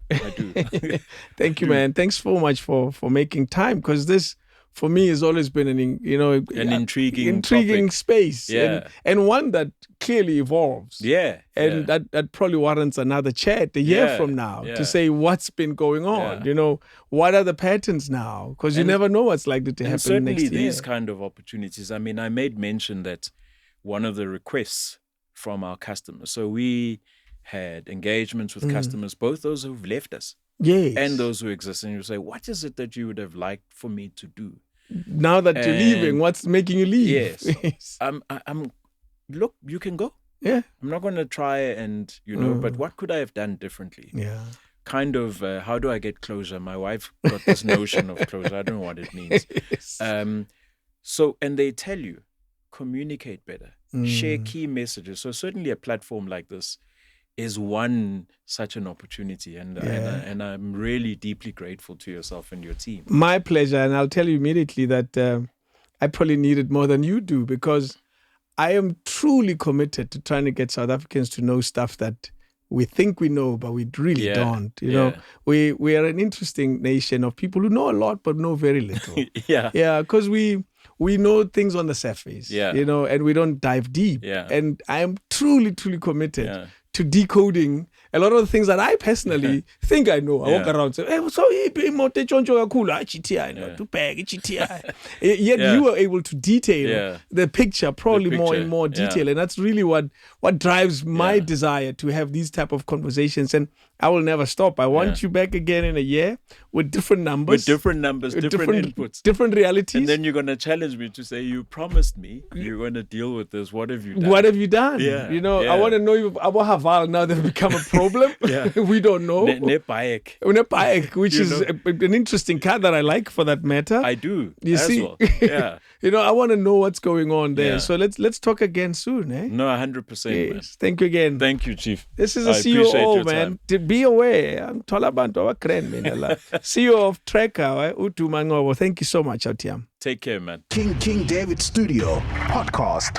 Thank you, man. Thanks so much for making time, because this, for me, has always been an intriguing topic. Space, yeah, and one that clearly evolves. Yeah, and that probably warrants another chat a year from now to say what's been going on. What are the patterns now? Because you never know what's likely to happen next year. Certainly, these kind of opportunities. I mean, I made mention that one of the requests from our customers. So we had engagements with customers, both those who've left us. Yes. And those who exist. And you say, what is it that you would have liked for me to do? Now that you're leaving, what's making you leave? Yes. Look, you can go. Yeah. I'm not going to try and, but what could I have done differently? Yeah. Kind of, how do I get closure? My wife got this notion of closure. I don't know what it means. Yes. And they tell you, communicate better, share key messages. So certainly a platform like this is one such an opportunity, and I'm really deeply grateful to yourself and your team. My pleasure, and I'll tell you immediately that I probably need it more than you do, because I am truly committed to trying to get South Africans to know stuff that we think we know, but we really don't. You know, we are an interesting nation of people who know a lot but know very little. Because we know things on the surface. And we don't dive deep. And I am truly committed to decoding a lot of the things that I personally think I know. I walk around and say, hey, so yet you are able to detail the picture, probably more in more detail. And that's really what drives my desire to have these type of conversations. And I will never stop. I want you back again in a year with different numbers. Different inputs. Different realities. And then you're going to challenge me to say, you promised me you're going to deal with this. What have you done? I want to know if Abu Haval now they've become a problem. We don't know. Nepaek, which is an interesting car that I like, for that matter. I do. You see? Well. Yeah. I want to know what's going on there. So let's talk again soon, eh? No, 100%. Man. Thank you again. Thank you, Chief. This is a COO, man. Be aware. I'm Tolabanto, CEO of Tracker, Duma Ngcobo. Thank you so much, Atiam. Take care, man. King David Studio Podcast.